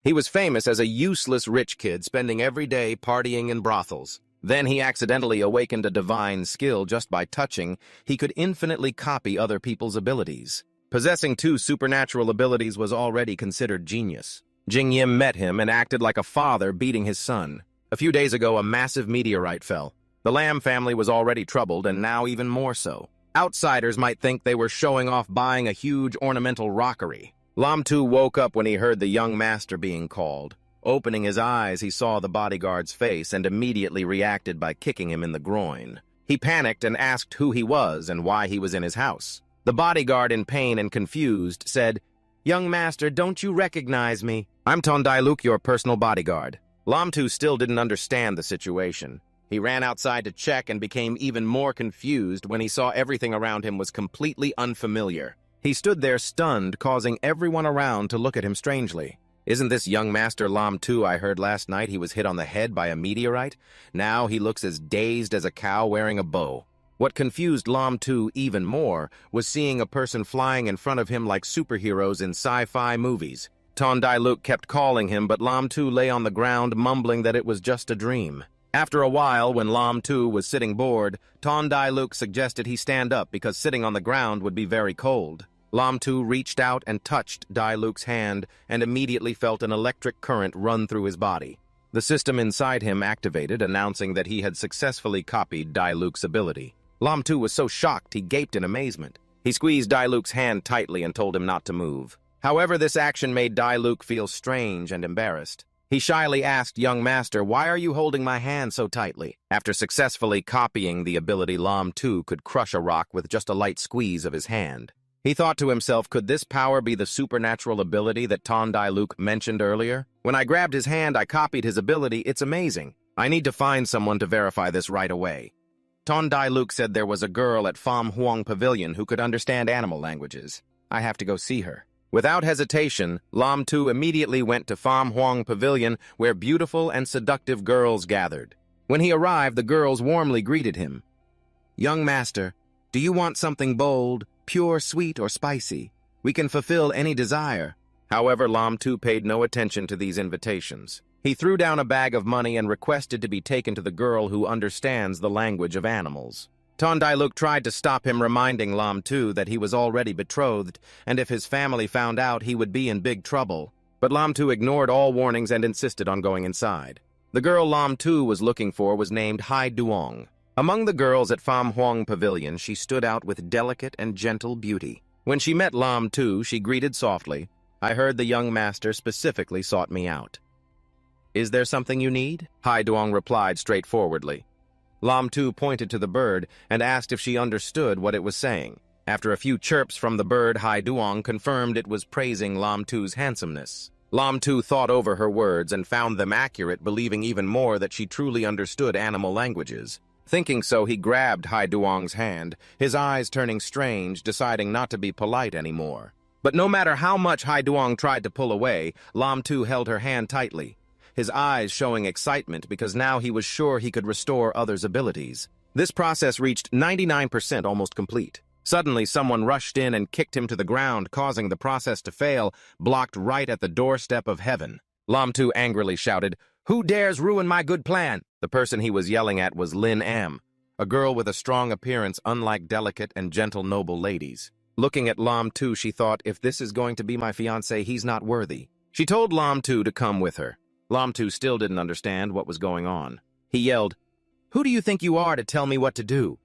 He was famous as a useless rich kid spending every day partying in brothels. Then he accidentally awakened a divine skill just by touching. He could infinitely copy other people's abilities. Possessing 2 supernatural abilities was already considered genius. Jing Yim met him and acted like a father beating his son. A few days ago, a massive meteorite fell. The Lam family was already troubled, and now even more so. Outsiders might think they were showing off buying a huge ornamental rockery. Lam Tu woke up when he heard the young master being called. Opening his eyes, he saw the bodyguard's face and immediately reacted by kicking him in the groin. He panicked and asked who he was and why he was in his house. The bodyguard, in pain and confused, said, "Young master, don't you recognize me? I'm Tondai Luke, your personal bodyguard." Lam Tu still didn't understand the situation. He ran outside to check and became even more confused when he saw everything around him was completely unfamiliar. He stood there stunned, causing everyone around to look at him strangely. Isn't this young master Lam Tu I heard last night he was hit on the head by a meteorite? Now he looks as dazed as a cow wearing a bow. What confused Lam Tu even more was seeing a person flying in front of him like superheroes in sci-fi movies. Tondai Luke kept calling him, but Lam Tu lay on the ground mumbling that it was just a dream. After a while, when Lam Tu was sitting bored, Tondai Luke suggested he stand up because sitting on the ground would be very cold. Lam Tu reached out and touched Dai Luke's hand and immediately felt an electric current run through his body. The system inside him activated, announcing that he had successfully copied Dai Luke's ability. Lam Tu was so shocked he gaped in amazement. He squeezed Dai Luke's hand tightly and told him not to move. However, this action made Dai Luke feel strange and embarrassed. He shyly asked, "Young master, why are you holding my hand so tightly?" After successfully copying the ability, Lam Tu could crush a rock with just a light squeeze of his hand. He thought to himself, could this power be the supernatural ability that Tondai Luke mentioned earlier? When I grabbed his hand, I copied his ability. It's amazing. I need to find someone to verify this right away. Tondai Luke said there was a girl at Pham Huang Pavilion who could understand animal languages. I have to go see her. Without hesitation, Lam Tu immediately went to Pham Huang Pavilion, where beautiful and seductive girls gathered. When he arrived, the girls warmly greeted him. "Young master, do you want something bold, pure, sweet, or spicy? We can fulfill any desire." However, Lam Tu paid no attention to these invitations. He threw down a bag of money and requested to be taken to the girl who understands the language of animals. Tondai Luke tried to stop him, reminding Lam Tu that he was already betrothed, and if his family found out, he would be in big trouble. But Lam Tu ignored all warnings and insisted on going inside. The girl Lam Tu was looking for was named Hai Duong. Among the girls at Pham Huang Pavilion, she stood out with delicate and gentle beauty. When she met Lam Tu, she greeted softly, "I heard the young master specifically sought me out." "Is there something you need?" Hai Duong replied straightforwardly. Lam Tu pointed to the bird and asked if she understood what it was saying. After a few chirps from the bird, Hai Duong confirmed it was praising Lam Tu's handsomeness. Lam Tu thought over her words and found them accurate, believing even more that she truly understood animal languages. Thinking so, he grabbed Hai Duong's hand, his eyes turning strange, deciding not to be polite anymore. But no matter how much Hai Duong tried to pull away, Lam Tu held her hand tightly, his eyes showing excitement because now he was sure he could restore others' abilities. This process reached 99%, almost complete. Suddenly, someone rushed in and kicked him to the ground, causing the process to fail, blocked right at the doorstep of heaven. Lam Tu angrily shouted, "Who dares ruin my good plan?" The person he was yelling at was Lin Am, a girl with a strong appearance unlike delicate and gentle noble ladies. Looking at Lam Tu, she thought, if this is going to be my fiancé, he's not worthy. She told Lam Tu to come with her. Lam Tu still didn't understand what was going on. He yelled, "Who do you think you are to tell me what to do?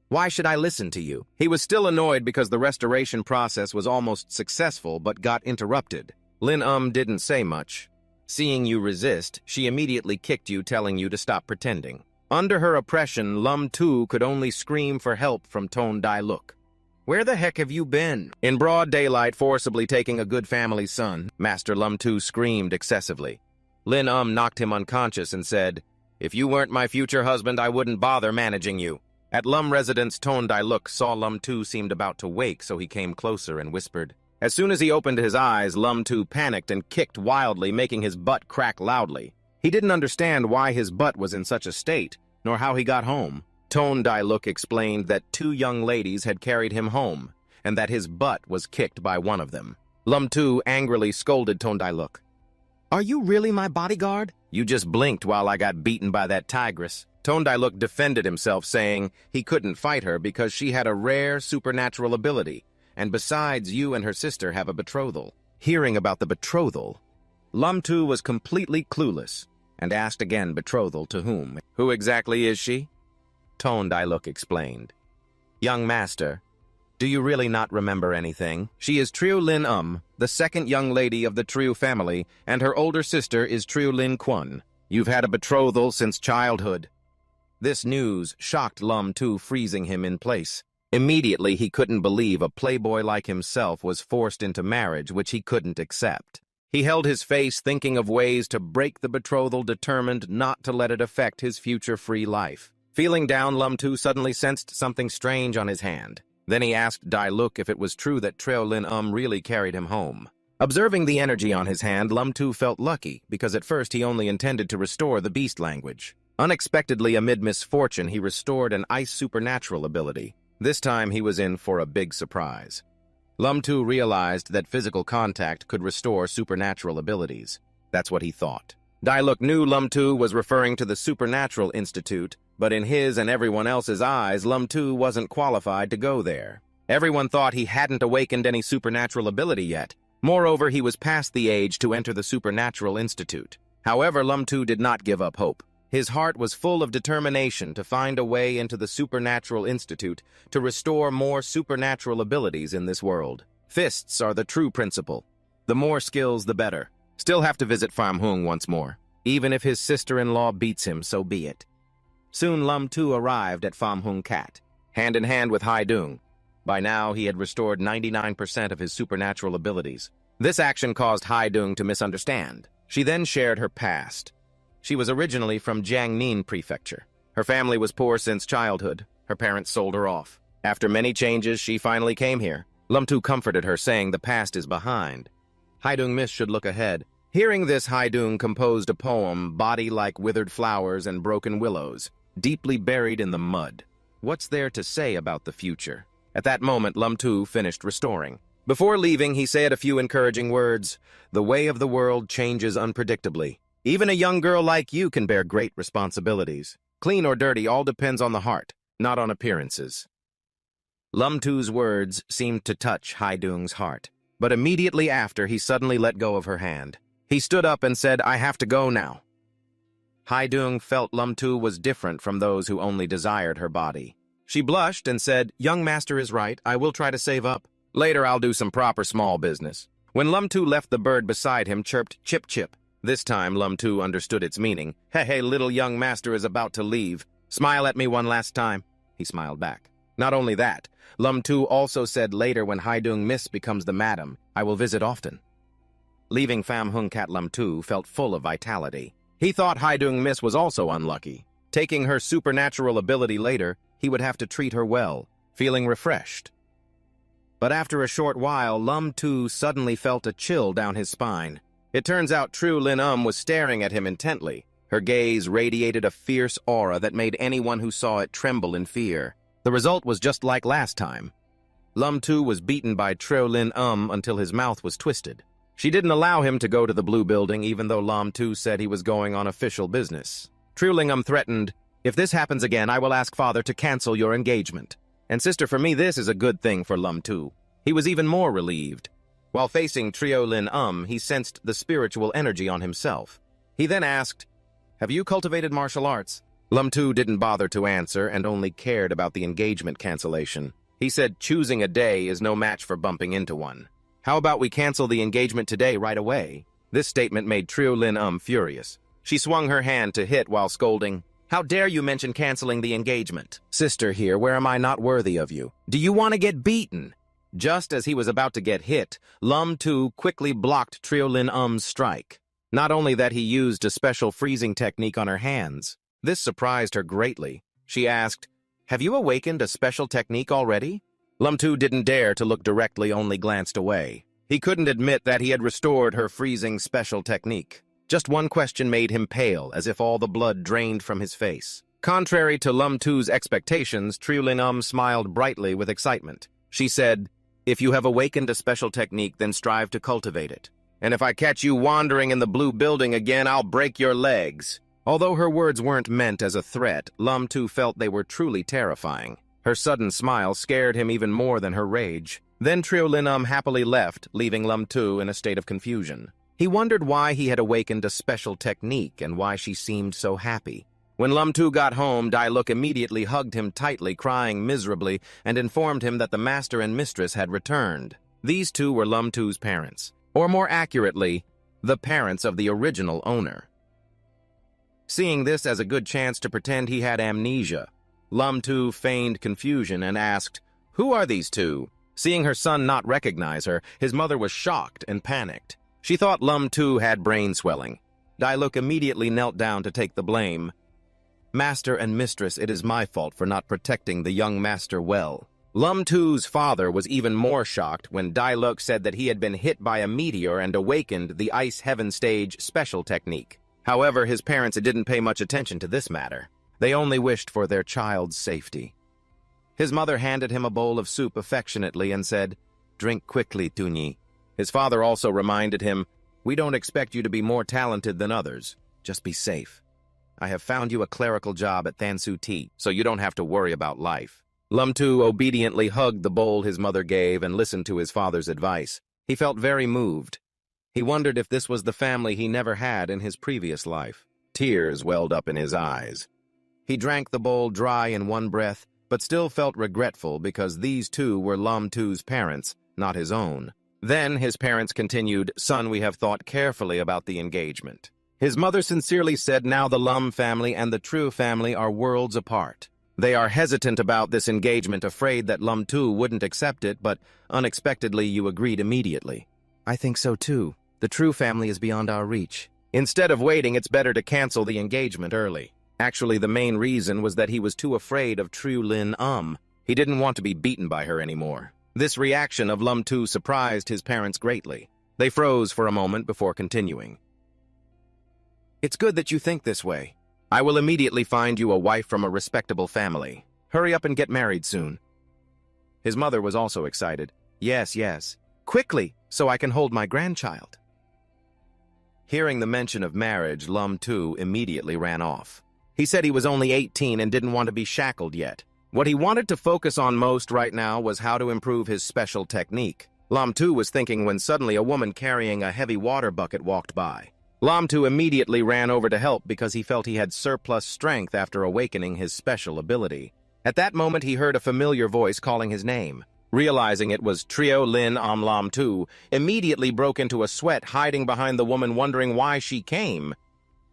Why should I listen to you?" He was still annoyed because the restoration process was almost successful but got interrupted. Lin didn't say much. Seeing you resist, she immediately kicked you, telling you to stop pretending. Under her oppression, Lam Tu could only scream for help from Tondai Luke. "Where the heck have you been?" In broad daylight, forcibly taking a good family's son, Master Lam Tu screamed excessively. Lin knocked him unconscious and said, "If you weren't my future husband, I wouldn't bother managing you." At Lum residence, Tondai Luke saw Lam Tu seemed about to wake, so he came closer and whispered. As soon as he opened his eyes, Lam Tu panicked and kicked wildly, making his butt crack loudly. He didn't understand why his butt was in such a state, nor how he got home. Tondai Luke explained that 2 young ladies had carried him home, and that his butt was kicked by one of them. Lam Tu angrily scolded Tondai Luke. Are you really my bodyguard? You just blinked while I got beaten by that tigress. Tondai defended himself, saying he couldn't fight her because she had a rare supernatural ability, and besides, you and her sister have a betrothal. Hearing about the betrothal, Lumtu was completely clueless, and asked again, betrothal to whom? Who exactly is she? Tondai explained. Young master, do you really not remember anything? She is Triu Lin the second young lady of the Triu family, and her older sister is Triu Lin Kwon. You've had a betrothal since childhood. This news shocked Lumtu, freezing him in place. Immediately, he couldn't believe a playboy like himself was forced into marriage which he couldn't accept. He held his face, thinking of ways to break the betrothal, determined not to let it affect his future free life. Feeling down, Lumtu suddenly sensed something strange on his hand. Then he asked Dailuk if it was true that Triu Lin really carried him home. Observing the energy on his hand, Lumtu felt lucky, because at first he only intended to restore the beast language. Unexpectedly, amid misfortune, he restored an ice supernatural ability. This time he was in for a big surprise. Lumtu realized that physical contact could restore supernatural abilities. That's what he thought. Dailuk knew Lumtu was referring to the Supernatural Institute, but in his and everyone else's eyes, Lumtu wasn't qualified to go there. Everyone thought he hadn't awakened any supernatural ability yet. Moreover, he was past the age to enter the Supernatural Institute. However, Lumtu did not give up hope. His heart was full of determination to find a way into the Supernatural Institute to restore more supernatural abilities in this world. Fists are the true principle. The more skills, the better. Still have to visit Pham Hung once more. Even if his sister-in-law beats him, so be it. Soon Lumtu arrived at Pham Hung Cat, hand in hand with Haidung. By now, he had restored 99% of his supernatural abilities. This action caused Haidung to misunderstand. She then shared her past. She was originally from Jiangnin Prefecture. Her family was poor since childhood. Her parents sold her off. After many changes, she finally came here. Lumtu comforted her, saying the past is behind. Haidung Miss should look ahead. Hearing this, Haidung composed a poem, body like withered flowers and broken willows, deeply buried in the mud. What's there to say about the future? At that moment, Lumtu finished restoring. Before leaving, he said a few encouraging words. The way of the world changes unpredictably. Even a young girl like you can bear great responsibilities. Clean or dirty, all depends on the heart, not on appearances. Lumtu's words seemed to touch Haidung's heart, but immediately after, he suddenly let go of her hand. He stood up and said, I have to go now. Haidung felt Lumtu was different from those who only desired her body. She blushed and said, Young master is right, I will try to save up. Later I'll do some proper small business. When Lumtu left, the bird beside him chirped, chip chip. This time, Lumtu understood its meaning. Hey, little young master is about to leave. Smile at me one last time. He smiled back. Not only that, Lumtu also said later when Haidung Miss becomes the madam, I will visit often. Leaving Pham Hung Cat, Lumtu felt full of vitality. He thought Haidung Miss was also unlucky. Taking her supernatural ability later, he would have to treat her well, feeling refreshed. But after a short while, Lumtu suddenly felt a chill down his spine. It turns out Triu Lin was staring at him intently. Her gaze radiated a fierce aura that made anyone who saw it tremble in fear. The result was just like last time. Lumtu was beaten by Triu Lin until his mouth was twisted. She didn't allow him to go to the blue building, even though Lumtu said he was going on official business. Triu Lin threatened, if this happens again, I will ask father to cancel your engagement. And sister, for me, this is a good thing for Lumtu. He was even more relieved. While facing Triu Lin he sensed the spiritual energy on himself. He then asked, have you cultivated martial arts? Lumtu didn't bother to answer and only cared about the engagement cancellation. He said choosing a day is no match for bumping into one. How about we cancel the engagement today right away? This statement made Triu Lin furious. She swung her hand to hit while scolding, how dare you mention canceling the engagement? Sister here, where am I not worthy of you? Do you want to get beaten? Just as he was about to get hit, Lumtu quickly blocked Triu Lin strike. Not only that, he used a special freezing technique on her hands. This surprised her greatly. She asked, have you awakened a special technique already? Lumtu didn't dare to look directly, only glanced away. He couldn't admit that he had restored her freezing special technique. Just one question made him pale, as if all the blood drained from his face. Contrary to Lumtu's expectations, Triu Lin smiled brightly with excitement. She said, if you have awakened a special technique, then strive to cultivate it. And if I catch you wandering in the blue building again, I'll break your legs." Although her words weren't meant as a threat, Lam-tu felt they were truly terrifying. Her sudden smile scared him even more than her rage. Then Trio Lin happily left, leaving Lam-tu in a state of confusion. He wondered why he had awakened a special technique and why she seemed so happy. When Lam-tu got home, Dai-luk immediately hugged him tightly, crying miserably, and informed him that the master and mistress had returned. These two were Lam-tu's parents, or more accurately, the parents of the original owner. Seeing this as a good chance to pretend he had amnesia, Lam-tu feigned confusion and asked, "Who are these two?" Seeing her son not recognize her, his mother was shocked and panicked. She thought Lam-tu had brain swelling. Dai-luk immediately knelt down to take the blame. "Master and mistress, it is my fault for not protecting the young master well." Lam-tu's father was even more shocked when Dai-luk said that he had been hit by a meteor and awakened the Ice Heaven Stage special technique. However, his parents didn't pay much attention to this matter. They only wished for their child's safety. His mother handed him a bowl of soup affectionately and said, "Drink quickly, Tunyi." His father also reminded him, "We don't expect you to be more talented than others. Just be safe. I have found you a clerical job at Thansu Tea, so you don't have to worry about life." Lam-tu obediently hugged the bowl his mother gave and listened to his father's advice. He felt very moved. He wondered if this was the family he never had in his previous life. Tears welled up in his eyes. He drank the bowl dry in one breath, but still felt regretful because these two were Lam-tu's parents, not his own. Then his parents continued, "Son, we have thought carefully about the engagement." His mother sincerely said now the Lam family and the Tru family are worlds apart. They are hesitant about this engagement, afraid that Lam-tu wouldn't accept it, but unexpectedly you agreed immediately. "I think so too. The Tru family is beyond our reach. Instead of waiting, it's better to cancel the engagement early." Actually, the main reason was that he was too afraid of Trio Lin. He didn't want to be beaten by her anymore. This reaction of Lam-tu surprised his parents greatly. They froze for a moment before continuing. "It's good that you think this way. I will immediately find you a wife from a respectable family. Hurry up and get married soon." His mother was also excited. Yes. Quickly, so I can hold my grandchild." Hearing the mention of marriage, Lam-tu immediately ran off. He said he was only 18 and didn't want to be shackled yet. What he wanted to focus on most right now was how to improve his special technique. Lam-tu was thinking when suddenly a woman carrying a heavy water bucket walked by. Lam-tu immediately ran over to help because he felt he had surplus strength after awakening his special ability. At that moment, he heard a familiar voice calling his name. Realizing it was Trio Lin Lam-tu, immediately broke into a sweat, hiding behind the woman, wondering why she came.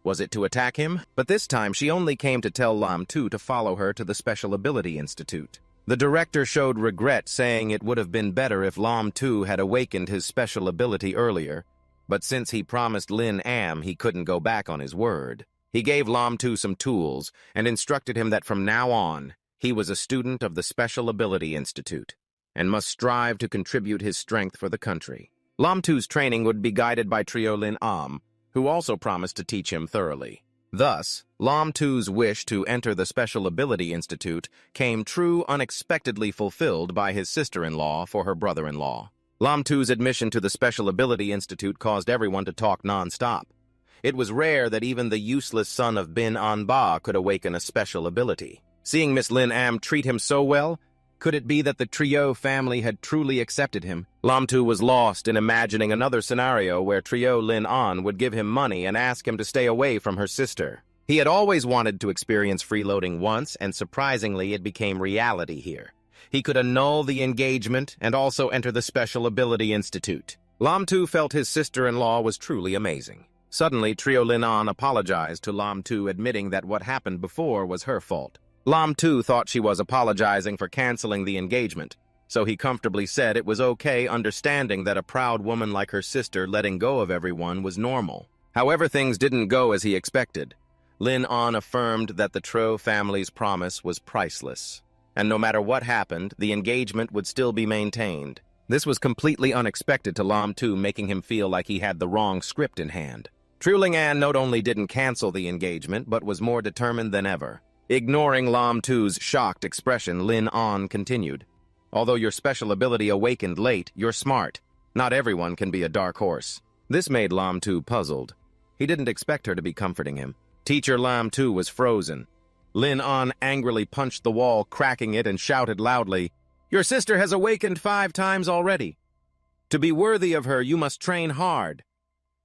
Was it to attack him? But this time, she only came to tell Lam-tu to follow her to the Special Ability Institute. The director showed regret, saying it would have been better if Lam-tu had awakened his special ability earlier, but since he promised Lin Am, he couldn't go back on his word. He gave Lam-tu some tools and instructed him that from now on, he was a student of the Special Ability Institute and must strive to contribute his strength for the country. Lam-tu's training would be guided by Trio Lin Am, who also promised to teach him thoroughly. Thus, Lam-tu's wish to enter the Special Ability Institute came true unexpectedly fulfilled by his sister-in-law for her brother-in-law. Lam-tu's admission to the Special Ability Institute caused everyone to talk non-stop. It was rare that even the useless son of Bin Anba could awaken a special ability. Seeing Miss Lin Am treat him so well, could it be that the Trio family had truly accepted him? Lam-tu was lost in imagining another scenario where Trio Lin An would give him money and ask him to stay away from her sister. He had always wanted to experience freeloading once, and surprisingly it became reality here. He could annul the engagement and also enter the Special Ability Institute. Lam-tu felt his sister-in-law was truly amazing. Suddenly, Trio Lin An apologized to Lam-tu, admitting that what happened before was her fault. Lam-tu thought she was apologizing for canceling the engagement, so he comfortably said it was okay, understanding that a proud woman like her sister letting go of everyone was normal. However, things didn't go as he expected. Lin An affirmed that the Tro family's promise was priceless, and no matter what happened, the engagement would still be maintained. This was completely unexpected to Lam-tu, making him feel like he had the wrong script in hand. Truling An not only didn't cancel the engagement, but was more determined than ever. Ignoring Lam-tu's shocked expression, Lin An continued, "Although your special ability awakened late, you're smart. Not everyone can be a dark horse. This made Lam Tu puzzled. He didn't expect her to be comforting him. Teacher Lam Tu was frozen. Lin An angrily punched the wall, cracking it, and shouted loudly, "Your sister has awakened 5 times already. To be worthy of her, you must train hard.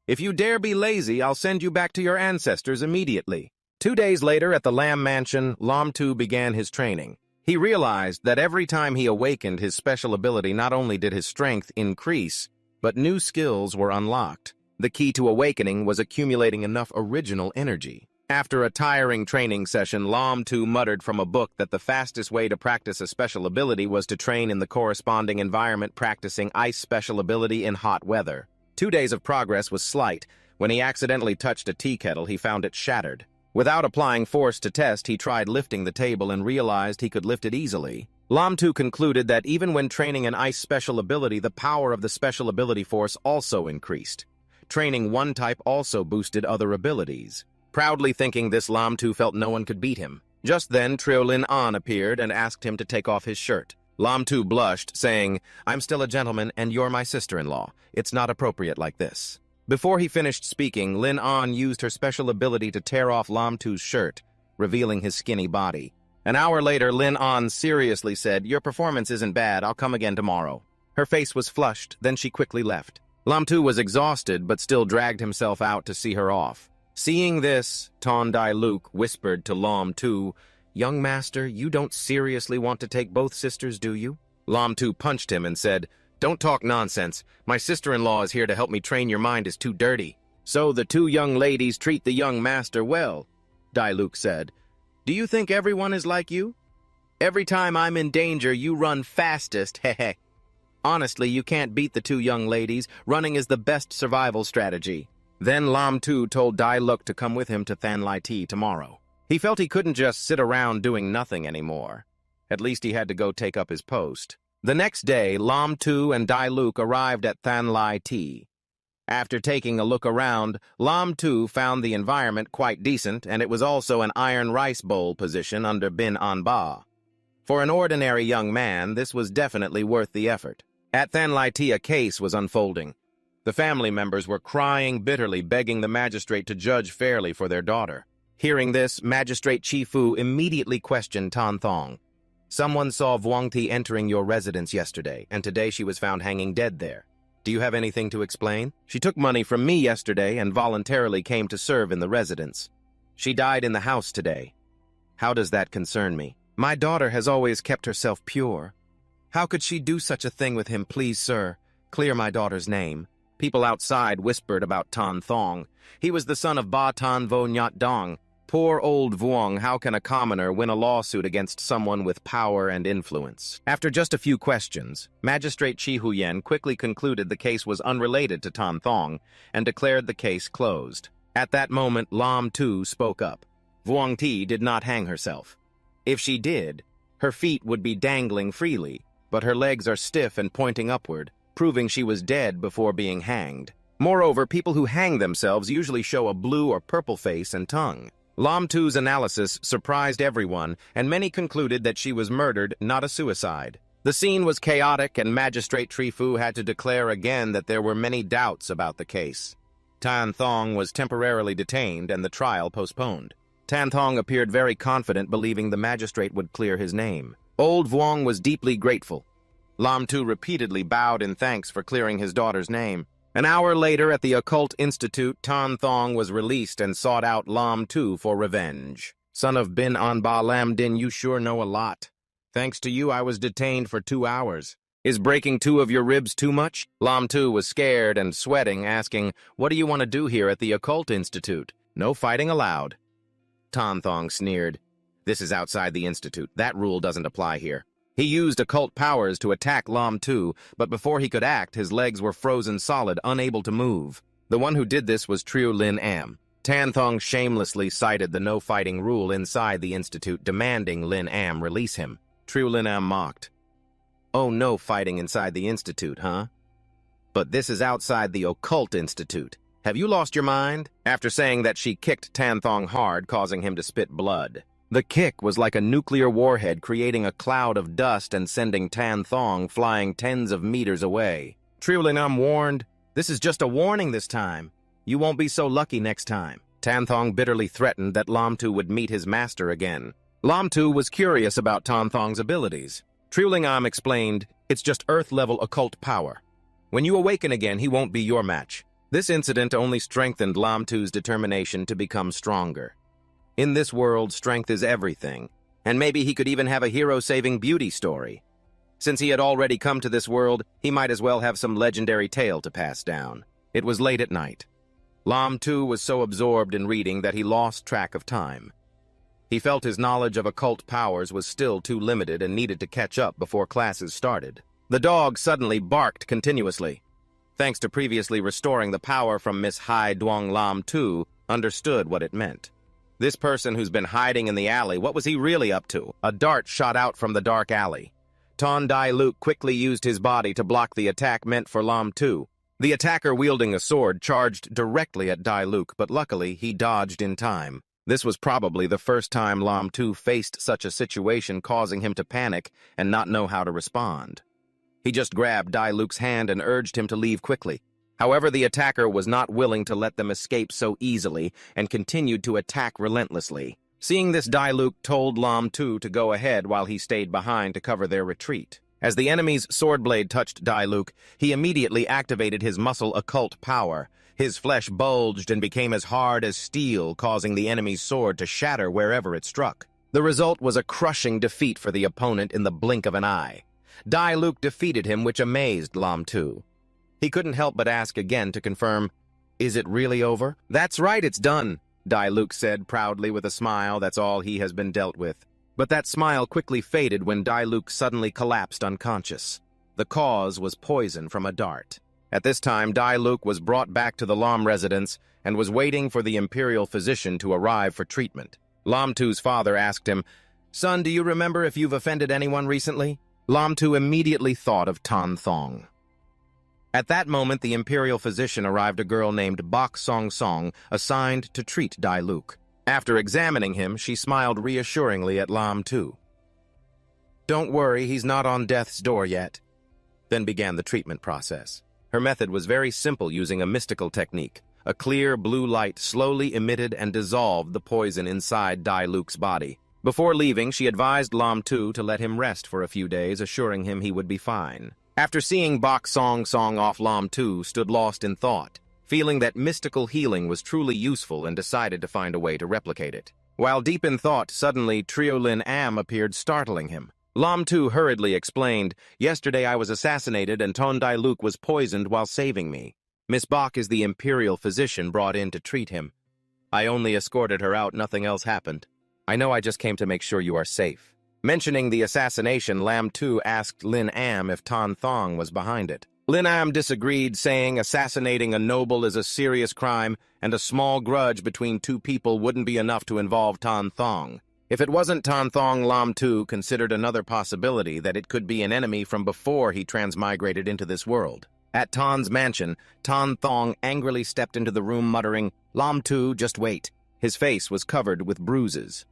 If you dare be lazy, I'll send you back to your ancestors immediately." 2 days later, at the Lam Mansion, Lam Tu began his training. He realized that every time he awakened his special ability, not only did his strength increase, but new skills were unlocked. The key to awakening was accumulating enough original energy. After a tiring training session, Lam Tu muttered from a book that the fastest way to practice a special ability was to train in the corresponding environment, practicing ice special ability in hot weather. 2 days of progress was slight. When he accidentally touched a tea kettle, he found it shattered. Without applying force to test, he tried lifting the table and realized he could lift it easily. Lam Tu concluded that even when training an ice special ability, the power of the special ability force also increased. Training one type also boosted other abilities. Proudly thinking this, Lam Tu felt no one could beat him. Just then, Trio Lin An appeared and asked him to take off his shirt. Lam Tu blushed, saying, "I'm still a gentleman and you're my sister-in-law. It's not appropriate like this." Before he finished speaking, Lin An used her special ability to tear off Lam Tu's shirt, revealing his skinny body. An hour later, Lin An seriously said, "Your performance isn't bad, I'll come again tomorrow." Her face was flushed, then she quickly left. Lam Tu was exhausted, but still dragged himself out to see her off. Seeing this, Ton Dai Luke whispered to Lam Tu, "Young master, you don't seriously want to take both sisters, do you?" Lam Tu punched him and said, "Don't talk nonsense. My sister-in-law is here to help me train. Your mind is too dirty." "So the 2 young ladies treat the young master well," Dai Luke said. "Do you think everyone is like you? Every time I'm in danger, you run fastest, hehe. Honestly, you can't beat the 2 young ladies. Running is the best survival strategy." Then Lam Tu told Dai Luke to come with him to Than Lai Ti tomorrow. He felt he couldn't just sit around doing nothing anymore. At least he had to go take up his post. The next day, Lam Tu and Dai Luke arrived at Than Lai Ti. After taking a look around, Lam Tu found the environment quite decent, and it was also an iron rice bowl position under Bin An Ba. For an ordinary young man, this was definitely worth the effort. At Than Lai Ti, a case was unfolding. The family members were crying bitterly, begging the magistrate to judge fairly for their daughter. Hearing this, Magistrate Chi Fu immediately questioned Tan Thong. "Someone saw Vuong Thi entering your residence yesterday, and today she was found hanging dead there. Do you have anything to explain? She took money from me yesterday and voluntarily came to serve in the residence. She died in the house today. How does that concern me? My daughter has always kept herself pure. How could she do such a thing with him? Please, sir, clear my daughter's name." People outside whispered about Tan Thong. He was the son of Ba Tan Vo Nyat Dong. Poor old Vuong, how can a commoner win a lawsuit against someone with power and influence? After just a few questions, Magistrate Chi Huyen quickly concluded the case was unrelated to Tan Thong and declared the case closed. At that moment, Lam Tu spoke up. Vuong Thi did not hang herself. If she did, her feet would be dangling freely, but her legs are stiff and pointing upward, proving she was dead before being hanged. Moreover, people who hang themselves usually show a blue or purple face and tongue. Lam Tu's analysis surprised everyone, and many concluded that she was murdered, not a suicide. The scene was chaotic, and Magistrate Tri Fu had to declare again that there were many doubts about the case. Tan Thong was temporarily detained and the trial postponed. Tan Thong appeared very confident, believing the magistrate would clear his name. Old Vuong was deeply grateful. Lam Tu repeatedly bowed in thanks for clearing his daughter's name. An hour later, at the Occult Institute, Tan Thong was released and sought out Lam Tu for revenge. "Son of Bin An Ba Lam Din, you sure know a lot. Thanks to you, I was detained for 2 hours. Is breaking 2 of your ribs too much?" Lam Tu was scared and sweating, asking, "What do you want to do here at the Occult Institute? No fighting allowed." Tan Thong sneered. "This is outside the Institute. That rule doesn't apply here." He used occult powers to attack Lam Tu, but before he could act, his legs were frozen solid, unable to move. The one who did this was Triu Lin Am. Tan Thong shamelessly cited the no-fighting rule inside the Institute, demanding Lin Am release him. Triu Lin Am mocked. "Oh, no fighting inside the Institute, huh? But this is outside the Occult Institute. Have you lost your mind?" After saying that, she kicked Tan Thong hard, causing him to spit blood. The kick was like a nuclear warhead, creating a cloud of dust and sending Tan Thong flying tens of meters away. Triu Lin Am warned, This is just a warning this time. You won't be so lucky next time. Tanthong bitterly threatened that Lam Tu would meet his master again. Lam Tu was curious about Tanthong's abilities. Trulingam explained, it's just Earth-level occult power. When you awaken again, he won't be your match. This incident only strengthened Lam Tu's determination to become stronger. In this world, strength is everything, and maybe he could even have a hero-saving beauty story. Since he had already come to this world, he might as well have some legendary tale to pass down. It was late at night. Lam Tu was so absorbed in reading that he lost track of time. He felt his knowledge of occult powers was still too limited and needed to catch up before classes started. The dog suddenly barked continuously. Thanks to previously restoring the power from Miss Hai Duong, Lam Tu understood what it meant. This person who's been hiding in the alley, what was he really up to? A dart shot out from the dark alley. Ton Dai Luke quickly used his body to block the attack meant for Lam Tu. The attacker wielding a sword charged directly at Dai Luke, but luckily he dodged in time. This was probably the first time Lam Tu faced such a situation, causing him to panic and not know how to respond. He just grabbed Dai Luke's hand and urged him to leave quickly. However, the attacker was not willing to let them escape so easily and continued to attack relentlessly. Seeing this, Dai Luke told Lam Tu to go ahead while he stayed behind to cover their retreat. As the enemy's sword blade touched Dai Luke, he immediately activated his muscle occult power. His flesh bulged and became as hard as steel, causing the enemy's sword to shatter wherever it struck. The result was a crushing defeat for the opponent in the blink of an eye. Dai Luke defeated him, which amazed Lam Tu. He couldn't help but ask again to confirm, "Is it really over?" "That's right, it's done," Dai Luke said proudly with a smile. That's all he has been dealt with. But that smile quickly faded when Dai Luke suddenly collapsed unconscious. The cause was poison from a dart. At this time, Dai Luke was brought back to the Lam residence and was waiting for the imperial physician to arrive for treatment. Lam Tu's father asked him, "Son, do you remember if you've offended anyone recently?" Lam Tu immediately thought of Tan Thong. At that moment, the imperial physician arrived, a girl named Bok Song Song, assigned to treat Dai Luke. After examining him, she smiled reassuringly at Lam Tu. "Don't worry, he's not on death's door yet." Then began the treatment process. Her method was very simple, using a mystical technique. A clear blue light slowly emitted and dissolved the poison inside Dai Luke's body. Before leaving, she advised Lam Tu to let him rest for a few days, assuring him he would be fine. After seeing Bok Song Song off, Lam Tu stood lost in thought, feeling that mystical healing was truly useful, and decided to find a way to replicate it. While deep in thought, suddenly Trio Lin Am appeared, startling him. Lam Tu hurriedly explained, "Yesterday I was assassinated and Ton Dai Luke was poisoned while saving me. Miss Bok is the imperial physician brought in to treat him. I only escorted her out, nothing else happened. I know I just came to make sure you are safe." Mentioning the assassination, Lam Tu asked Lin Am if Tan Thong was behind it. Lin Am disagreed, saying assassinating a noble is a serious crime, and a small grudge between two people wouldn't be enough to involve Tan Thong. If it wasn't Tan Thong, Lam Tu considered another possibility, that it could be an enemy from before he transmigrated into this world. At Tan's mansion, Tan Thong angrily stepped into the room, muttering, "Lam Tu, just wait." His face was covered with bruises.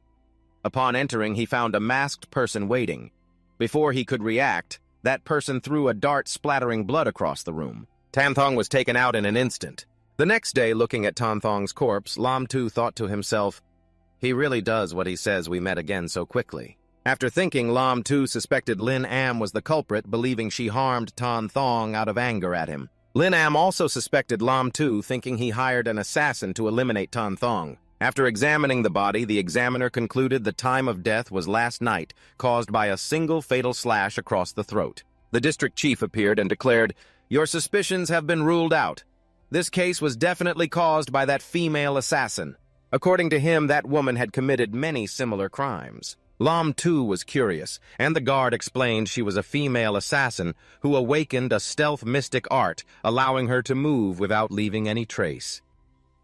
Upon entering, he found a masked person waiting. Before he could react, that person threw a dart, splattering blood across the room. Tan Thong was taken out in an instant. The next day, looking at Tan Thong's corpse, Lam Tu thought to himself, "He really does what he says, we met again so quickly." After thinking, Lam Tu suspected Lin Am was the culprit, believing she harmed Tan Thong out of anger at him. Lin Am also suspected Lam Tu, thinking he hired an assassin to eliminate Tan Thong. After examining the body, the examiner concluded the time of death was last night, caused by a single fatal slash across the throat. The district chief appeared and declared, "Your suspicions have been ruled out. This case was definitely caused by that female assassin." According to him, that woman had committed many similar crimes. Lam Tu was curious, and the guard explained she was a female assassin who awakened a stealth mystic art, allowing her to move without leaving any trace.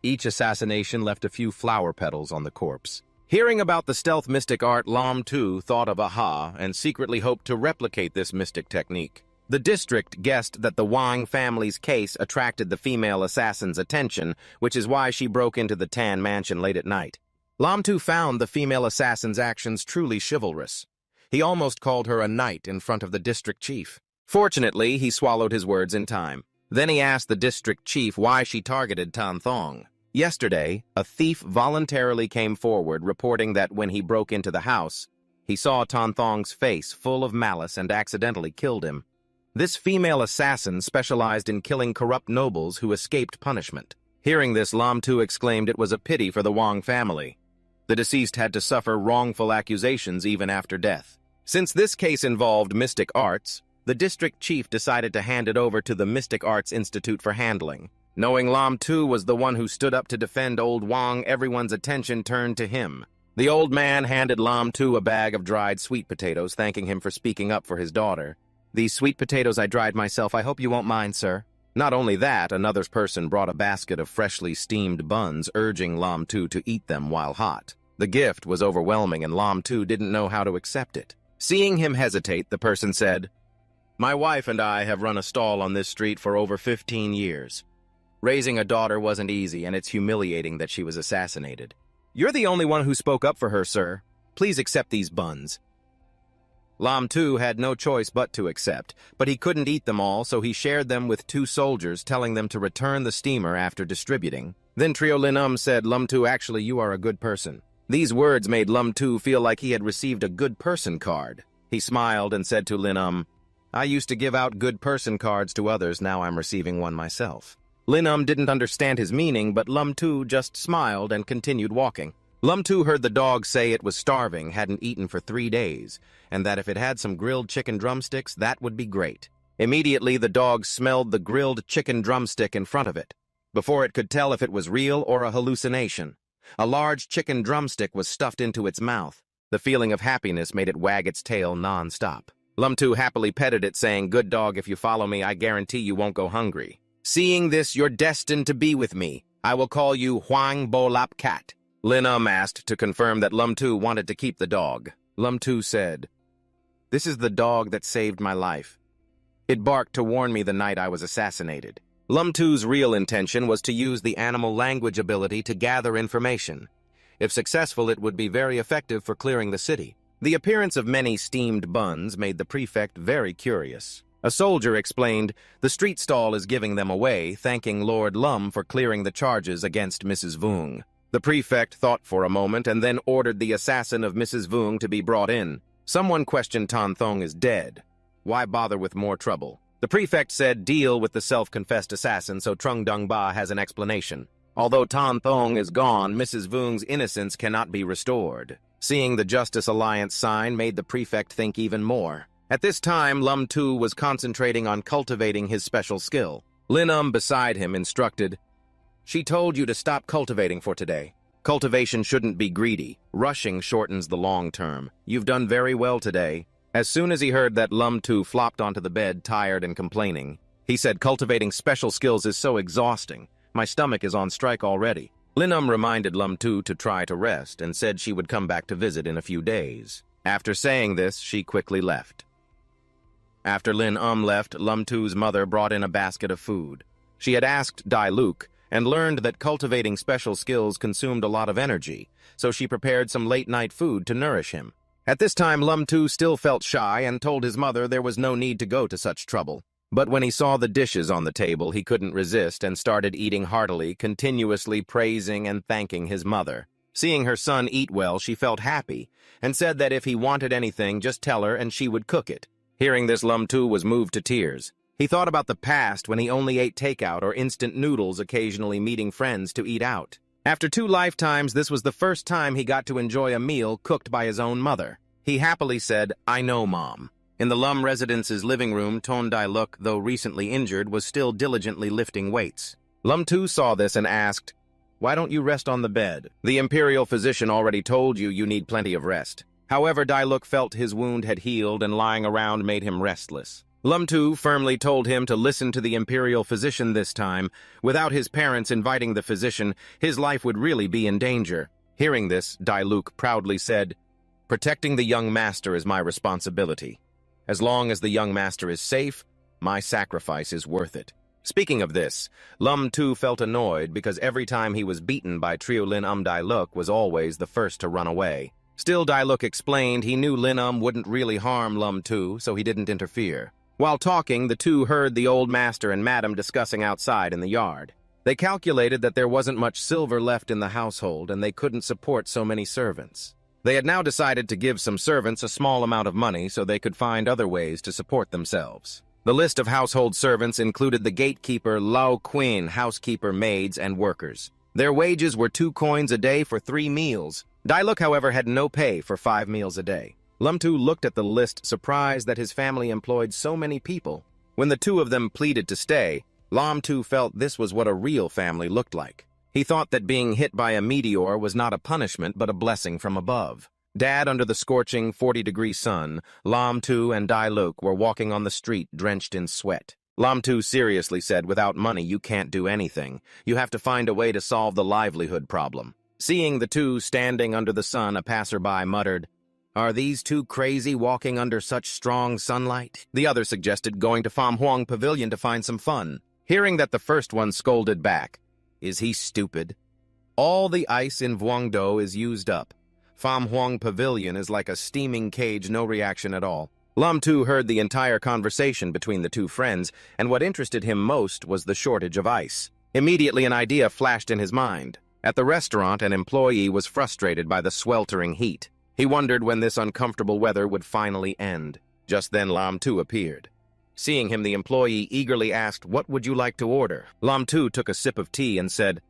Each assassination left a few flower petals on the corpse. Hearing about the stealth mystic art, Lam Tu thought of aha and secretly hoped to replicate this mystic technique. The district guessed that the Wang family's case attracted the female assassin's attention, which is why she broke into the Tan mansion late at night. Lam Tu found the female assassin's actions truly chivalrous. He almost called her a knight in front of the district chief. Fortunately, he swallowed his words in time. Then he asked the district chief why she targeted Tan Thong. Yesterday, a thief voluntarily came forward reporting that when he broke into the house, he saw Tan Thong's face full of malice and accidentally killed him. This female assassin specialized in killing corrupt nobles who escaped punishment. Hearing this, Lam Tu exclaimed it was a pity for the Wang family. The deceased had to suffer wrongful accusations even after death. Since this case involved mystic arts, the district chief decided to hand it over to the Mystic Arts Institute for handling. Knowing Lam Tu was the one who stood up to defend old Wang, everyone's attention turned to him. The old man handed Lam Tu a bag of dried sweet potatoes, thanking him for speaking up for his daughter. "These sweet potatoes I dried myself. I hope you won't mind, sir." Not only that, another person brought a basket of freshly steamed buns, urging Lam Tu to eat them while hot. The gift was overwhelming, and Lam Tu didn't know how to accept it. Seeing him hesitate, the person said, "My wife and I have run a stall on this street for over 15 years. Raising a daughter wasn't easy, and it's humiliating that she was assassinated. You're the only one who spoke up for her, sir. Please accept these buns." Lam Tu had no choice but to accept, but he couldn't eat them all, so he shared them with two soldiers, telling them to return the steamer after distributing. Then Trio Lin said, "Lam Tu, actually, you are a good person." These words made Lam Tu feel like he had received a good person card. He smiled and said to Lin "I used to give out good person cards to others, now I'm receiving one myself." Lin didn't understand his meaning, but Lam Tu just smiled and continued walking. Lam Tu heard the dog say it was starving, hadn't eaten for 3 days, and that if it had some grilled chicken drumsticks, that would be great. Immediately, the dog smelled the grilled chicken drumstick in front of it. Before it could tell if it was real or a hallucination, a large chicken drumstick was stuffed into its mouth. The feeling of happiness made it wag its tail non-stop. Lam Tu happily petted it, saying, "Good dog, if you follow me, I guarantee you won't go hungry. Seeing this, you're destined to be with me. I will call you Huang Bo Lap Cat." Lin asked to confirm that Lam Tu wanted to keep the dog. Lam Tu said, "This is the dog that saved my life. It barked to warn me the night I was assassinated." Lam Tu's real intention was to use the animal language ability to gather information. If successful, it would be very effective for clearing the city. The appearance of many steamed buns made the prefect very curious. A soldier explained, "The street stall is giving them away, thanking Lord Lum for clearing the charges against Mrs. Vung." The prefect thought for a moment and then ordered the assassin of Mrs. Vung to be brought in. Someone questioned Tan Thong is dead. Why bother with more trouble? The prefect said deal with the self-confessed assassin so Trung Dung Ba has an explanation. Although Tan Thong is gone, Mrs. Vung's innocence cannot be restored. Seeing the Justice Alliance sign made the prefect think even more. At this time, Lam Tu was concentrating on cultivating his special skill. Lin beside him instructed, "She told you to stop cultivating for today. Cultivation shouldn't be greedy. Rushing shortens the long term. You've done very well today." As soon as he heard that, Lam Tu flopped onto the bed, tired and complaining. He said, "Cultivating special skills is so exhausting. My stomach is on strike already." Lin reminded Lam Tu to try to rest and said she would come back to visit in a few days. After saying this, she quickly left. After Lin left, Lam Tu's mother brought in a basket of food. She had asked Dai Luke and learned that cultivating special skills consumed a lot of energy, so she prepared some late-night food to nourish him. At this time, Lam Tu still felt shy and told his mother there was no need to go to such trouble. But when he saw the dishes on the table, he couldn't resist and started eating heartily, continuously praising and thanking his mother. Seeing her son eat well, she felt happy and said that if he wanted anything, just tell her and she would cook it. Hearing this, Lam Tu was moved to tears. He thought about the past when he only ate takeout or instant noodles, occasionally meeting friends to eat out. After 2 lifetimes, this was the first time he got to enjoy a meal cooked by his own mother. He happily said, "I know, Mom." In the Lum residence's living room, Ton Dai Luk, though recently injured, was still diligently lifting weights. Lam Tu saw this and asked, "Why don't you rest on the bed? The imperial physician already told you need plenty of rest." However, Dai Luk felt his wound had healed and lying around made him restless. Lam Tu firmly told him to listen to the imperial physician this time. Without his parents inviting the physician, his life would really be in danger. Hearing this, Dai Luk proudly said, "Protecting the young master is my responsibility. As long as the young master is safe, my sacrifice is worth it." Speaking of this, Lam Tu felt annoyed because every time he was beaten by Trio Lin Dai Luk was always the first to run away. Still, Dai Luk explained he knew Lin wouldn't really harm Lam Tu, so he didn't interfere. While talking, the two heard the old master and madam discussing outside in the yard. They calculated that there wasn't much silver left in the household and they couldn't support so many servants. They had now decided to give some servants a small amount of money so they could find other ways to support themselves. The list of household servants included the gatekeeper, Lao Queen, housekeeper, maids, and workers. Their wages were 2 coins a day for 3 meals. Dailuk, however, had no pay for 5 meals a day. Lumtu looked at the list, surprised that his family employed so many people. When the two of them pleaded to stay, Lumtu felt this was what a real family looked like. He thought that being hit by a meteor was not a punishment but a blessing from above. Dad, under the scorching 40-degree sun, Lumtu and Dailuk were walking on the street drenched in sweat. Lumtu seriously said, "Without money, you can't do anything. You have to find a way to solve the livelihood problem." Seeing the two standing under the sun, a passerby muttered, "Are these two crazy walking under such strong sunlight?" The other suggested going to Pham Huang Pavilion to find some fun. Hearing that, the first one scolded back, "Is he stupid? All the ice in Vuongdo is used up. Pham Huang Pavilion is like a steaming cage, no reaction at all." Lumtu heard the entire conversation between the two friends, and what interested him most was the shortage of ice. Immediately an idea flashed in his mind. At the restaurant, an employee was frustrated by the sweltering heat. He wondered when this uncomfortable weather would finally end. Just then Lumtu appeared. Seeing him, the employee eagerly asked, "What would you like to order?" Lumtu took a sip of tea and said,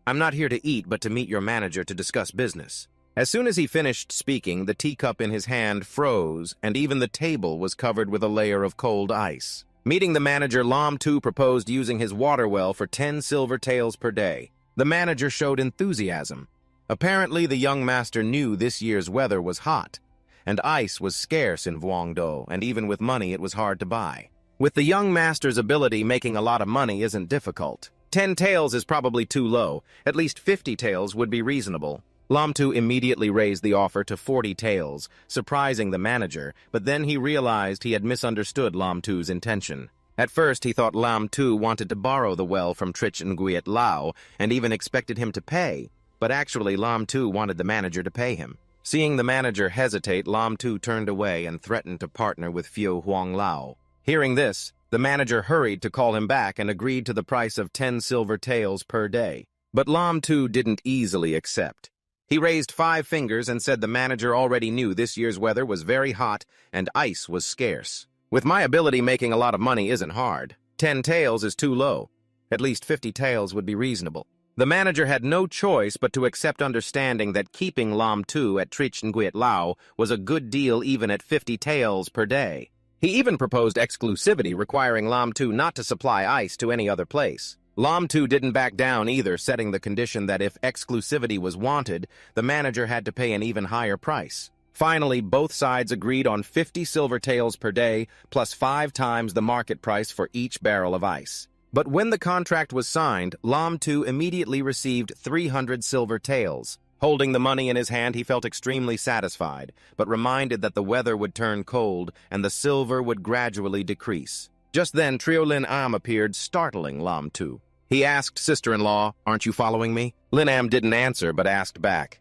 "I'm not here to eat, but to meet your manager to discuss business." As soon as he finished speaking, the teacup in his hand froze, and even the table was covered with a layer of cold ice. Meeting the manager, Lumtu proposed using his water well for 10 silver taels per day. The manager showed enthusiasm. Apparently, the young master knew this year's weather was hot, and ice was scarce in Vuongdo, and even with money it was hard to buy. With the young master's ability, making a lot of money isn't difficult. 10 taels is probably too low. At least 50 taels would be reasonable. Lumtu immediately raised the offer to 40 taels, surprising the manager, but then he realized he had misunderstood Lumtu's intention. At first, he thought Lumtu wanted to borrow the well from Trich Nguyen Lao and even expected him to pay, but actually Lumtu wanted the manager to pay him. Seeing the manager hesitate, Lumtu turned away and threatened to partner with Phyo Huang Lao. Hearing this, the manager hurried to call him back and agreed to the price of 10 silver taels per day. But Lumtu didn't easily accept. He raised 5 fingers and said the manager already knew this year's weather was very hot and ice was scarce. "With my ability, making a lot of money isn't hard. 10 taels is too low. At least 50 taels would be reasonable." The manager had no choice but to accept, understanding that keeping Lumtu at Trich Nguyen Lao was a good deal even at 50 taels per day. He even proposed exclusivity, requiring Lumtu not to supply ice to any other place. Lumtu didn't back down either, setting the condition that if exclusivity was wanted, the manager had to pay an even higher price. Finally, both sides agreed on 50 silver taels per day, plus 5 times the market price for each barrel of ice. But when the contract was signed, Lumtu immediately received 300 silver taels. Holding the money in his hand, he felt extremely satisfied, but reminded that the weather would turn cold and the silver would gradually decrease. Just then, Trio Lin Am appeared, startling Lumtu. He asked sister-in-law, "Aren't you following me?" Lin Am didn't answer, but asked back,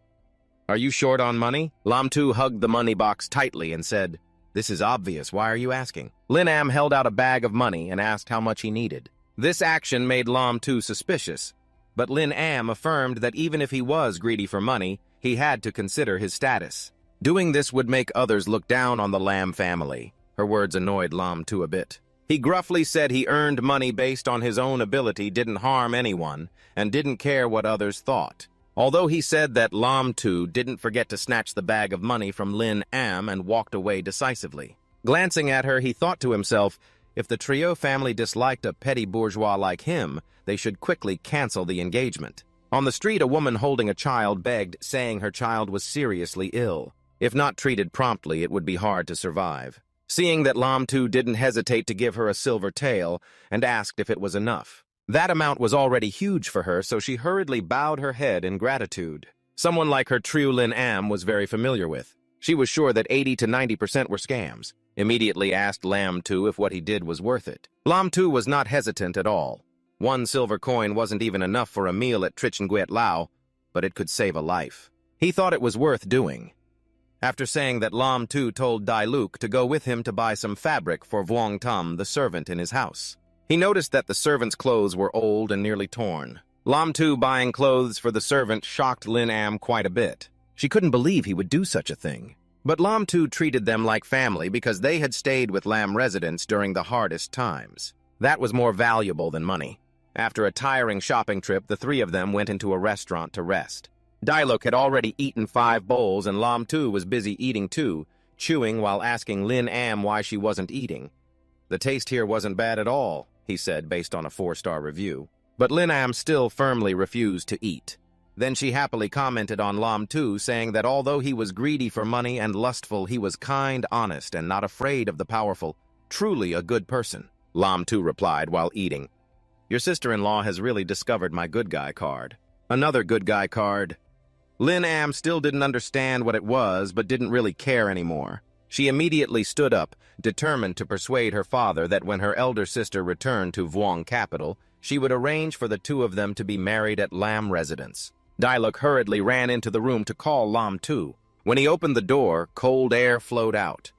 "Are you short on money?" Lumtu hugged the money box tightly and said, "This is obvious. Why are you asking?" Lin Am held out a bag of money and asked how much he needed. This action made Lumtu suspicious, but Lin Am affirmed that even if he was greedy for money, he had to consider his status. Doing this would make others look down on the Lam family. Her words annoyed Lumtu a bit. He gruffly said he earned money based on his own ability, didn't harm anyone, and didn't care what others thought. Although he said that, Lumtu didn't forget to snatch the bag of money from Lin Am and walked away decisively. Glancing at her, he thought to himself, if the Trio family disliked a petty bourgeois like him, they should quickly cancel the engagement. On the street, a woman holding a child begged, saying her child was seriously ill. If not treated promptly, it would be hard to survive. Seeing that Lumtu didn't hesitate to give her a silver tael and asked if it was enough. That amount was already huge for her, so she hurriedly bowed her head in gratitude. Someone like her Triu Lin Am was very familiar with. She was sure that 80 to 90% were scams. Immediately asked Lumtu if what he did was worth it. Lumtu was not hesitant at all. 1 silver coin wasn't even enough for a meal at Trich Nguyen Lao, but it could save a life. He thought it was worth doing. after saying that Lam Tu told Dai Luke to go with him to buy some fabric for Vuong Tam, the servant in his house. He noticed that the servant's clothes were old and nearly torn. Lam Tu buying clothes for the servant shocked Lin Am quite a bit. She couldn't believe he would do such a thing. But Lam Tu treated them like family because they had stayed with Lam residents during the hardest times. That was more valuable than money. After a tiring shopping trip, the three of them went into a restaurant to rest. Dailuk had already eaten 5 bowls and Lam Tu was busy eating too, chewing while asking Lin Am why she wasn't eating. "The taste here wasn't bad at all," he said based on a 4-star review. But Lin Am still firmly refused to eat. Then she happily commented on Lam Tu, saying that although he was greedy for money and lustful, he was kind, honest, and not afraid of the powerful. Truly a good person. Lam Tu replied while eating, "Your sister-in-law has really discovered my good guy card." Another good guy card. Lin Am still didn't understand what it was, but didn't really care anymore. She immediately stood up, determined to persuade her father that when her elder sister returned to Vuong capital, she would arrange for the two of them to be married at Lam residence. Dailuk hurriedly ran into the room to call Lam Tu. When he opened the door, cold air flowed out.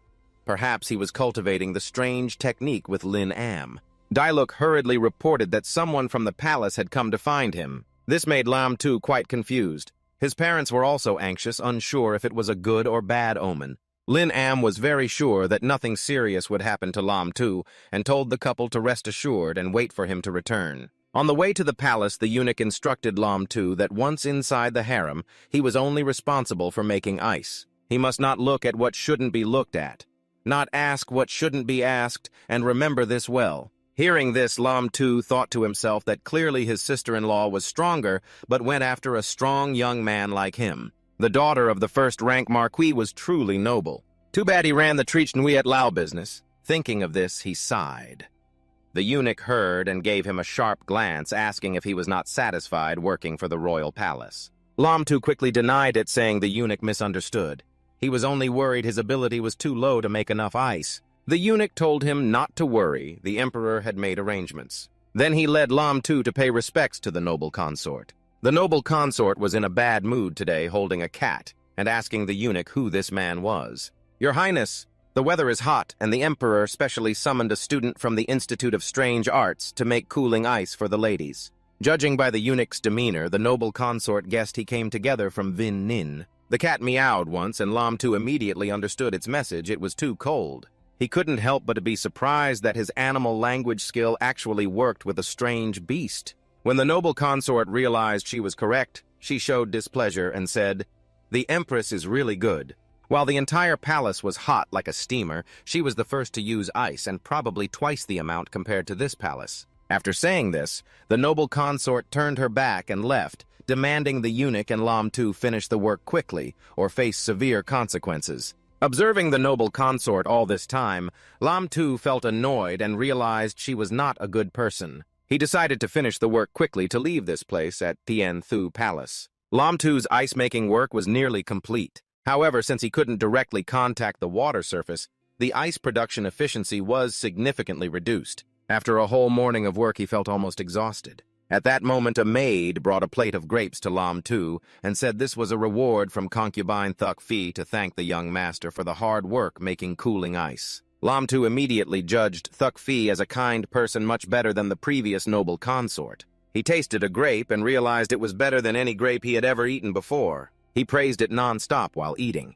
Perhaps he was cultivating the strange technique with Lin Am. Dailuk hurriedly reported that someone from the palace had come to find him. This made Lam Tu quite confused. His parents were also anxious, unsure if it was a good or bad omen. Lin Am was very sure that nothing serious would happen to Lam Tu and told the couple to rest assured and wait for him to return. On the way to the palace, the eunuch instructed Lam Tu that once inside the harem, he was only responsible for making ice. He must not look at what shouldn't be looked at, not ask what shouldn't be asked, and remember this well. Hearing this, Lam Tu thought to himself that clearly his sister-in-law was stronger, but went after a strong young man like him. The daughter of the first-rank marquis was truly noble. Too bad he ran the Treach Nui at Lao business. Thinking of this, he sighed. The eunuch heard and gave him a sharp glance, asking if he was not satisfied working for the royal palace. Lam Tu quickly denied it, saying the eunuch misunderstood. He was only worried his ability was too low to make enough ice. The eunuch told him not to worry, the emperor had made arrangements. Then he led Lam Tu to pay respects to the noble consort. The noble consort was in a bad mood today, holding a cat, and asking the eunuch who this man was. "Your Highness, the weather is hot, and the emperor specially summoned a student from the Institute of Strange Arts to make cooling ice for the ladies." Judging by the eunuch's demeanor, the noble consort guessed he came together from Vin Nin. The cat meowed once, and Lam Tu immediately understood its message. It was too cold. He couldn't help but to be surprised that his animal language skill actually worked with a strange beast. When the noble consort realized she was correct, she showed displeasure and said, "The Empress is really good." While the entire palace was hot like a steamer, she was the first to use ice, and probably twice the amount compared to this palace. After saying this, the noble consort turned her back and left, demanding the eunuch and Lam Tu finish the work quickly or face severe consequences. Observing the noble consort all this time, Lam Tu felt annoyed and realized she was not a good person. He decided to finish the work quickly to leave this place at Tien Thu Palace. Lam Tu's ice-making work was nearly complete. However, since he couldn't directly contact the water surface, the ice production efficiency was significantly reduced. After a whole morning of work, he felt almost exhausted. At that moment, a maid brought a plate of grapes to Lam Tu and said this was a reward from concubine Thuc Phi to thank the young master for the hard work making cooling ice. Lam Tu immediately judged Thuc Phi as a kind person much better than the previous noble consort. He tasted a grape and realized it was better than any grape he had ever eaten before. He praised it non-stop while eating.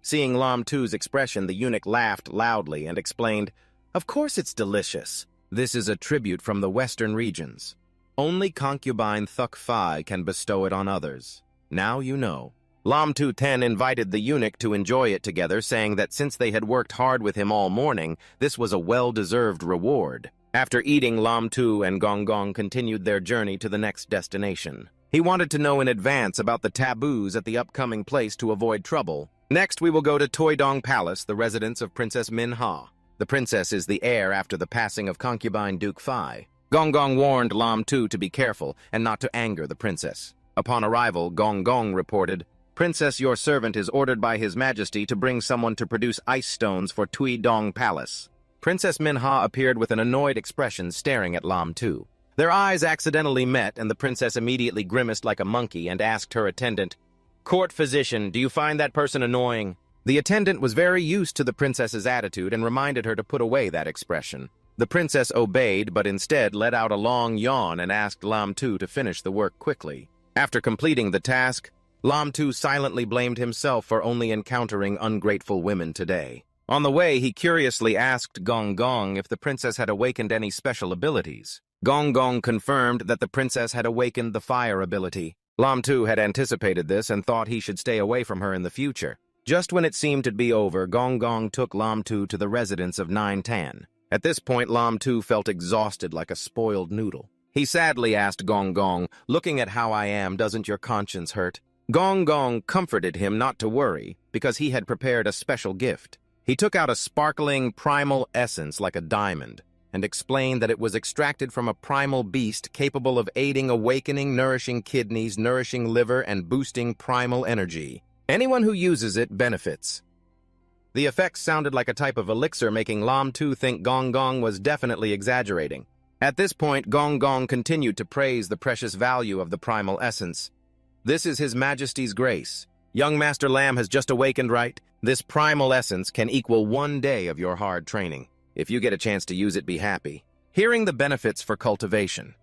Seeing Lam Tu's expression, the eunuch laughed loudly and explained, "Of course it's delicious. This is a tribute from the western regions. Only concubine Thuc Phi can bestow it on others. Now you know." Lam Tu Ten invited the eunuch to enjoy it together, saying that since they had worked hard with him all morning, this was a well-deserved reward. After eating, Lam Tu and Gong Gong continued their journey to the next destination. He wanted to know in advance about the taboos at the upcoming place to avoid trouble. Next, we will go to Toi Dong Palace, the residence of Princess Manhwa. The princess is the heir after the passing of concubine Duke Phi. Gong Gong warned Lam Tu to be careful and not to anger the princess. Upon arrival, Gong Gong reported, "Princess, your servant is ordered by His Majesty to bring someone to produce ice stones for Toi Dong Palace." Princess Manhwa appeared with an annoyed expression, staring at Lam Tu. Their eyes accidentally met, and the princess immediately grimaced like a monkey and asked her attendant, "Court physician, do you find that person annoying?" The attendant was very used to the princess's attitude and reminded her to put away that expression. The princess obeyed, but instead let out a long yawn and asked Lam Tu to finish the work quickly. After completing the task, Lam Tu silently blamed himself for only encountering ungrateful women today. On the way, he curiously asked Gong Gong if the princess had awakened any special abilities. Gong Gong confirmed that the princess had awakened the fire ability. Lam Tu had anticipated this and thought he should stay away from her in the future. Just when it seemed to be over, Gong Gong took Lam Tu to the residence of Nine Tan. At this point, Lam Tu felt exhausted like a spoiled noodle. He sadly asked Gong Gong, "Looking at how I am, doesn't your conscience hurt?" Gong Gong comforted him not to worry, because he had prepared a special gift. He took out a sparkling primal essence like a diamond, and explained that it was extracted from a primal beast capable of aiding awakening, nourishing kidneys, nourishing liver, and boosting primal energy. Anyone who uses it benefits. The effects sounded like a type of elixir, making Lam Tu think Gong Gong was definitely exaggerating. At this point, Gong Gong continued to praise the precious value of the primal essence. "This is His Majesty's grace. Young Master Lam has just awakened, right? This primal essence can equal 1 day of your hard training. If you get a chance to use it, be happy." Hearing the benefits for cultivation,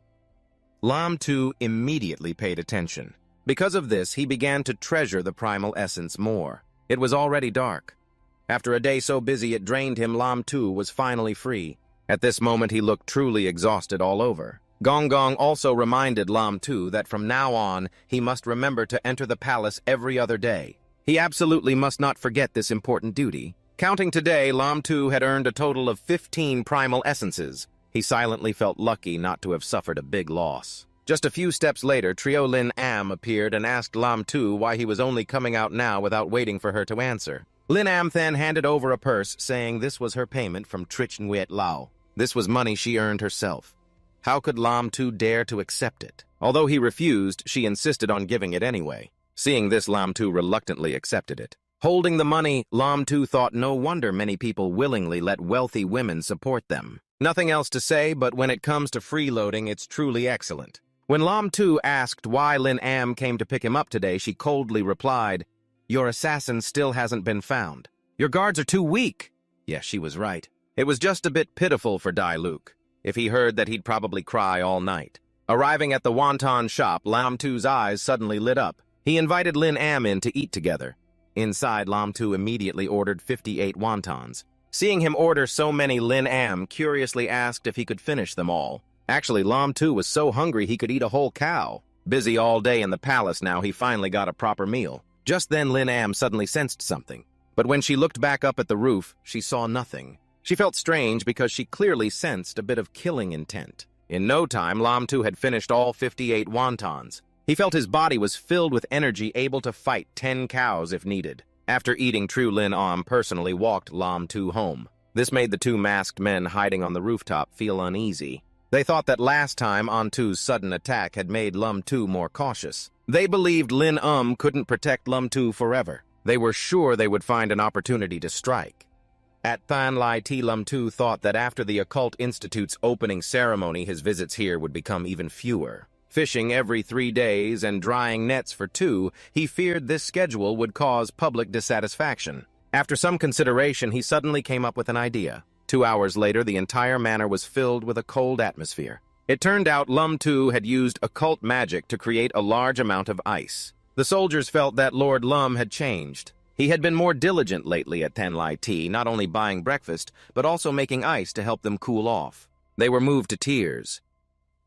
Lam Tu immediately paid attention. Because of this, he began to treasure the primal essence more. It was already dark. After a day so busy it drained him, Lam Tu was finally free. At this moment, he looked truly exhausted all over. Gong Gong also reminded Lam Tu that from now on, he must remember to enter the palace every other day. He absolutely must not forget this important duty. Counting today, Lam Tu had earned a total of 15 primal essences. He silently felt lucky not to have suffered a big loss. Just a few steps later, Trio Lin Am appeared and asked Lam Tu why he was only coming out now without waiting for her to answer. Lin Am then handed over a purse, saying this was her payment from Trich Nguyet Lao. This was money she earned herself. How could Lam Tu dare to accept it? Although he refused, she insisted on giving it anyway. Seeing this, Lam Tu reluctantly accepted it. Holding the money, Lam Tu thought no wonder many people willingly let wealthy women support them. Nothing else to say, but when it comes to freeloading, it's truly excellent. When Lam Tu asked why Lin Am came to pick him up today, she coldly replied, "Your assassin still hasn't been found. Your guards are too weak." Yes, she was right. It was just a bit pitiful for Dai Luke. If he heard that, he'd probably cry all night. Arriving at the wonton shop, Lam Tu's eyes suddenly lit up. He invited Lin Am in to eat together. Inside, Lam Tu immediately ordered 58 wontons. Seeing him order so many, Lin Am curiously asked if he could finish them all. Actually, Lam Tu was so hungry he could eat a whole cow. Busy all day in the palace now, he finally got a proper meal. Just then, Lin Am suddenly sensed something. But when she looked back up at the roof, she saw nothing. She felt strange because she clearly sensed a bit of killing intent. In no time, Lam Tu had finished all 58 wontons. He felt his body was filled with energy, able to fight 10 cows if needed. After eating, Tru Lin Am personally walked Lam Tu home. This made the two masked men hiding on the rooftop feel uneasy. They thought that last time Antu's sudden attack had made Lam Tu more cautious. They believed Lin couldn't protect Lam Tu forever. They were sure they would find an opportunity to strike. At Than Lai Ti, Lam Tu thought that after the Occult Institute's opening ceremony, his visits here would become even fewer. Fishing every 3 days and drying nets for 2, he feared this schedule would cause public dissatisfaction. After some consideration, he suddenly came up with an idea. 2 hours later, the entire manor was filled with a cold atmosphere. It turned out Lam Tu had used occult magic to create a large amount of ice. The soldiers felt that Lord Lum had changed. He had been more diligent lately at Than Lai Ti, not only buying breakfast, but also making ice to help them cool off. They were moved to tears.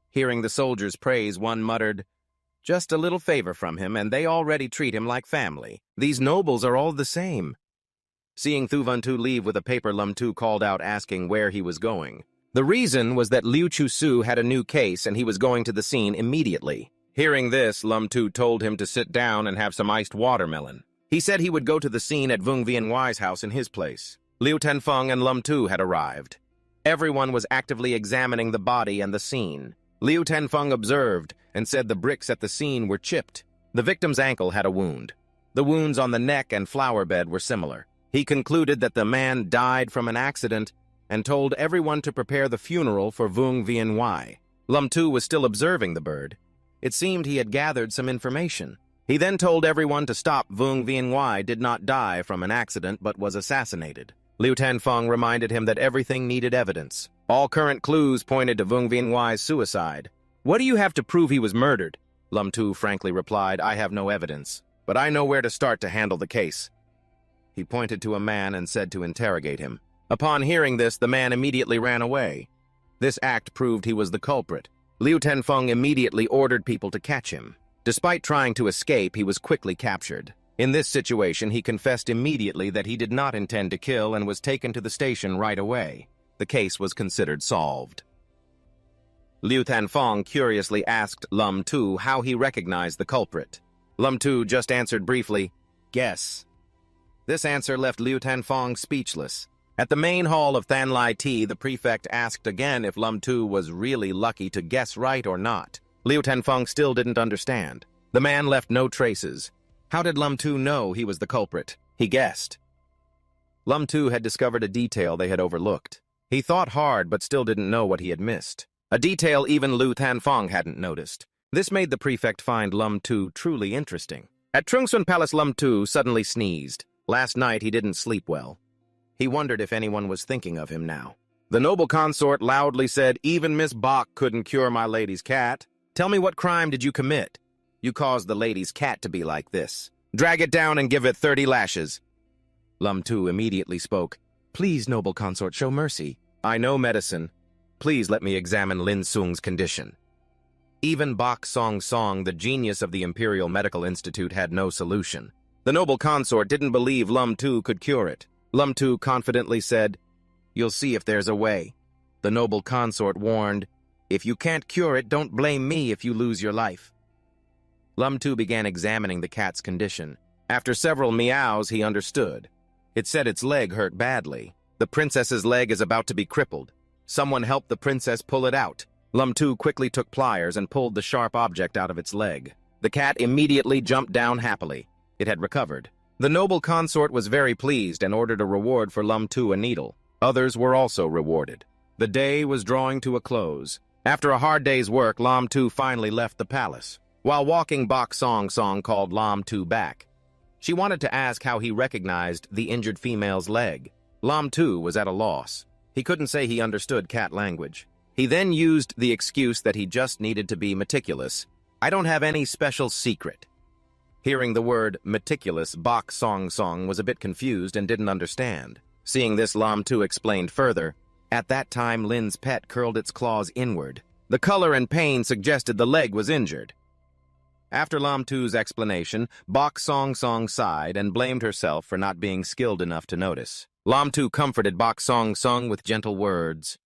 Hearing the soldiers' praise, one muttered, "Just a little favor from him, and they already treat him like family. These nobles are all the same." Seeing Thu Van Tu leave with a paper, Lam Tu called out asking where he was going. The reason was that Liu Chu Su had a new case and he was going to the scene immediately. Hearing this, Lam Tu told him to sit down and have some iced watermelon. He said he would go to the scene at Vung Vien Wai's house in his place. Liu Tenfeng and Lam Tu had arrived. Everyone was actively examining the body and the scene. Liu Tenfeng observed and said the bricks at the scene were chipped. The victim's ankle had a wound. The wounds on the neck and flower bed were similar. He concluded that the man died from an accident and told everyone to prepare the funeral for Vung Vien Wai. Lam Tu was still observing the bird. It seemed he had gathered some information. He then told everyone to stop. Vung Vienwei did not die from an accident but was assassinated. Liu Tanfeng reminded him that everything needed evidence. All current clues pointed to Vung Vienwei's suicide. "What do you have to prove he was murdered?" Lum Tu frankly replied, "I have no evidence, but I know where to start to handle the case." He pointed to a man and said to interrogate him. Upon hearing this, the man immediately ran away. This act proved he was the culprit. Liu Tanfeng immediately ordered people to catch him. Despite trying to escape, he was quickly captured. In this situation, he confessed immediately that he did not intend to kill and was taken to the station right away. The case was considered solved. Liu Tanfeng curiously asked Lum Tu how he recognized the culprit. Lum Tu just answered briefly, "Guess." This answer left Liu Tanfeng speechless. At the main hall of Thanlai Tea, the prefect asked again if Lum Tu was really lucky to guess right or not. Liu Tanfeng still didn't understand. The man left no traces. How did Lum Tu know he was the culprit? He guessed. Lum Tu had discovered a detail they had overlooked. He thought hard but still didn't know what he had missed. A detail even Liu Tanfeng hadn't noticed. This made the prefect find Lum Tu truly interesting. At Trungsun Palace, Lum Tu suddenly sneezed. Last night he didn't sleep well. He wondered if anyone was thinking of him now. The noble consort loudly said, "Even Miss Bach couldn't cure my lady's cat. Tell me, what crime did you commit? You caused the lady's cat to be like this. Drag it down and give it 30 lashes. Lum Tu immediately spoke. "Please, noble consort, show mercy. I know medicine. Please let me examine Lin Sung's condition." Even Bok Song Song, the genius of the Imperial Medical Institute, had no solution. The noble consort didn't believe Lum Tu could cure it. Lum Tu confidently said, "You'll see if there's a way." The noble consort warned, "If you can't cure it, don't blame me if you lose your life." Lum Tu began examining the cat's condition. After several meows, he understood. It said its leg hurt badly. The princess's leg is about to be crippled. Someone help the princess pull it out. Lum Tu quickly took pliers and pulled the sharp object out of its leg. The cat immediately jumped down happily. It had recovered. The noble consort was very pleased and ordered a reward for Lum Tu, a needle. Others were also rewarded. The day was drawing to a close. After a hard day's work, Lum Tu finally left the palace. While walking, Bok Song Song called Lum Tu back. She wanted to ask how he recognized the injured female's leg. Lum Tu was at a loss. He couldn't say he understood cat language. He then used the excuse that he just needed to be meticulous. "I don't have any special secret." Hearing the word meticulous, Bok Song Song was a bit confused and didn't understand. Seeing this, Lum Tu explained further. At that time, Lin's pet curled its claws inward. The color and pain suggested the leg was injured. After Lum Tu's explanation, Bok Song Song sighed and blamed herself for not being skilled enough to notice. Lum Tu comforted Bok Song Song with gentle words.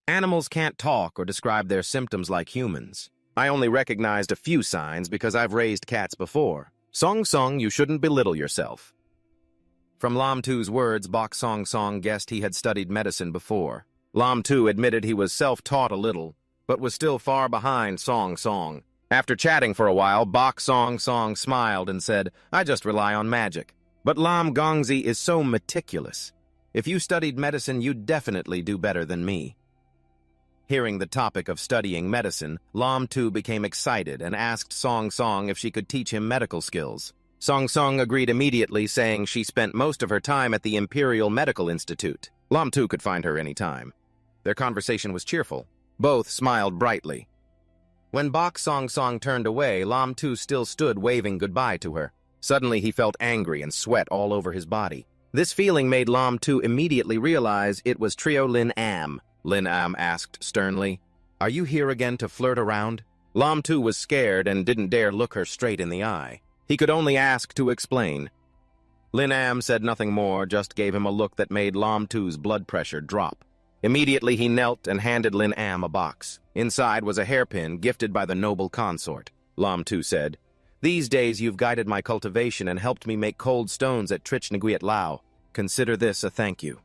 "Animals can't talk or describe their symptoms like humans. I only recognized a few signs because I've raised cats before. Song Song, you shouldn't belittle yourself." From Lum Tu's words, Bok Song Song guessed he had studied medicine before. Lum Tu admitted he was self-taught a little, but was still far behind Song Song. After chatting for a while, Bok Song Song smiled and said, "I just rely on magic. But Lam Gongzi is so meticulous. If you studied medicine, you'd definitely do better than me." Hearing the topic of studying medicine, Lum Tu became excited and asked Song Song if she could teach him medical skills. Song Song agreed immediately, saying she spent most of her time at the Imperial Medical Institute. Lum Tu could find her any time. Their conversation was cheerful. Both smiled brightly. When Bok Song Song turned away, Lum Tu still stood waving goodbye to her. Suddenly he felt angry and sweat all over his body. This feeling made Lum Tu immediately realize it was Trio Lin Am. Lin Am asked sternly, "Are you here again to flirt around?" Lum Tu was scared and didn't dare look her straight in the eye. He could only ask to explain. Lin Am said nothing more, just gave him a look that made Lum Tu's blood pressure drop. Immediately he knelt and handed Lin Am a box. Inside was a hairpin gifted by the noble consort. Lum Tu said, "These days you've guided my cultivation and helped me make cold stones at Trich Nguyen Lao. Consider this a thank you."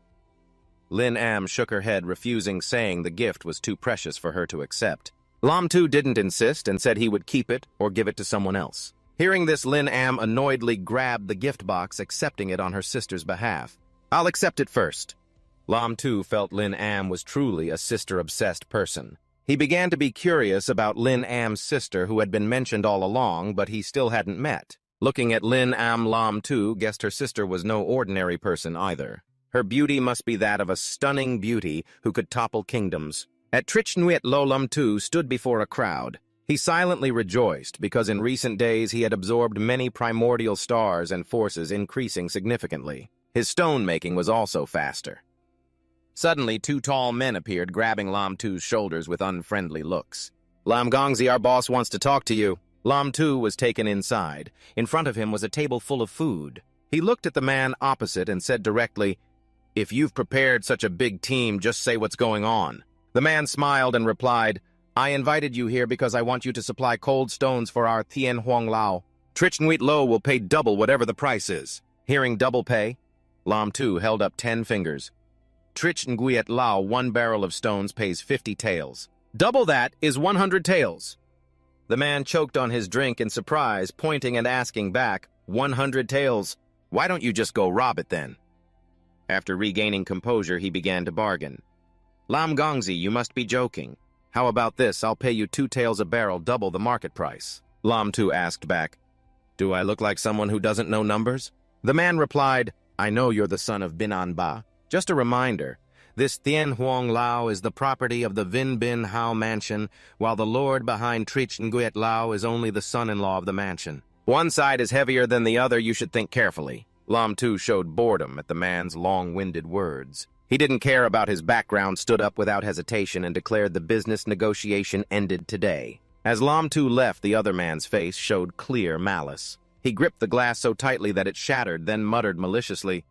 Lin Am shook her head, refusing, saying the gift was too precious for her to accept. Lum Tu didn't insist and said he would keep it or give it to someone else. Hearing this, Lin Am annoyedly grabbed the gift box, accepting it on her sister's behalf. "I'll accept it first." Lum Tu felt Lin Am was truly a sister-obsessed person. He began to be curious about Lin Am's sister, who had been mentioned all along, but he still hadn't met. Looking at Lin Am, Lam Tu guessed her sister was no ordinary person either. Her beauty must be that of a stunning beauty who could topple kingdoms. At Trich Nguyet Lo, Lam Tu stood before a crowd. He silently rejoiced because in recent days he had absorbed many primordial stars and forces increasing significantly. His stone-making was also faster. Suddenly, two tall men appeared, grabbing Lam Tu's shoulders with unfriendly looks. "Lam Gongzi, our boss wants to talk to you." Lam Tu was taken inside. In front of him was a table full of food. He looked at the man opposite and said directly, "If you've prepared such a big team, just say what's going on." The man smiled and replied, "I invited you here because I want you to supply cold stones for our Tien Huang Lao. Trich Nguyet Lo will pay double whatever the price is." Hearing double pay, Lam Tu held up 10 fingers. "Trich Nguyet Lao, 1 barrel of stones pays 50 taels. Double that is 100 taels." The man choked on his drink in surprise, pointing and asking back, 100 taels? Why don't you just go rob it then?" After regaining composure, he began to bargain. "Lam Gongzi, you must be joking. How about this? I'll pay you 2 taels a barrel, double the market price." Lam Tu asked back, "Do I look like someone who doesn't know numbers?" The man replied, "I know you're the son of Binan Ba. Just a reminder, this Tien Huang Lao is the property of the Vin Bin Hao mansion, while the lord behind Trich Nguyet Lao is only the son-in-law of the mansion. One side is heavier than the other, you should think carefully." Lam Tu showed boredom at the man's long-winded words. He didn't care about his background, stood up without hesitation, and declared the business negotiation ended today. As Lam Tu left, the other man's face showed clear malice. He gripped the glass so tightly that it shattered, then muttered maliciously,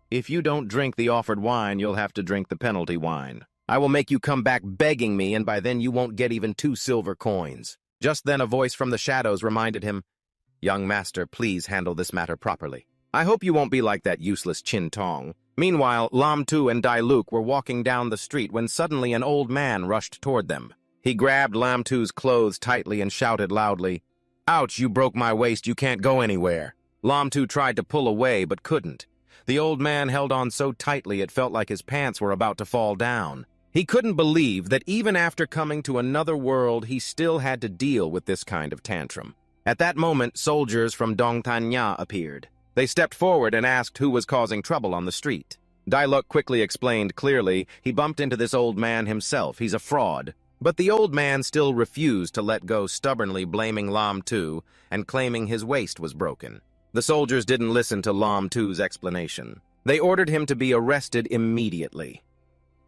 "If you don't drink the offered wine, you'll have to drink the penalty wine. I will make you come back begging me, and by then you won't get even 2 silver coins." Just then a voice from the shadows reminded him, "Young master, please handle this matter properly. I hope you won't be like that useless Chin Tong." Meanwhile, Lam Tu and Dai Luke were walking down the street when suddenly an old man rushed toward them. He grabbed Lam Tu's clothes tightly and shouted loudly, "Ouch, you broke my waist, you can't go anywhere." Lam Tu tried to pull away but couldn't. The old man held on so tightly it felt like his pants were about to fall down. He couldn't believe that even after coming to another world, he still had to deal with this kind of tantrum. At that moment, soldiers from Dongtanya appeared. They stepped forward and asked who was causing trouble on the street. Dailuk quickly explained clearly he bumped into this old man himself. He's a fraud. But the old man still refused to let go, stubbornly blaming Lam Tu and claiming his waist was broken. The soldiers didn't listen to Lam Tu's explanation. They ordered him to be arrested immediately.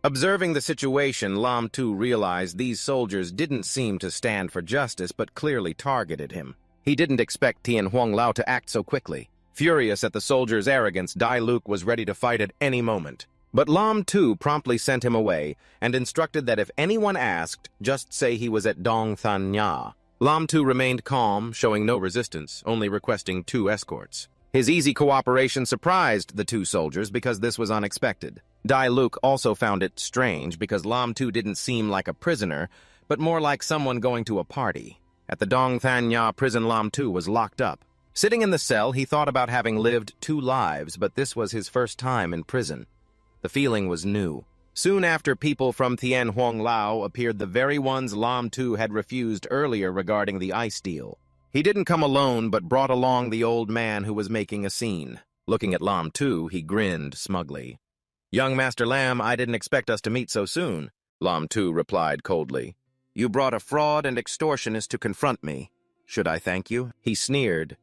Observing the situation, Lam Tu realized these soldiers didn't seem to stand for justice but clearly targeted him. He didn't expect Tien Huang Lao to act so quickly. Furious at the soldiers' arrogance, Dai Luke was ready to fight at any moment. But Lam Tu promptly sent him away and instructed that if anyone asked, just say he was at Dong Than Nha. Lam Tu remained calm, showing no resistance, only requesting 2 escorts. His easy cooperation surprised the 2 soldiers because this was unexpected. Dai Luke also found it strange because Lam Tu didn't seem like a prisoner, but more like someone going to a party. At the Dong Than Nha prison, Lam Tu was locked up. Sitting in the cell, he thought about having lived 2 lives, but this was his first time in prison. The feeling was new. Soon after, people from Tien Huang Lao appeared, the very ones Lam Tu had refused earlier regarding the ice deal. He didn't come alone, but brought along the old man who was making a scene. Looking at Lam Tu, he grinned smugly. "Young Master Lam, I didn't expect us to meet so soon," Lam Tu replied coldly. "You brought a fraud and extortionist to confront me. Should I thank you?" He sneered.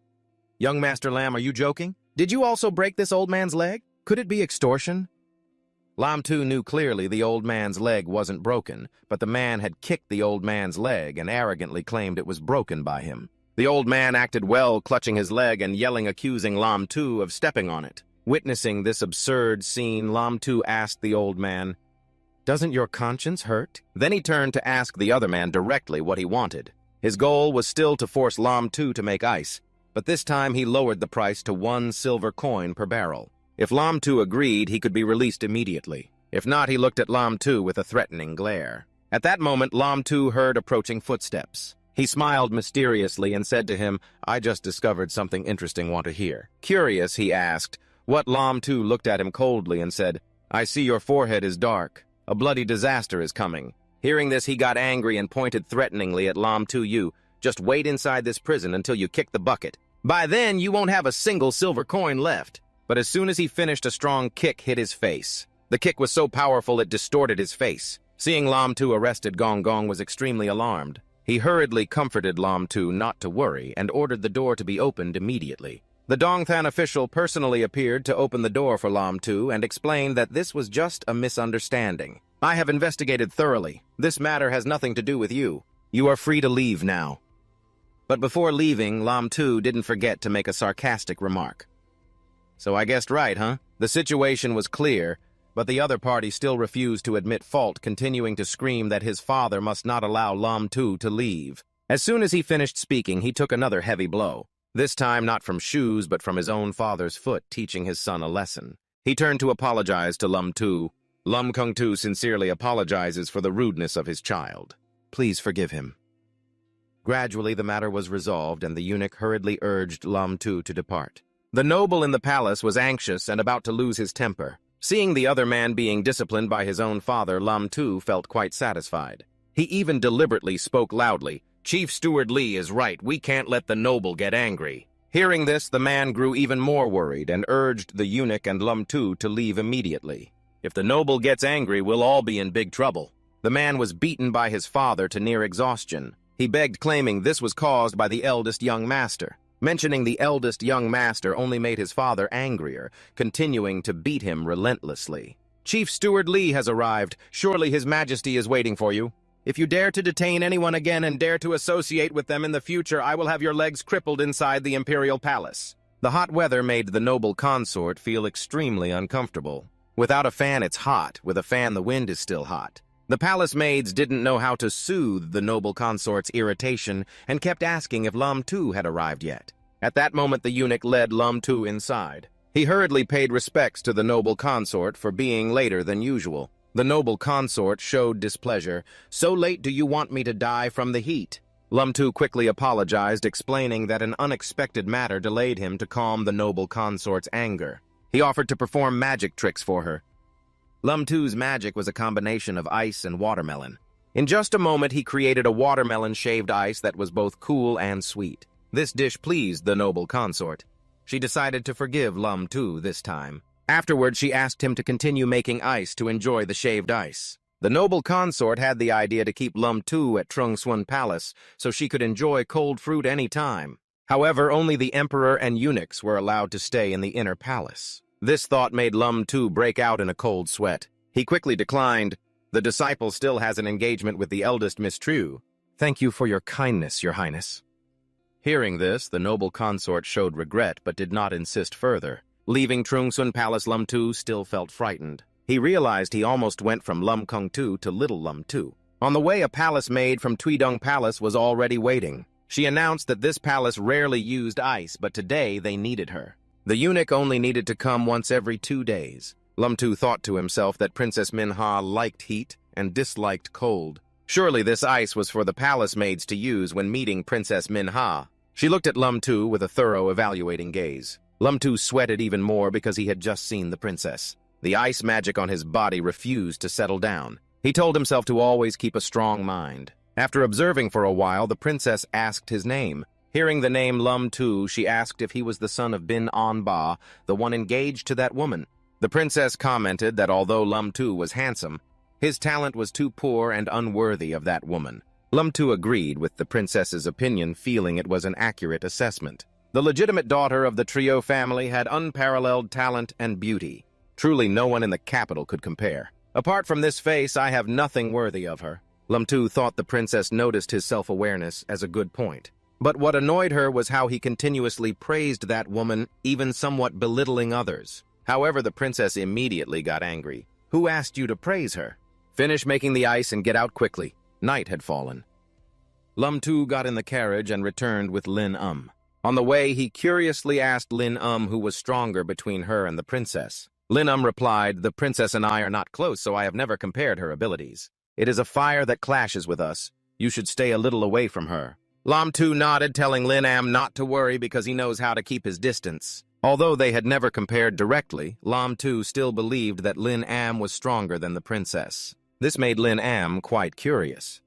"Young Master Lam, are you joking? Did you also break this old man's leg? Could it be extortion?" Lam Tu knew clearly the old man's leg wasn't broken, but the man had kicked the old man's leg and arrogantly claimed it was broken by him. The old man acted well, clutching his leg and yelling, accusing Lam Tu of stepping on it. Witnessing this absurd scene, Lam Tu asked the old man, "Doesn't your conscience hurt?" Then he turned to ask the other man directly what he wanted. His goal was still to force Lam Tu to make ice, but this time he lowered the price to 1 silver coin per barrel. If Lam Tu agreed, he could be released immediately. If not, he looked at Lam Tu with a threatening glare. At that moment, Lam Tu heard approaching footsteps. He smiled mysteriously and said to him, "I just discovered something interesting, want to hear?" Curious, he asked what. Lam Tu looked at him coldly and said, "I see your forehead is dark. A bloody disaster is coming. Hearing this, he got angry and pointed threateningly at Lam Tu. Just wait inside this prison until you kick the bucket. By then, you won't have a single silver coin left. But as soon as he finished, a strong kick hit his face. The kick was so powerful it distorted his face. Seeing Lam Tu arrested, Gong Gong was extremely alarmed. He hurriedly comforted Lam Tu not to worry and ordered the door to be opened immediately. The Dongthan official personally appeared to open the door for Lam Tu and explained that this was just a misunderstanding. I have investigated thoroughly. This matter has nothing to do with you. You are free to leave now. But before leaving, Lam Tu didn't forget to make a sarcastic remark. So I guessed right, huh? The situation was clear, but the other party still refused to admit fault, continuing to scream that his father must not allow Lam Tu to leave. As soon as he finished speaking, he took another heavy blow. This time not from shoes, but from his own father's foot, teaching his son a lesson. He turned to apologize to Lam Tu. Lam Kung Tu sincerely apologizes for the rudeness of his child. Please forgive him. Gradually, the matter was resolved, and the eunuch hurriedly urged Lam Tu to depart. The noble in the palace was anxious and about to lose his temper. Seeing the other man being disciplined by his own father, Lam Tu felt quite satisfied. He even deliberately spoke loudly. Chief Steward Li is right. We can't let the noble get angry. Hearing this, the man grew even more worried and urged the eunuch and Lam Tu to leave immediately. If the noble gets angry, we'll all be in big trouble. The man was beaten by his father to near exhaustion. He begged, claiming this was caused by the eldest young master. Mentioning the eldest young master only made his father angrier, continuing to beat him relentlessly. Chief Steward Li has arrived. Surely His Majesty is waiting for you. If you dare to detain anyone again and dare to associate with them in the future, I will have your legs crippled inside the imperial palace. The hot weather made the noble consort feel extremely uncomfortable. Without a fan, it's hot. With a fan, the wind is still hot. The palace maids didn't know how to soothe the noble consort's irritation and kept asking if Lam Tu had arrived yet. At that moment, the eunuch led Lam Tu inside. He hurriedly paid respects to the noble consort for being later than usual. The noble consort showed displeasure. So late do you want me to die from the heat? Lam Tu quickly apologized, explaining that an unexpected matter delayed him to calm the noble consort's anger. He offered to perform magic tricks for her. Lam Tu's magic was a combination of ice and watermelon. In just a moment, he created a watermelon shaved ice that was both cool and sweet. This dish pleased the noble consort. She decided to forgive Lam Tu this time. Afterward, she asked him to continue making ice to enjoy the shaved ice. The noble consort had the idea to keep Lam Tu at Trung Xuan Palace so she could enjoy cold fruit any time. However, only the emperor and eunuchs were allowed to stay in the inner palace. This thought made Lam Tu break out in a cold sweat. He quickly declined. The disciple still has an engagement with the eldest Miss True. Thank you for your kindness, Your Highness. Hearing this, the noble consort showed regret but did not insist further. Leaving Trung Xuan Palace, Lam Tu still felt frightened. He realized he almost went from Lam Kung Tu to Little Lam Tu. On the way, a palace maid from Tuidong Palace was already waiting. She announced that this palace rarely used ice, but today they needed her. The eunuch only needed to come once every 2 days. Lam Tu thought to himself that Princess Manhwa liked heat and disliked cold. Surely this ice was for the palace maids to use when meeting Princess Manhwa. She looked at Lam Tu with a thorough, evaluating gaze. Lam Tu sweated even more because he had just seen the princess. The ice magic on his body refused to settle down. He told himself to always keep a strong mind. After observing for a while, the princess asked his name. Hearing the name Lam Tu, she asked if he was the son of Bin An Ba, the one engaged to that woman. The princess commented that although Lam Tu was handsome, his talent was too poor and unworthy of that woman. Lam Tu agreed with the princess's opinion, feeling it was an accurate assessment. The legitimate daughter of the Trio family had unparalleled talent and beauty. Truly no one in the capital could compare. Apart from this face, I have nothing worthy of her. Lam Tu thought the princess noticed his self-awareness as a good point. But what annoyed her was how he continuously praised that woman, even somewhat belittling others. However, the princess immediately got angry. Who asked you to praise her? Finish making the ice and get out quickly. Night had fallen. Lam Tu got in the carriage and returned with Lin On the way, he curiously asked Lin who was stronger between her and the princess. Lin replied, "The princess and I are not close, so I have never compared her abilities. It is a fire that clashes with us. You should stay a little away from her." Lam Tu nodded, telling Lin not to worry because he knows how to keep his distance. Although they had never compared directly, Lam Tu still believed that Lin was stronger than the princess. This made Lin Am quite curious.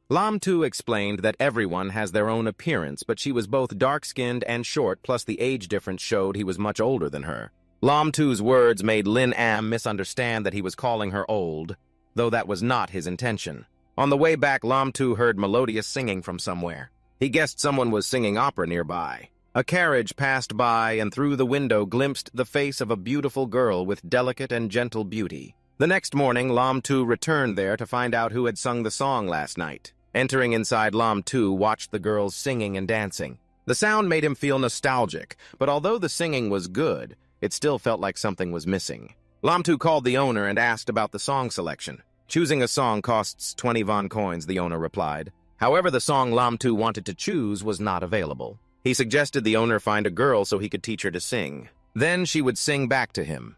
Lam Tu explained that everyone has their own appearance, but she was both dark-skinned and short, plus the age difference showed he was much older than her. Lam Tu's words made Lin Am misunderstand that he was calling her old, though that was not his intention. On the way back, Lam Tu heard melodious singing from somewhere. He guessed someone was singing opera nearby. A carriage passed by, and through the window glimpsed the face of a beautiful girl with delicate and gentle beauty. The next morning, Lam Tu returned there to find out who had sung the song last night. Entering inside, Lam Tu watched the girls singing and dancing. The sound made him feel nostalgic, but although the singing was good, it still felt like something was missing. Lam Tu called the owner and asked about the song selection. Choosing a song costs 20 Von coins, the owner replied. However, the song Lam Tu wanted to choose was not available. He suggested the owner find a girl so he could teach her to sing. Then she would sing back to him.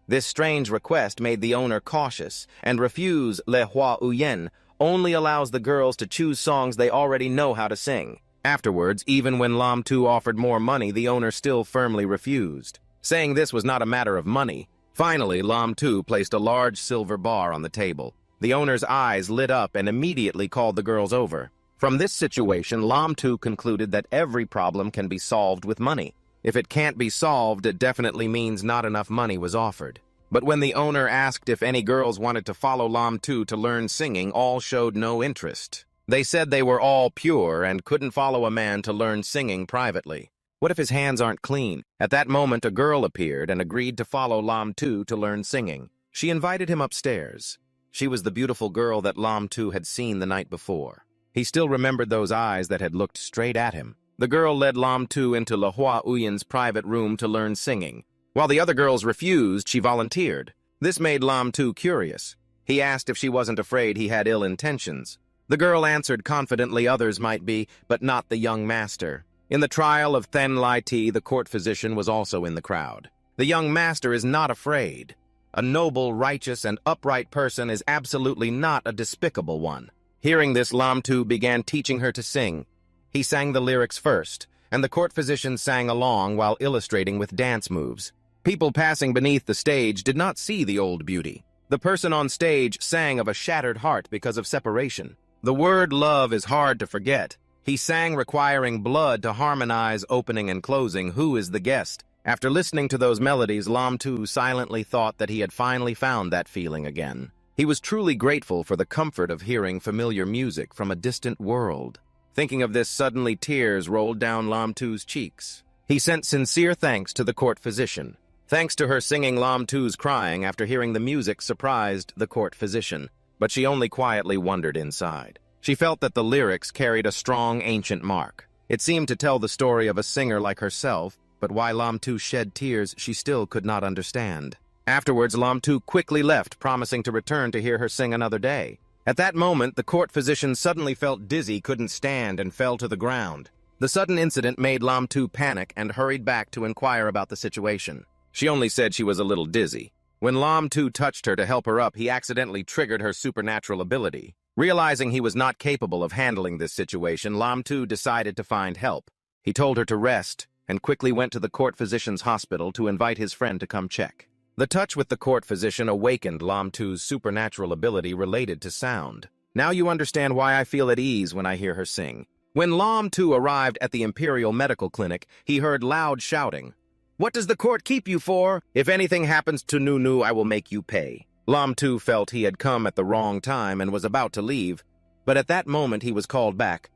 This strange request made the owner cautious, and refuse Le Hua Uyen only allows the girls to choose songs they already know how to sing. Afterwards, even when Lam Tu offered more money, the owner still firmly refused, saying this was not a matter of money. Finally, Lam Tu placed a large silver bar on the table. The owner's eyes lit up and immediately called the girls over. From this situation, Lam Tu concluded that every problem can be solved with money. If it can't be solved, it definitely means not enough money was offered. But when the owner asked if any girls wanted to follow Lam Tu to learn singing, all showed no interest. They said they were all pure and couldn't follow a man to learn singing privately. What if his hands aren't clean? At that moment, a girl appeared and agreed to follow Lam Tu to learn singing. She invited him upstairs. She was the beautiful girl that Lam Tu had seen the night before. He still remembered those eyes that had looked straight at him. The girl led Lam Tu into Le Hua Uyen's private room to learn singing. While the other girls refused, she volunteered. This made Lam Tu curious. He asked if she wasn't afraid he had ill intentions. The girl answered confidently others might be, but not the young master. In the trial of Then Lai Ti, the court physician was also in the crowd. The young master is not afraid. A noble, righteous, and upright person is absolutely not a despicable one. Hearing this, Lam Tu began teaching her to sing. He sang the lyrics first, and the court physician sang along while illustrating with dance moves. People passing beneath the stage did not see the old beauty. The person on stage sang of a shattered heart because of separation. The word love is hard to forget. He sang requiring blood to harmonize opening and closing. Who is the guest? After listening to those melodies, Lam Tu silently thought that he had finally found that feeling again. He was truly grateful for the comfort of hearing familiar music from a distant world. Thinking of this, suddenly tears rolled down Lam Tu's cheeks. He sent sincere thanks to the court physician. Thanks to her singing, Lam Tu's crying after hearing the music surprised the court physician, but she only quietly wondered inside. She felt that the lyrics carried a strong ancient mark. It seemed to tell the story of a singer like herself, but why Lam Tu shed tears she still could not understand. Afterwards, Lam Tu quickly left, promising to return to hear her sing another day. At that moment, the court physician suddenly felt dizzy, couldn't stand, and fell to the ground. The sudden incident made Lam Tu panic and hurried back to inquire about the situation. She only said she was a little dizzy. When Lam Tu touched her to help her up, he accidentally triggered her supernatural ability. Realizing he was not capable of handling this situation, Lam Tu decided to find help. He told her to rest and quickly went to the court physician's hospital to invite his friend to come check. The touch with the court physician awakened Lam Tu's supernatural ability related to sound. Now you understand why I feel at ease when I hear her sing. When Lam Tu arrived at the Imperial Medical Clinic, he heard loud shouting. "What does the court keep you for? If anything happens to Nunu, I will make you pay." Lam Tu felt he had come at the wrong time and was about to leave, but at that moment he was called back.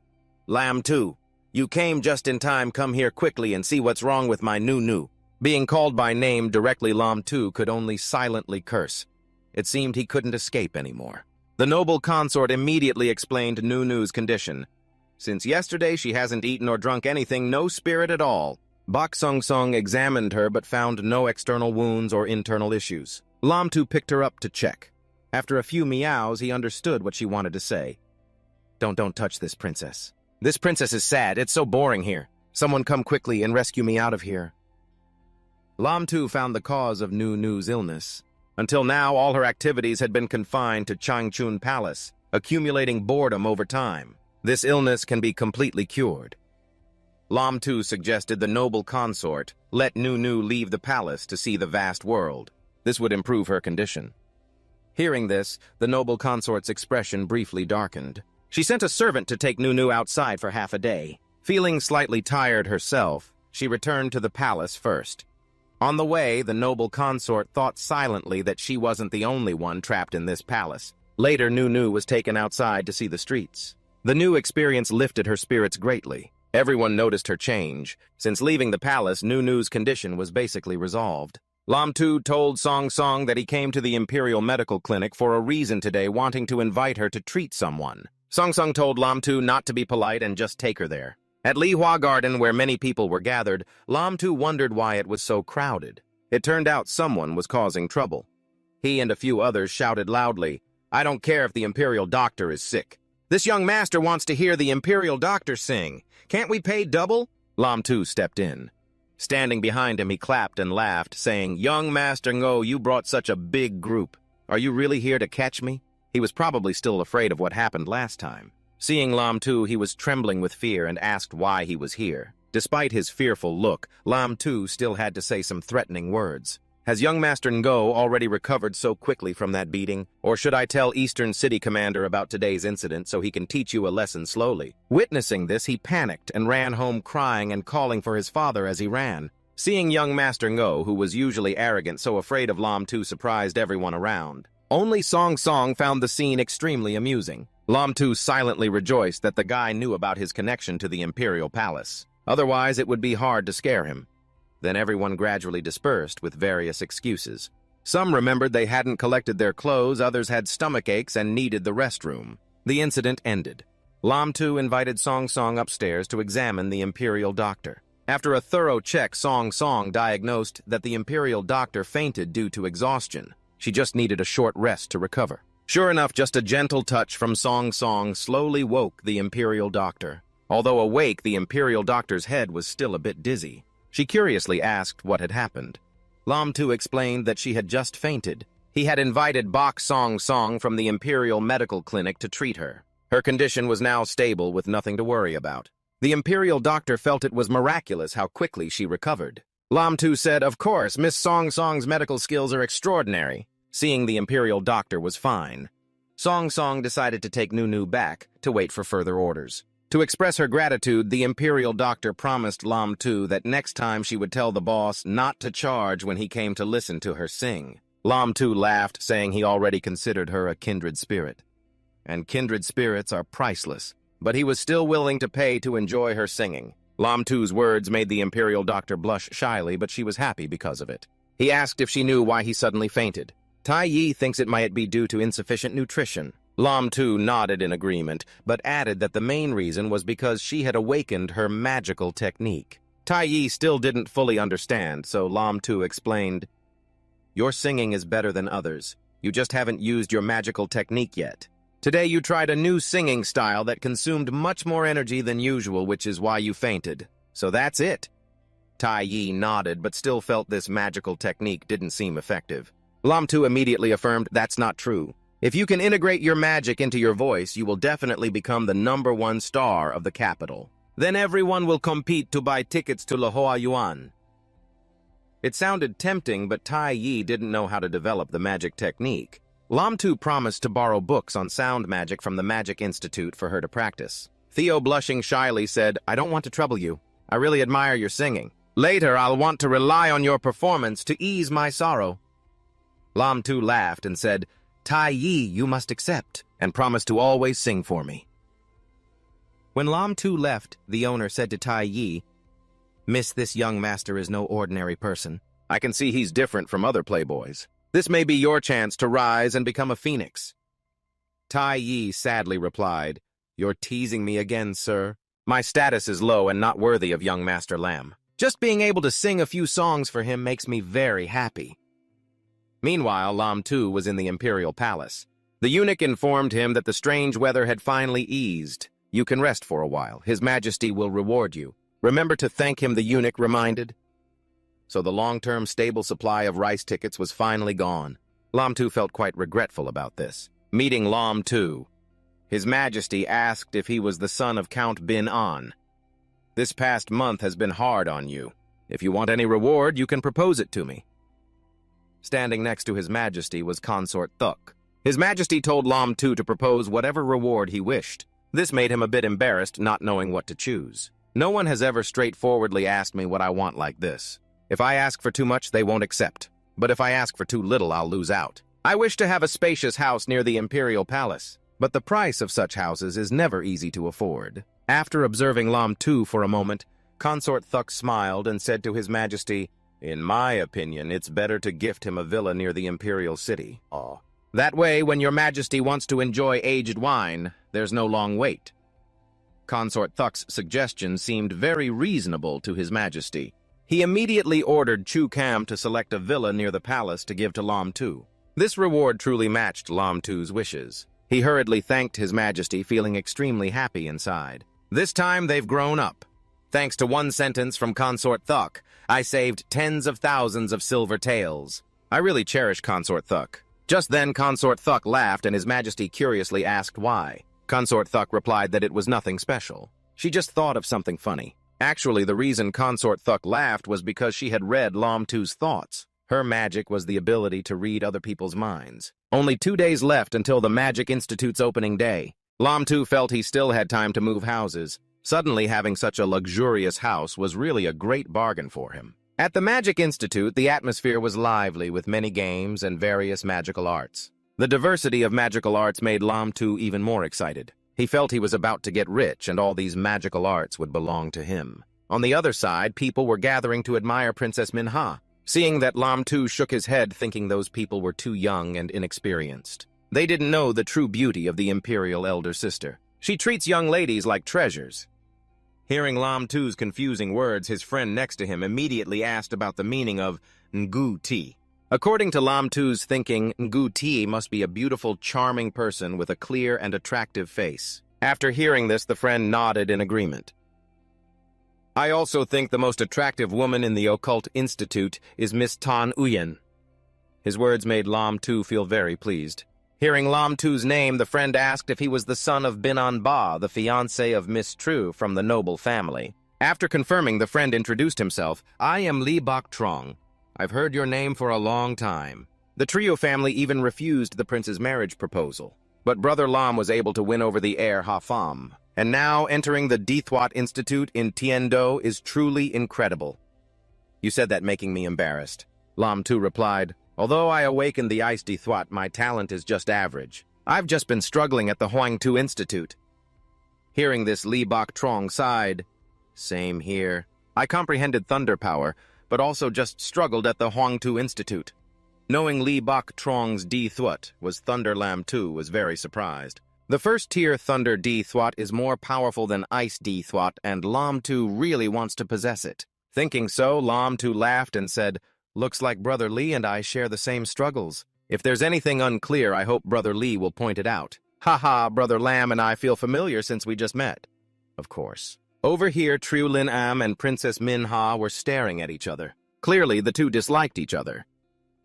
"Lam Tu, you came just in time. Come here quickly and see what's wrong with my Nunu." Being called by name directly, Lam Tu could only silently curse. It seemed he couldn't escape anymore. The noble consort immediately explained Nunu's condition. Since yesterday, she hasn't eaten or drunk anything, no spirit at all. Bak Sung Sung examined her but found no external wounds or internal issues. Lam Tu picked her up to check. After a few meows, he understood what she wanted to say. Don't touch this princess. This princess is sad. It's so boring here. Someone come quickly and rescue me out of here." Lam Tu found the cause of Nunu's illness. Until now, all her activities had been confined to Changchun Palace, accumulating boredom over time. This illness can be completely cured. Lam Tu suggested the noble consort let Nunu leave the palace to see the vast world. This would improve her condition. Hearing this, the noble consort's expression briefly darkened. She sent a servant to take Nunu outside for half a day. Feeling slightly tired herself, she returned to the palace first. On the way, the noble consort thought silently that she wasn't the only one trapped in this palace. Later, Nunu was taken outside to see the streets. The new experience lifted her spirits greatly. Everyone noticed her change. Since leaving the palace, Nunu's condition was basically resolved. Lam-Tu told Song Song that he came to the Imperial Medical Clinic for a reason today, wanting to invite her to treat someone. Song Song told Lam-Tu not to be polite and just take her there. At Li Hua Garden, where many people were gathered, Lam-Tu wondered why it was so crowded. It turned out someone was causing trouble. He and a few others shouted loudly, "I don't care if the Imperial Doctor is sick. This young master wants to hear the Imperial Doctor sing. Can't we pay double?" Lam-Tu stepped in. Standing behind him, he clapped and laughed, saying, "Young Master Ngo, you brought such a big group. Are you really here to catch me?" He was probably still afraid of what happened last time. Seeing Lam-Tu, he was trembling with fear and asked why he was here. Despite his fearful look, Lam-Tu still had to say some threatening words. "Has young Master Ngo already recovered so quickly from that beating? Or should I tell Eastern City Commander about today's incident so he can teach you a lesson slowly?" Witnessing this, he panicked and ran home crying and calling for his father as he ran. Seeing young Master Ngo, who was usually arrogant, so afraid of Lam-Tu, surprised everyone around. Only Song Song found the scene extremely amusing. Lam-Tu silently rejoiced that the guy knew about his connection to the Imperial Palace. Otherwise, it would be hard to scare him. Then everyone gradually dispersed with various excuses. Some remembered they hadn't collected their clothes, others had stomach aches and needed the restroom. The incident ended. Lam-Tu invited Song Song upstairs to examine the Imperial Doctor. After a thorough check, Song Song diagnosed that the Imperial Doctor fainted due to exhaustion. She just needed a short rest to recover. Sure enough, just a gentle touch from Song Song slowly woke the Imperial Doctor. Although awake, the Imperial Doctor's head was still a bit dizzy. She curiously asked what had happened. Lam-Tu explained that she had just fainted. He had invited Bok Song Song from the Imperial Medical Clinic to treat her. Her condition was now stable with nothing to worry about. The Imperial Doctor felt it was miraculous how quickly she recovered. Lam-Tu said, "Of course, Miss Song Song's medical skills are extraordinary." Seeing the Imperial Doctor was fine, Song Song decided to take Nunu back to wait for further orders. To express her gratitude, the Imperial Doctor promised Lam-Tu that next time she would tell the boss not to charge when he came to listen to her sing. Lam-Tu laughed, saying he already considered her a kindred spirit. And kindred spirits are priceless, but he was still willing to pay to enjoy her singing. Lam-Tu's words made the Imperial Doctor blush shyly, but she was happy because of it. He asked if she knew why he suddenly fainted. Tai Yi thinks it might be due to insufficient nutrition. Lam-Tu nodded in agreement, but added that the main reason was because she had awakened her magical technique. Tai Yi still didn't fully understand, so Lam-Tu explained, "Your singing is better than others. You just haven't used your magical technique yet. Today you tried a new singing style that consumed much more energy than usual, which is why you fainted. So that's it." Tai Yi nodded, but still felt this magical technique didn't seem effective. Lam-Tu immediately affirmed, "That's not true. If you can integrate your magic into your voice, you will definitely become the #1 star of the capital. Then everyone will compete to buy tickets to La Hoa Yuan." It sounded tempting, but Tai Yi didn't know how to develop the magic technique. Lam-Tu promised to borrow books on sound magic from the Magic Institute for her to practice. Theo, blushing shyly, said, "I don't want to trouble you. I really admire your singing. Later, I'll want to rely on your performance to ease my sorrow." Lam-Tu laughed and said, "Tai Yi, you must accept, and promise to always sing for me." When Lam-Tu left, the owner said to Tai Yi, "Miss, this young master is no ordinary person. I can see he's different from other playboys. This may be your chance to rise and become a phoenix." Tai Yi sadly replied, "You're teasing me again, sir. My status is low and not worthy of young Master Lam. Just being able to sing a few songs for him makes me very happy." Meanwhile, Lam-Tu was in the Imperial Palace. The eunuch informed him that the strange weather had finally eased. "You can rest for a while. His Majesty will reward you. Remember to thank him," the eunuch reminded. So the long-term stable supply of rice tickets was finally gone. Lam-Tu felt quite regretful about this. Meeting Lam-Tu, His Majesty asked if he was the son of Count Bin An. "This past month has been hard on you. If you want any reward, you can propose it to me." Standing next to His Majesty was Consort Thuk. His Majesty told Lam Tu to propose whatever reward he wished. This made him a bit embarrassed, not knowing what to choose. No one has ever straightforwardly asked me what I want like this. If I ask for too much, they won't accept. But if I ask for too little, I'll lose out. I wish to have a spacious house near the imperial palace, but the price of such houses is never easy to afford. After observing Lam Tu for a moment, Consort Thuk smiled and said to His Majesty, "In my opinion, it's better to gift him a villa near the imperial city. That way, when your Majesty wants to enjoy aged wine, there's no long wait." Consort Thuk's suggestion seemed very reasonable to His Majesty. He immediately ordered Chu Kam to select a villa near the palace to give to Lam Tu. This reward truly matched Lam Tu's wishes. He hurriedly thanked His Majesty, feeling extremely happy inside. This time they've grown up. Thanks to one sentence from Consort Thuk, I saved tens of thousands of silver taels. I really cherish Consort Thuk. Just then Consort Thuk laughed and His Majesty curiously asked why. Consort Thuk replied that it was nothing special. She just thought of something funny. Actually, the reason Consort Thuk laughed was because she had read Lam Tu's thoughts. Her magic was the ability to read other people's minds. Only 2 days left until the Magic Institute's opening day. Lam Tu felt he still had time to move houses. Suddenly, having such a luxurious house was really a great bargain for him. At the Magic Institute, the atmosphere was lively with many games and various magical arts. The diversity of magical arts made Lam Tu even more excited. He felt he was about to get rich and all these magical arts would belong to him. On the other side, people were gathering to admire Princess Manhwa. Seeing that, Lam Tu shook his head, thinking those people were too young and inexperienced. They didn't know the true beauty of the imperial elder sister. She treats young ladies like treasures. Hearing Lam Tu's confusing words, his friend next to him immediately asked about the meaning of Ngu Ti. According to Lam Tu's thinking, Ngu Ti must be a beautiful, charming person with a clear and attractive face. After hearing this, the friend nodded in agreement. I also think the most attractive woman in the Occult Institute is Miss Tan Uyen. His words made Lam Tu feel very pleased. Hearing Lam Tu's name, the friend asked if he was the son of Binan Ba, the fiancé of Miss Tru from the noble family. After confirming, the friend introduced himself. I am Li Bok Trong. I've heard your name for a long time. The trio family even refused the prince's marriage proposal. But Brother Lam was able to win over the heir Ha Pham. And now entering the Dithwat Institute in Tiendo is truly incredible. You said that making me embarrassed. Lam Tu replied, although I awakened the Ice Dithwat, my talent is just average. I've just been struggling at the Hoang Tu Institute. Hearing this, Li Bok Trong sighed. Same here. I comprehended thunder power, but also just struggled at the Hoang Tu Institute. Knowing Li Bok Trong's Dithwat was Thunder, Lam Tu was very surprised. The first-tier Thunder Dithwat is more powerful than Ice Dithwat, and Lam Tu really wants to possess it. Thinking so, Lam Tu laughed and said, looks like Brother Li and I share the same struggles. If there's anything unclear, I hope Brother Li will point it out. Haha, Brother Lam and I feel familiar since we just met. Of course. Over here, Triu Lin Am and Princess Minha were staring at each other. Clearly, the two disliked each other.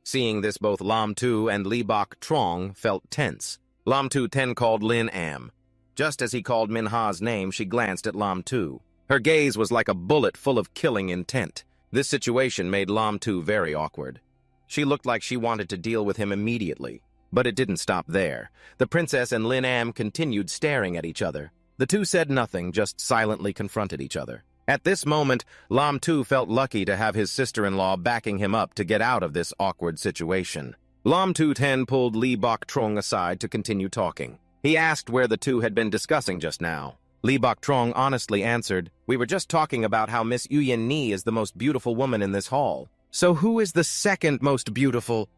Seeing this, both Lam Tu and Li Bok Trong felt tense. Lam Tu then called Lin Am. Just as he called Minha's name, she glanced at Lam Tu. Her gaze was like a bullet full of killing intent. This situation made Lam Tu very awkward. She looked like she wanted to deal with him immediately. But it didn't stop there. The princess and Lin Am continued staring at each other. The two said nothing, just silently confronted each other. At this moment, Lam Tu felt lucky to have his sister-in-law backing him up to get out of this awkward situation. Lam Tu then pulled Li Bok Trong aside to continue talking. He asked where the two had been discussing just now. Li Bok Trong honestly answered, we were just talking about how Miss Uyen Ni is the most beautiful woman in this hall. So who is the second most beautiful?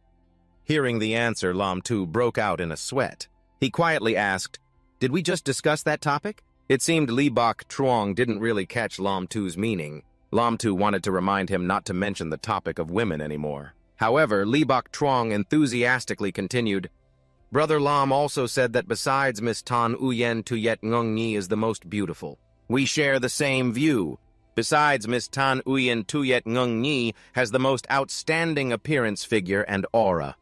Hearing the answer, Lam Tu broke out in a sweat. He quietly asked, did we just discuss that topic? It seemed Li Bok Trong didn't really catch Lam Tu's meaning. Lam Tu wanted to remind him not to mention the topic of women anymore. However, Li Bok Trong enthusiastically continued, Brother Lam also said that besides Miss Tan Uyen Tuyet Ngung Ni is the most beautiful. We share the same view. Besides, Miss Tan Uyen Tuyet Ngung Ni has the most outstanding appearance, figure, and aura.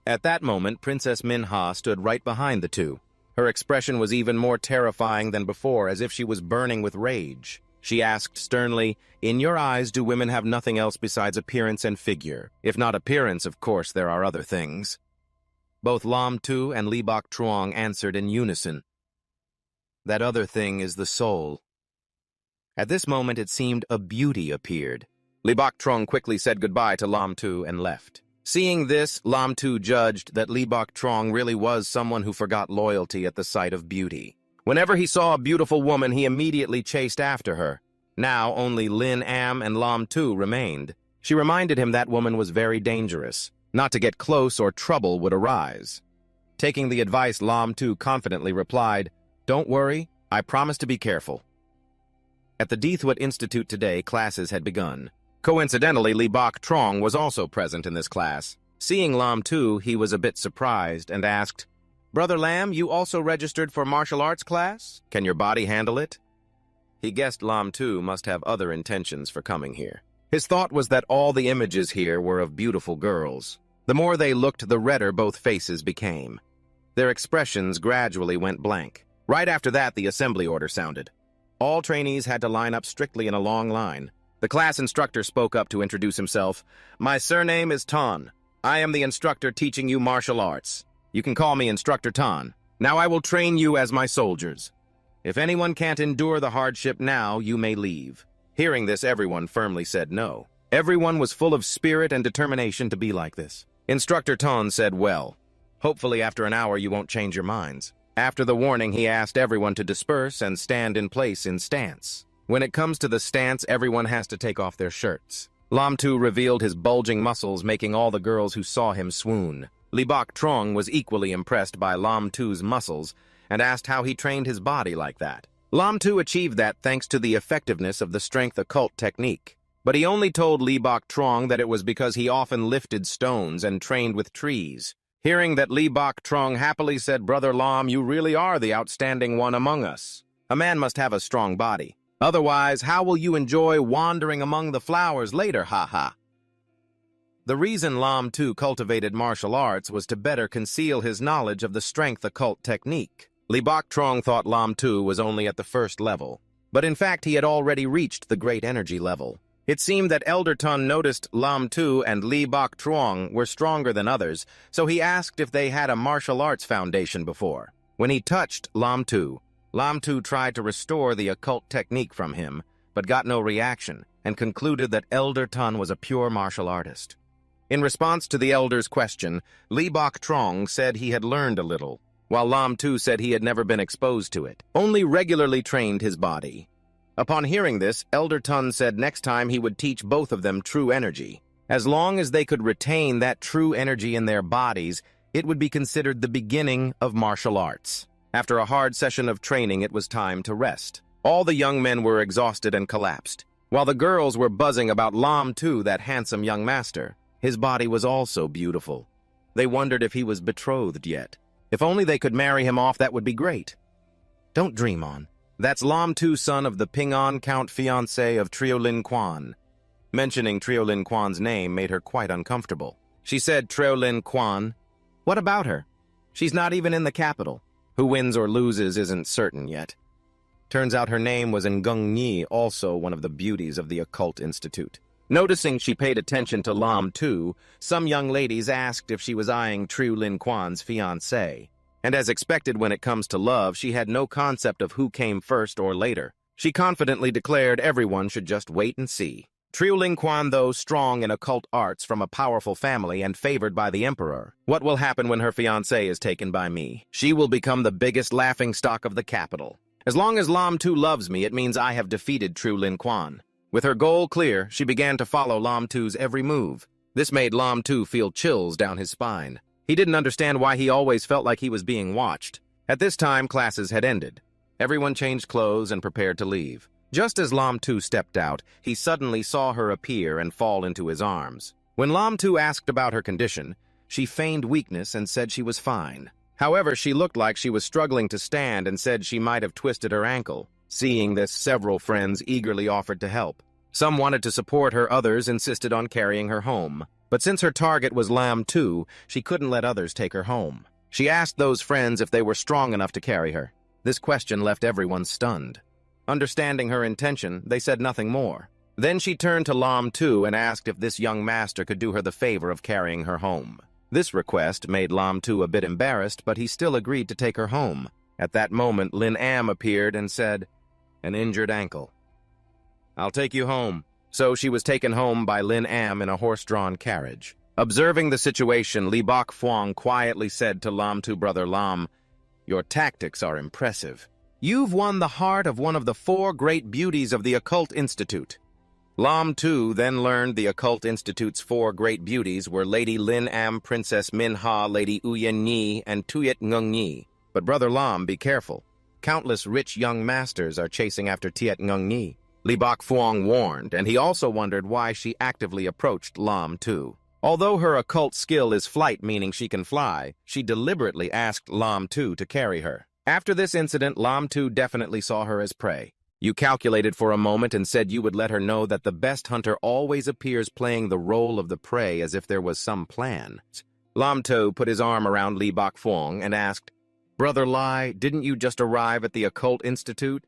At that moment, Princess Minha stood right behind the two. Her expression was even more terrifying than before, as if she was burning with rage. She asked sternly, in your eyes, do women have nothing else besides appearance and figure? If not appearance, of course, there are other things. Both Lam Tu and Li Bok Truong answered in unison. That other thing is the soul. At this moment, it seemed a beauty appeared. Li Bok Truong quickly said goodbye to Lam Tu and left. Seeing this, Lam Tu judged that Li Bok Truong really was someone who forgot loyalty at the sight of beauty. Whenever he saw a beautiful woman, he immediately chased after her. Now only Lin Am and Lam Tu remained. She reminded him that woman was very dangerous. Not to get close or trouble would arise. Taking the advice, Lam Tu confidently replied, "Don't worry, I promise to be careful." At the Deathwood Institute today, classes had begun. Coincidentally, Li Bok Truong was also present in this class. Seeing Lam Tu, he was a bit surprised and asked, "Brother Lam, you also registered for martial arts class? Can your body handle it?" He guessed Lam Tu must have other intentions for coming here. His thought was that all the images here were of beautiful girls. The more they looked, the redder both faces became. Their expressions gradually went blank. Right after that, the assembly order sounded. All trainees had to line up strictly in a long line. The class instructor spoke up to introduce himself. "My surname is Tan. I am the instructor teaching you martial arts. You can call me Instructor Tan. Now I will train you as my soldiers. If anyone can't endure the hardship now, you may leave." Hearing this, everyone firmly said no. Everyone was full of spirit and determination to be like this. Instructor Tan said, "Well, hopefully after an hour you won't change your minds." After the warning, he asked everyone to disperse and stand in place in stance. When it comes to the stance, everyone has to take off their shirts. Lam Tu revealed his bulging muscles, making all the girls who saw him swoon. Li Bok Truong was equally impressed by Lam Tu's muscles and asked how he trained his body like that. Lam Tu achieved that thanks to the effectiveness of the strength occult technique. But he only told Li Bok Truong that it was because he often lifted stones and trained with trees. Hearing that, Li Bok Truong happily said, "Brother Lam, you really are the outstanding one among us. A man must have a strong body. Otherwise, how will you enjoy wandering among the flowers later, ha-ha?" The reason Lam Tu cultivated martial arts was to better conceal his knowledge of the strength occult technique. Li Bok Truong thought Lam Tu was only at the first level, but in fact he had already reached the great energy level. It seemed that Elder Tun noticed Lam Tu and Li Bok Truong were stronger than others, so he asked if they had a martial arts foundation before. When he touched Lam Tu tried to restore the occult technique from him, but got no reaction, and concluded that Elder Tun was a pure martial artist. In response to the Elder's question, Li Bok Truong said he had learned a little, while Lam Tu said he had never been exposed to it, only regularly trained his body. Upon hearing this, Elder Tun said next time he would teach both of them true energy. As long as they could retain that true energy in their bodies, it would be considered the beginning of martial arts. After a hard session of training, it was time to rest. All the young men were exhausted and collapsed, while the girls were buzzing about Lam Tu, that handsome young master. His body was also beautiful. They wondered if he was betrothed yet. If only they could marry him off, that would be great. Don't dream on. That's Lam Tu, son of the Ping-an Count fiancé of Triolin Quan. Mentioning Triolin Quan's name made her quite uncomfortable. She said, "Triolin Quan? What about her? She's not even in the capital. Who wins or loses isn't certain yet." Turns out her name was Ngung Nhi, also one of the beauties of the Occult Institute. Noticing she paid attention to Lam Tu, some young ladies asked if she was eyeing Triolin Quan's fiancé. And as expected when it comes to love, she had no concept of who came first or later. She confidently declared everyone should just wait and see. Triolin Quan, though strong in occult arts from a powerful family and favored by the emperor, what will happen when her fiancé is taken by me? She will become the biggest laughingstock of the capital. As long as Lam Tu loves me, it means I have defeated Triolin Quan. With her goal clear, she began to follow Lam Tu's every move. This made Lam Tu feel chills down his spine. He didn't understand why he always felt like he was being watched. At this time, classes had ended. Everyone changed clothes and prepared to leave. Just as Lam Tu stepped out, he suddenly saw her appear and fall into his arms. When Lam Tu asked about her condition, she feigned weakness and said she was fine. However, she looked like she was struggling to stand and said she might have twisted her ankle. Seeing this, several friends eagerly offered to help. Some wanted to support her, others insisted on carrying her home. But since her target was Lam Tu, she couldn't let others take her home. She asked those friends if they were strong enough to carry her. This question left everyone stunned. Understanding her intention, they said nothing more. Then she turned to Lam Tu and asked if this young master could do her the favor of carrying her home. This request made Lam Tu a bit embarrassed, but he still agreed to take her home. At that moment, Lin Am appeared and said, "An injured ankle. I'll take you home." So she was taken home by Lin Am in a horse-drawn carriage. Observing the situation, Li Bok Phuong quietly said to Lam Tu, "Brother Lam, your tactics are impressive. You've won the heart of one of the 4 great beauties of the Occult Institute." Lam Tu then learned the Occult Institute's 4 great beauties were Lady Lin Am, Princess Manhwa, Lady Uyen Nhi, and Tuyet Ngung Nhi. But Brother Lam, be careful. Countless rich young masters are chasing after Tuyet Ngung Nhi. Li Bok Phuong warned, and he also wondered why she actively approached Lam Tu. Although her occult skill is flight, meaning she can fly, she deliberately asked Lam Tu to carry her. After this incident, Lam Tu definitely saw her as prey. You calculated for a moment and said you would let her know that the best hunter always appears playing the role of the prey as if there was some plan. Lam Tu put his arm around Li Bok Phuong and asked, "Brother Lai, didn't you just arrive at the Occult Institute?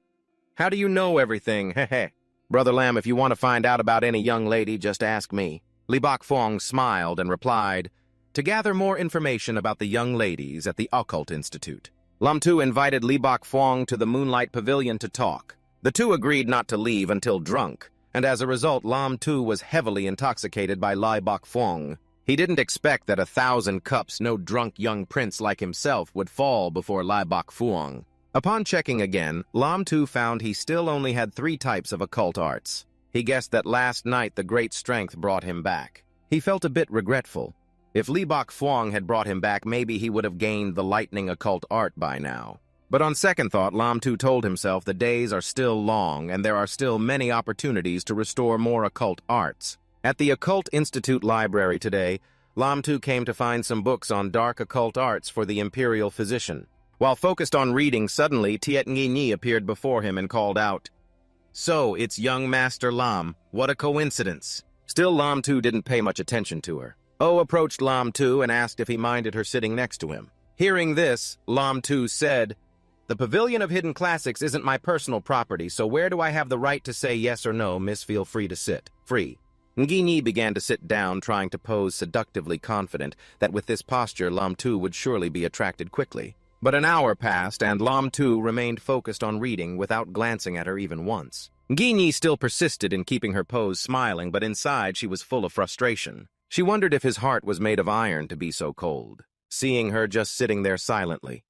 How do you know everything? Heh. Brother Lam, if you want to find out about any young lady, just ask me." Li Bok Phuong smiled and replied, "To gather more information about the young ladies at the Occult Institute." Lam Tu invited Li Bok Phuong to the Moonlight Pavilion to talk. The two agreed not to leave until drunk, and as a result, Lam Tu was heavily intoxicated by Li Bok Phuong. He didn't expect that 1,000 cups no drunk young prince like himself would fall before Li Bok Phuong. Upon checking again, Lam Tu found he still only had 3 types of occult arts. He guessed that last night the great strength brought him back. He felt a bit regretful. If Li Bok Phuong had brought him back, maybe he would have gained the lightning occult art by now. But on second thought, Lam Tu told himself the days are still long and there are still many opportunities to restore more occult arts. At the Occult Institute Library today, Lam Tu came to find some books on dark occult arts for the imperial physician. While focused on reading, suddenly Tuyet Nhi Nhi appeared before him and called out, "So, it's young Master Lam. What a coincidence." Still, Lam Tu didn't pay much attention to her. Oh approached Lam Tu and asked if he minded her sitting next to him. Hearing this, Lam Tu said, "The Pavilion of Hidden Classics isn't my personal property, so where do I have the right to say yes or no, miss? Feel free to sit." Free. Ngi Nhi began to sit down, trying to pose seductively confident that with this posture Lam Tu would surely be attracted quickly. But an hour passed, and Lam Tu remained focused on reading without glancing at her even once. Ngi Nhi still persisted in keeping her pose, smiling, but inside she was full of frustration. She wondered if his heart was made of iron to be so cold. Seeing her just sitting there silently,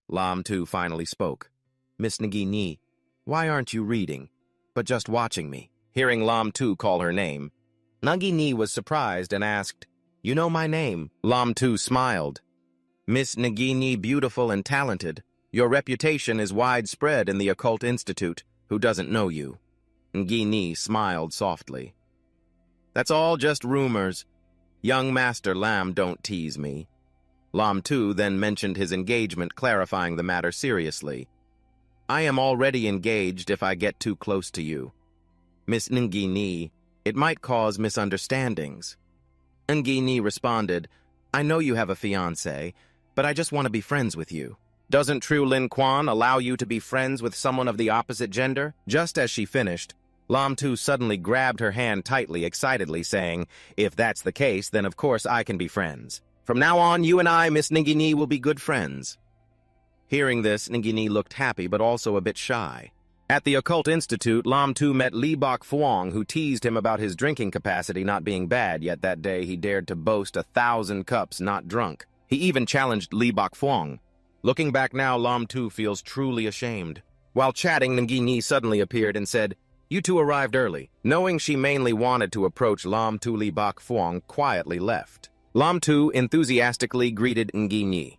Lam Tu finally spoke. "Miss Ngi Nhi, why aren't you reading, but just watching me?" Hearing Lam Tu call her name, Ngi Nhi was surprised and asked, "You know my name?" Lam Tu smiled. "Miss Ngi Nhi, beautiful and talented. Your reputation is widespread in the Occult Institute. Who doesn't know you?" Ngi Nhi smiled softly. "That's all just rumors. Young Master Lam, don't tease me." Lam Tu then mentioned his engagement, clarifying the matter seriously. "I am already engaged if I get too close to you. Miss Ngi Nhi, it might cause misunderstandings." Ngi Nhi responded, "I know you have a fiancé, but I just want to be friends with you. Doesn't True Lin Quan allow you to be friends with someone of the opposite gender?" Just as she finished, Lam Tu suddenly grabbed her hand tightly, excitedly saying, "If that's the case, then of course I can be friends. From now on, you and I, Miss Ngi Nhi, will be good friends." Hearing this, Ngi Nhi looked happy but also a bit shy. At the Occult Institute, Lam Tu met Li Bok Phuong, who teased him about his drinking capacity not being bad, yet that day he dared to boast 1,000 cups not drunk. He even challenged Li Bok Phuong. Looking back now, Lam Tu feels truly ashamed. While chatting, Ngi Nhi suddenly appeared and said, "You two arrived early." Knowing she mainly wanted to approach Lam Tu, Li Bok Phuong quietly left. Lam Tu enthusiastically greeted Ngi Nhi.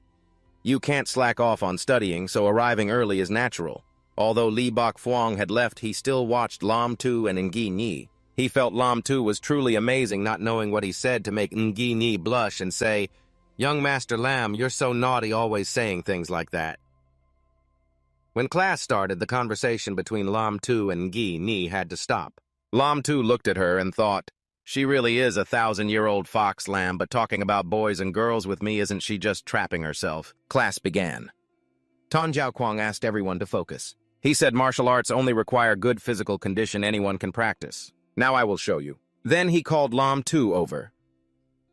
"You can't slack off on studying, so arriving early is natural." Although Li Bok Phuong had left, he still watched Lam Tu and Ngi Nhi. He felt Lam Tu was truly amazing, not knowing what he said to make Ngi Nhi blush and say, "Young Master Lam, you're so naughty always saying things like that." When class started, the conversation between Lam Tu and Ngi Nhi had to stop. Lam Tu looked at her and thought, "She really is a 1,000-year-old fox lamb, but talking about boys and girls with me, isn't she just trapping herself?" Class began. Tan Jiao Kwang asked everyone to focus. He said martial arts only require good physical condition anyone can practice. "Now I will show you." Then he called Lam Tu over.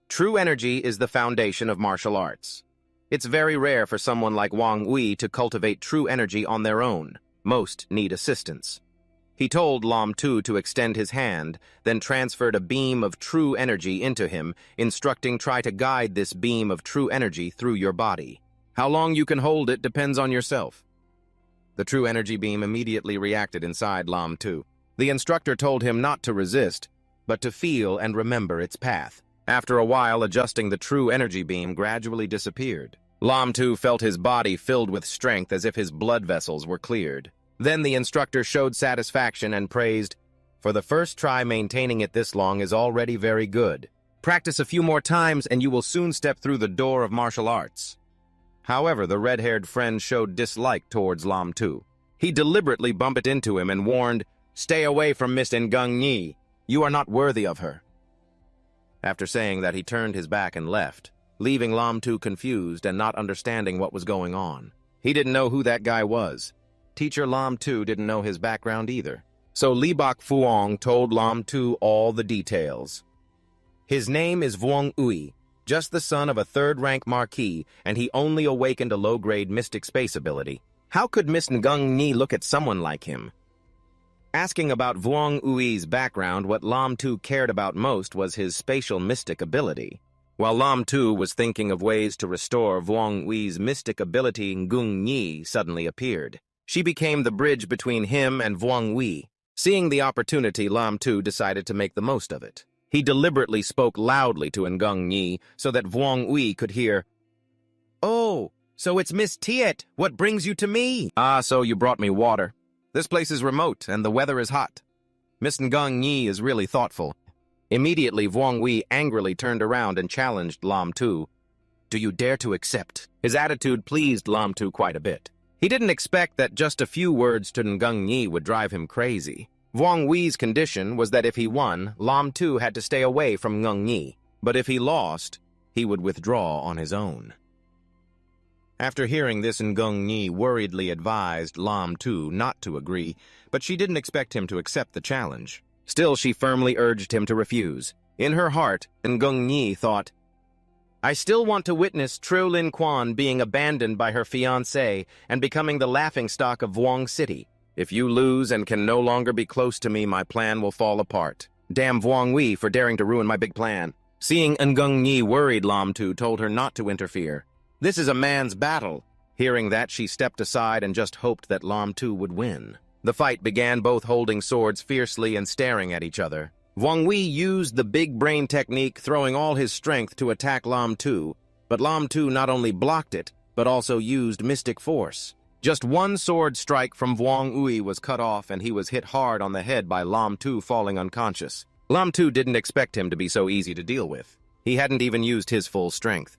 True energy is the foundation of martial arts. It's very rare for someone like Wang Wei to cultivate true energy on their own. Most need assistance. He told Lam Tu to extend his hand, then transferred a beam of true energy into him, instructing try to guide this beam of true energy through your body. How long you can hold it depends on yourself. The true energy beam immediately reacted inside Lam Tu. The instructor told him not to resist, but to feel and remember its path. After a while, adjusting the true energy beam gradually disappeared. Lam Tu felt his body filled with strength as if his blood vessels were cleared. Then the instructor showed satisfaction and praised, "For the first try, maintaining it this long is already very good. Practice a few more times and you will soon step through the door of martial arts." However, the red-haired friend showed dislike towards Lam Tu. He deliberately bumped into him and warned, "Stay away from Miss Ngung Yi. You are not worthy of her." After saying that, he turned his back and left, leaving Lam Tu confused and not understanding what was going on. He didn't know who that guy was. Teacher Lam Tu didn't know his background either. So Li Bak Fuong told Lam Tu all the details. His name is Vuong Ui, just the son of a third-rank marquis, and he only awakened a low-grade mystic space ability. How could Miss Ngung Yi look at someone like him? Asking about Vuong Ui's background, what Lam Tu cared about most was his spatial mystic ability. While Lam Tu was thinking of ways to restore Vuong Ui's mystic ability, Ngung Yi suddenly appeared. She became the bridge between him and Vuong Ui. Seeing the opportunity, Lam Tu decided to make the most of it. He deliberately spoke loudly to Ngung Yi so that Vuong Ui could hear. "Oh, so it's Miss Tiet. What brings you to me?" "Ah, so you brought me water. This place is remote, and the weather is hot. Miss Ngung Yi is really thoughtful." Immediately, Vuong Ui angrily turned around and challenged Lam Tu. "Do you dare to accept?" His attitude pleased Lam Tu quite a bit. He didn't expect that just a few words to Ngung Yi would drive him crazy. Vuong Ui's condition was that if he won, Lam Tu had to stay away from Ngung Yi, but if he lost, he would withdraw on his own. After hearing this, Ngung Yi worriedly advised Lam Tu not to agree, but she didn't expect him to accept the challenge. Still, she firmly urged him to refuse. In her heart, Ngung Yi thought, "I still want to witness Tru Lin Quan being abandoned by her fiancé and becoming the laughingstock of Vuong City. If you lose and can no longer be close to me, my plan will fall apart. Damn Vuong Ui for daring to ruin my big plan." Seeing Ngung Yi worried, Lam Tu told her not to interfere. "This is a man's battle." Hearing that, she stepped aside and just hoped that Lam Tu would win. The fight began, both holding swords fiercely and staring at each other. Vuong Ui used the big brain technique, throwing all his strength to attack Lam Tu, but Lam Tu not only blocked it, but also used mystic force. Just one sword strike from Vuong Ui was cut off, and he was hit hard on the head by Lam Tu, falling unconscious. Lam Tu didn't expect him to be so easy to deal with. He hadn't even used his full strength.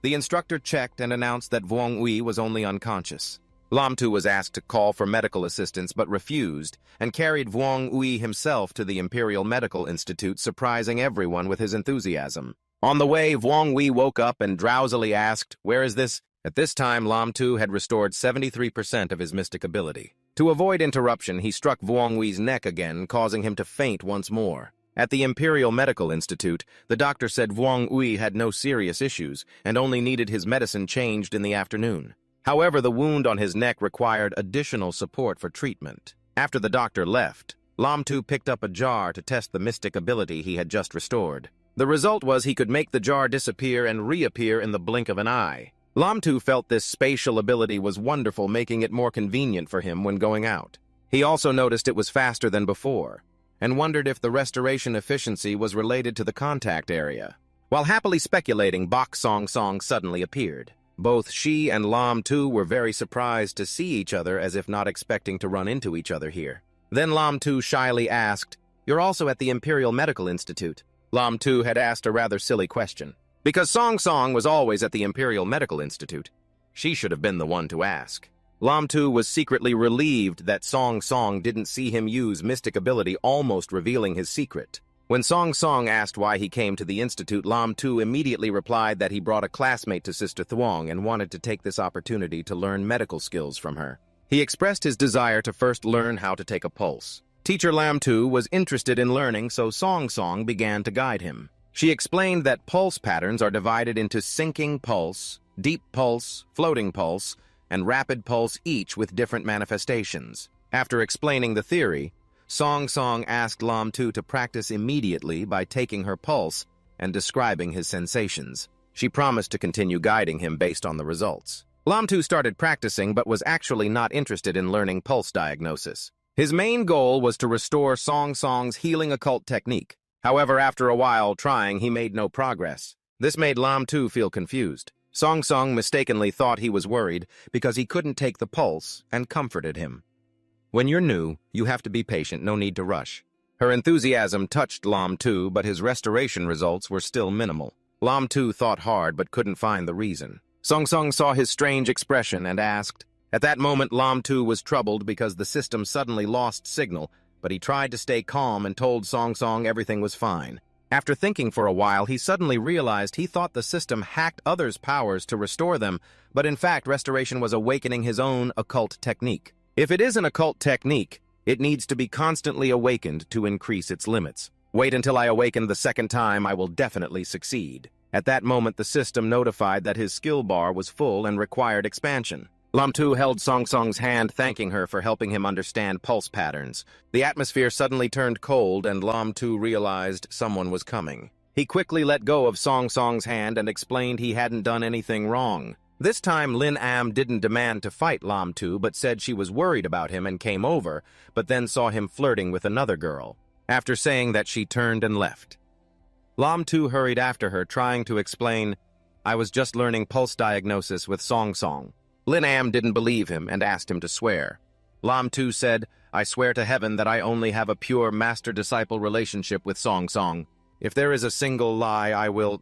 The instructor checked and announced that Vuong Ui was only unconscious. Lam Tu was asked to call for medical assistance but refused, and carried Vuong Ui himself to the Imperial Medical Institute, surprising everyone with his enthusiasm. On the way, Vuong Ui woke up and drowsily asked, "Where is this?" At this time, Lam Tu had restored 73% of his mystic ability. To avoid interruption, he struck Vuong Ui's neck again, causing him to faint once more. At the Imperial Medical Institute, the doctor said Vuong Ui had no serious issues and only needed his medicine changed in the afternoon. However, the wound on his neck required additional support for treatment. After the doctor left, Lam Tu picked up a jar to test the mystic ability he had just restored. The result was he could make the jar disappear and reappear in the blink of an eye. Lam Tu felt this spatial ability was wonderful, making it more convenient for him when going out. He also noticed it was faster than before, and wondered if the restoration efficiency was related to the contact area. While happily speculating, Bok Song Song suddenly appeared. Both she and Lam Tu were very surprised to see each other, as if not expecting to run into each other here. Then Lam Tu shyly asked, "You're also at the Imperial Medical Institute?" Lam Tu had asked a rather silly question. Because Song Song was always at the Imperial Medical Institute, she should have been the one to ask. Lam Tu was secretly relieved that Song Song didn't see him use mystic ability, almost revealing his secret. When Song Song asked why he came to the institute, Lam Tu immediately replied that he brought a classmate to Sister Thuong and wanted to take this opportunity to learn medical skills from her. He expressed his desire to first learn how to take a pulse. Teacher Lam Tu was interested in learning, so Song Song began to guide him. She explained that pulse patterns are divided into sinking pulse, deep pulse, floating pulse, and rapid pulse, each with different manifestations. After explaining the theory, Song Song asked Lam Tu to practice immediately by taking her pulse and describing his sensations. She promised to continue guiding him based on the results. Lam Tu started practicing but was actually not interested in learning pulse diagnosis. His main goal was to restore Song Song's healing occult technique. However, after a while trying, he made no progress. This made Lam Tu feel confused. Song Song mistakenly thought he was worried because he couldn't take the pulse and comforted him. When you're new, you have to be patient, no need to rush. Her enthusiasm touched Lam Tu, but his restoration results were still minimal. Lam Tu thought hard but couldn't find the reason. Song Song saw his strange expression and asked. At that moment, Lam Tu was troubled because the system suddenly lost signal, but he tried to stay calm and told Song Song everything was fine. After thinking for a while, he suddenly realized he thought the system hacked others' powers to restore them, but in fact, restoration was awakening his own occult technique. If it is an occult technique, it needs to be constantly awakened to increase its limits. Wait until I awaken the second time, I will definitely succeed. At that moment, the system notified that his skill bar was full and required expansion. Lam Tu held Song Song's hand, thanking her for helping him understand pulse patterns. The atmosphere suddenly turned cold, and Lam Tu realized someone was coming. He quickly let go of Song Song's hand and explained he hadn't done anything wrong. This time, Lin Am didn't demand to fight Lam Tu, but said she was worried about him and came over, but then saw him flirting with another girl. After saying that, she turned and left. Lam Tu hurried after her, trying to explain, I was just learning pulse diagnosis with Song Song. Lin Am didn't believe him and asked him to swear. Lam Tu said, I swear to heaven that I only have a pure master-disciple relationship with Song Song. If there is a single lie, I will...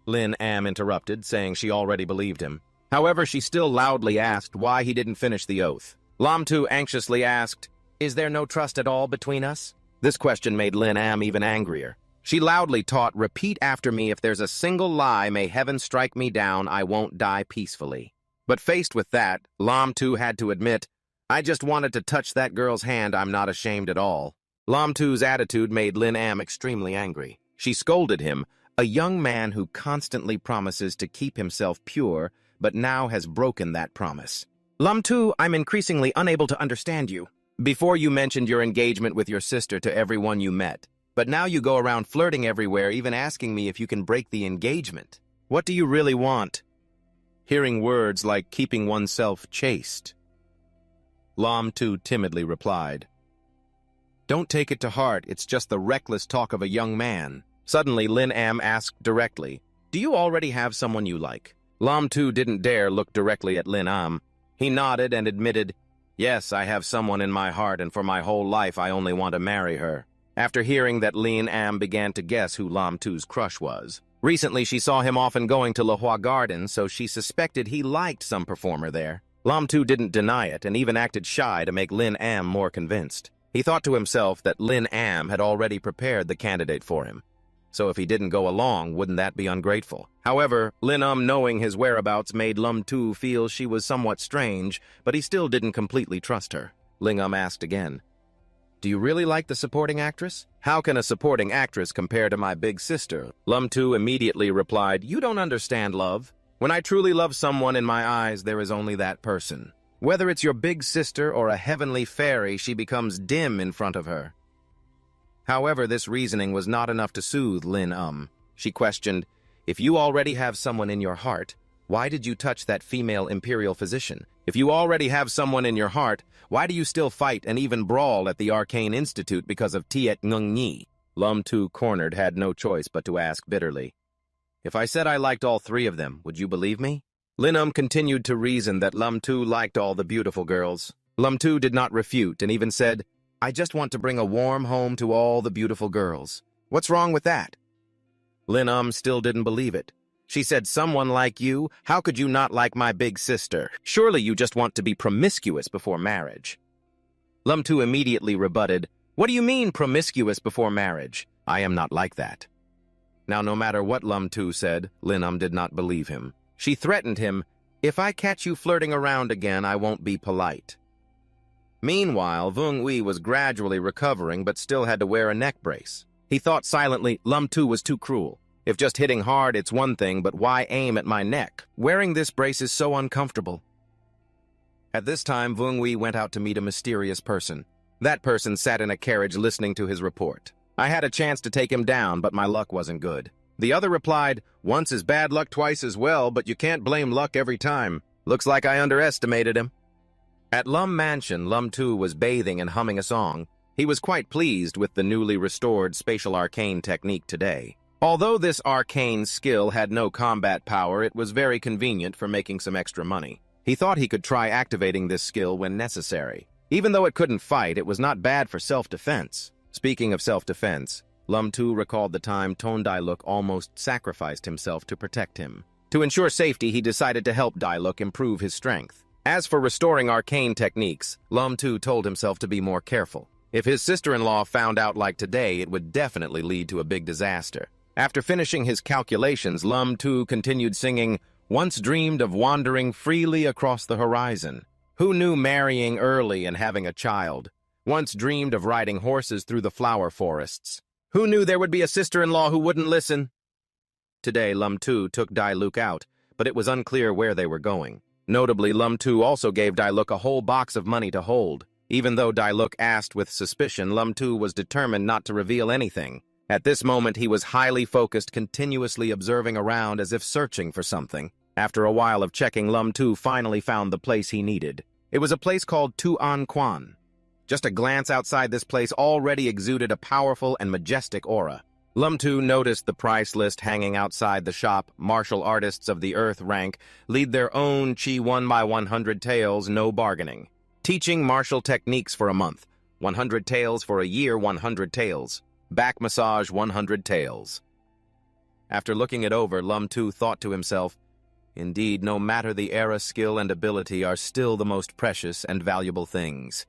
Lin Am interrupted, saying she already believed him. However, she still loudly asked why he didn't finish the oath. Lam Tu anxiously asked, Is there no trust at all between us? This question made Lin Am even angrier. She loudly taught, Repeat after me, if there's a single lie, may heaven strike me down, I won't die peacefully. But faced with that, Lam Tu had to admit, I just wanted to touch that girl's hand, I'm not ashamed at all. Lam Tu's attitude made Lin Am extremely angry. She scolded him, a young man who constantly promises to keep himself pure, but now has broken that promise. Lam Tu, I'm increasingly unable to understand you. Before you mentioned your engagement with your sister to everyone you met, but now you go around flirting everywhere, even asking me if you can break the engagement. What do you really want? Hearing words like keeping oneself chaste. Lam Tu timidly replied, Don't take it to heart, it's just the reckless talk of a young man. Suddenly, Lin Am asked directly, Do you already have someone you like? Lam Tu didn't dare look directly at Lin Am. He nodded and admitted, Yes, I have someone in my heart, and for my whole life I only want to marry her. After hearing that, Lin Am began to guess who Lam Tu's crush was. Recently, she saw him often going to Lahua Garden, so she suspected he liked some performer there. Lam Tu didn't deny it and even acted shy to make Lin Am more convinced. He thought to himself that Lin Am had already prepared the candidate for him. So if he didn't go along, wouldn't that be ungrateful? However, Lin Am knowing his whereabouts made Lam Tu feel she was somewhat strange, but he still didn't completely trust her. Lin Am asked again, Do you really like the supporting actress? How can a supporting actress compare to my big sister? Lam Tu immediately replied, You don't understand love. When I truly love someone, in my eyes, there is only that person. Whether it's your big sister or a heavenly fairy, she becomes dim in front of her. However, this reasoning was not enough to soothe Lin Am. She questioned, If you already have someone in your heart, why did you touch that female imperial physician? If you already have someone in your heart, why do you still fight and even brawl at the Arcane Institute because of Tiet Ngung Nhi? Lam Tu, cornered, had no choice but to ask bitterly, If I said I liked all three of them, would you believe me? Lin Am continued to reason that Lam Tu liked all the beautiful girls. Lam Tu did not refute and even said, I just want to bring a warm home to all the beautiful girls. What's wrong with that? Lin Am still didn't believe it. She said, Someone like you? How could you not like my big sister? Surely you just want to be promiscuous before marriage. Lam Tu immediately rebutted, What do you mean promiscuous before marriage? I am not like that. Now, no matter what Lam Tu said, Lin Am did not believe him. She threatened him, If I catch you flirting around again, I won't be polite. Meanwhile, Vung Wei was gradually recovering but still had to wear a neck brace. He thought silently, Lam Tu was too cruel. If just hitting hard, it's one thing, but why aim at my neck? Wearing this brace is so uncomfortable. At this time, Wei went out to meet a mysterious person. That person sat in a carriage listening to his report. I had a chance to take him down, but my luck wasn't good. The other replied, "Once is bad luck, twice as well, but you can't blame luck every time. Looks like I underestimated him." At Lum Mansion, Lum Tu was bathing and humming a song. He was quite pleased with the newly restored spatial arcane technique today. Although this arcane skill had no combat power, it was very convenient for making some extra money. He thought he could try activating this skill when necessary. Even though it couldn't fight, it was not bad for self-defense. Speaking of self-defense, Lum Tu recalled the time Ton Dailuk almost sacrificed himself to protect him. To ensure safety, he decided to help Dailuk improve his strength. As for restoring arcane techniques, Lum Tu told himself to be more careful. If his sister-in-law found out like today, it would definitely lead to a big disaster. After finishing his calculations, Lum Tu continued singing, "Once dreamed of wandering freely across the horizon. Who knew marrying early and having a child? Once dreamed of riding horses through the flower forests. Who knew there would be a sister-in-law who wouldn't listen?" Today, Lum Tu took Dailuk out, but it was unclear where they were going. Notably, Lum Tu also gave Dailuk a whole box of money to hold. Even though Dailuk asked with suspicion, Lum Tu was determined not to reveal anything. At this moment, he was highly focused, continuously observing around as if searching for something. After a while of checking, Lum Tu finally found the place he needed. It was a place called Tu An Quan. Just a glance outside this place already exuded a powerful and majestic aura. Lum Tu noticed the price list hanging outside the shop. Martial artists of the Earth rank lead their own Chi 1x100 taels, no bargaining. Teaching martial techniques for a month. 100 taels for a year, 100 taels. Back massage, 100 taels. After looking it over, Lum Tu thought to himself, indeed, no matter the era, skill and ability are still the most precious and valuable things.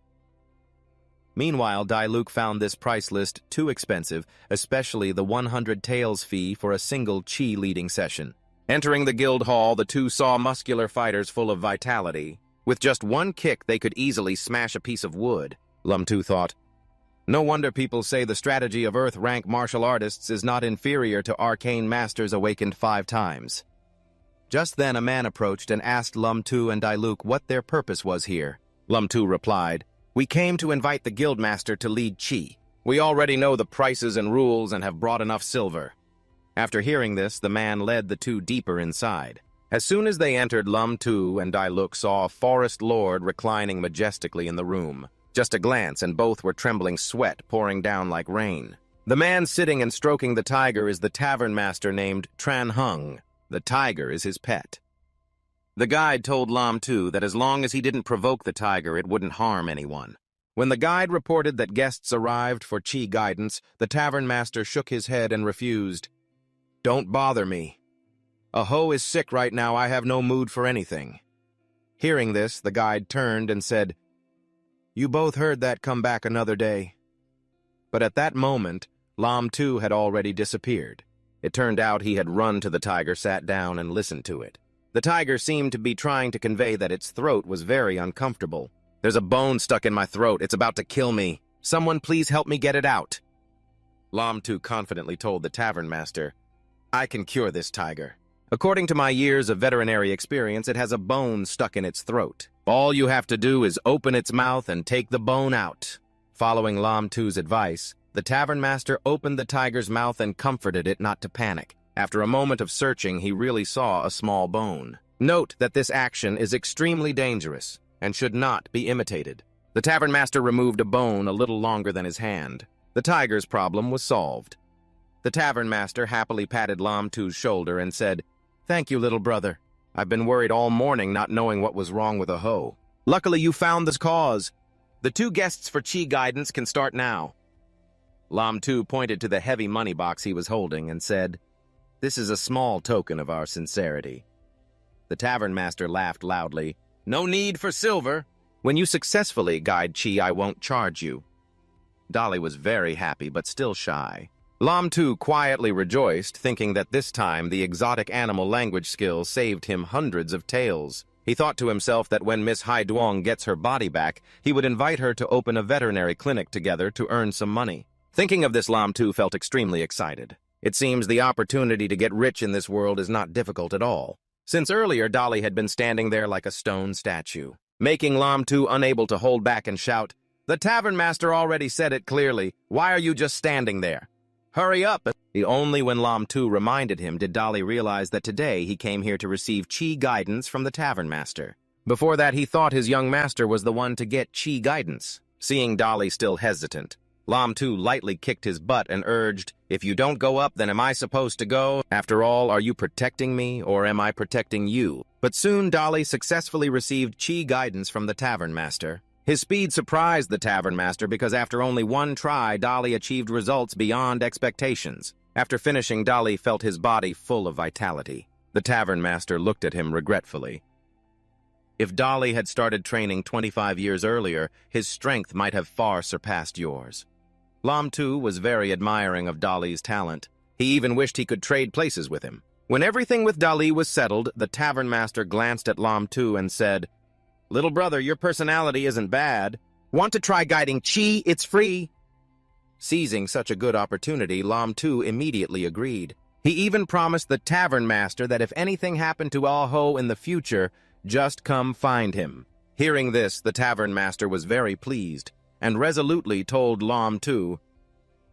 Meanwhile, Dailuk found this price list too expensive, especially the 100 taels fee for a single Chi leading session. Entering the guild hall, the two saw muscular fighters full of vitality. With just one kick, they could easily smash a piece of wood. Lum Tu thought, no wonder people say the strategy of Earth rank martial artists is not inferior to arcane masters awakened 5 times. Just then a man approached and asked Lum Tu and Dailuk what their purpose was here. Lum Tu replied, "We came to invite the guildmaster to lead Chi. We already know the prices and rules and have brought enough silver." After hearing this, the man led the two deeper inside. As soon as they entered, Lum Tu and Dailuk saw a forest lord reclining majestically in the room. Just a glance, and both were trembling, sweat pouring down like rain. The man sitting and stroking the tiger is the tavern master named Tran Hung. The tiger is his pet. The guide told Lum Tu that as long as he didn't provoke the tiger, it wouldn't harm anyone. When the guide reported that guests arrived for Chi guidance, the tavern master shook his head and refused. "Don't bother me. A hoe is sick right now. I have no mood for anything." Hearing this, the guide turned and said, "You both heard that, come back another day." But at that moment, Lum Tu had already disappeared. It turned out he had run to the tiger, sat down, and listened to it. The tiger seemed to be trying to convey that its throat was very uncomfortable. "There's a bone stuck in my throat. It's about to kill me. Someone please help me get it out." Lum Tu confidently told the tavern master, "I can cure this tiger. According to my years of veterinary experience, it has a bone stuck in its throat. All you have to do is open its mouth and take the bone out." Following Lum Tu's advice, the tavern master opened the tiger's mouth and comforted it not to panic. After a moment of searching, he really saw a small bone. Note that this action is extremely dangerous and should not be imitated. The tavern master removed a bone a little longer than his hand. The tiger's problem was solved. The tavern master happily patted Lum Tu's shoulder and said, "Thank you, little brother. I've been worried all morning not knowing what was wrong with a hoe. Luckily, you found the cause. The 2 guests for Chi guidance can start now." Lum Tu pointed to the heavy money box he was holding and said, "This is a small token of our sincerity." The tavern master laughed loudly. "No need for silver. When you successfully guide Chi, I won't charge you." Dolly was very happy, but still shy. Lum Tu quietly rejoiced, thinking that this time the exotic animal language skill saved him hundreds of taels. He thought to himself that when Miss Hai Duong gets her body back, he would invite her to open a veterinary clinic together to earn some money. Thinking of this, Lum Tu felt extremely excited. It seems the opportunity to get rich in this world is not difficult at all. Since earlier, Dolly had been standing there like a stone statue, making Lam Tu unable to hold back and shout, "The tavern master already said it clearly. Why are you just standing there? Hurry up!" Only when Lam Tu reminded him did Dolly realize that today he came here to receive chi guidance from the tavern master. Before that, he thought his young master was the one to get chi guidance. Seeing Dolly still hesitant, Lam Tu lightly kicked his butt and urged, "If you don't go up, then am I supposed to go? After all, are you protecting me, or am I protecting you?" But soon Dolly successfully received chi guidance from the tavern master. His speed surprised the tavern master because after only one try, Dolly achieved results beyond expectations. After finishing, Dolly felt his body full of vitality. The tavern master looked at him regretfully. If Dolly had started training 25 years earlier, his strength might have far surpassed yours. Lam Tu was very admiring of Dolly's talent. He even wished he could trade places with him. When everything with Dolly was settled, the tavern master glanced at Lam Tu and said, "Little brother, your personality isn't bad. Want to try guiding chi? It's free." Seizing such a good opportunity, Lam Tu immediately agreed. He even promised the tavern master that if anything happened to Ah Ho in the future, just come find him. Hearing this, the tavern master was very pleased, and resolutely told Lam Tu,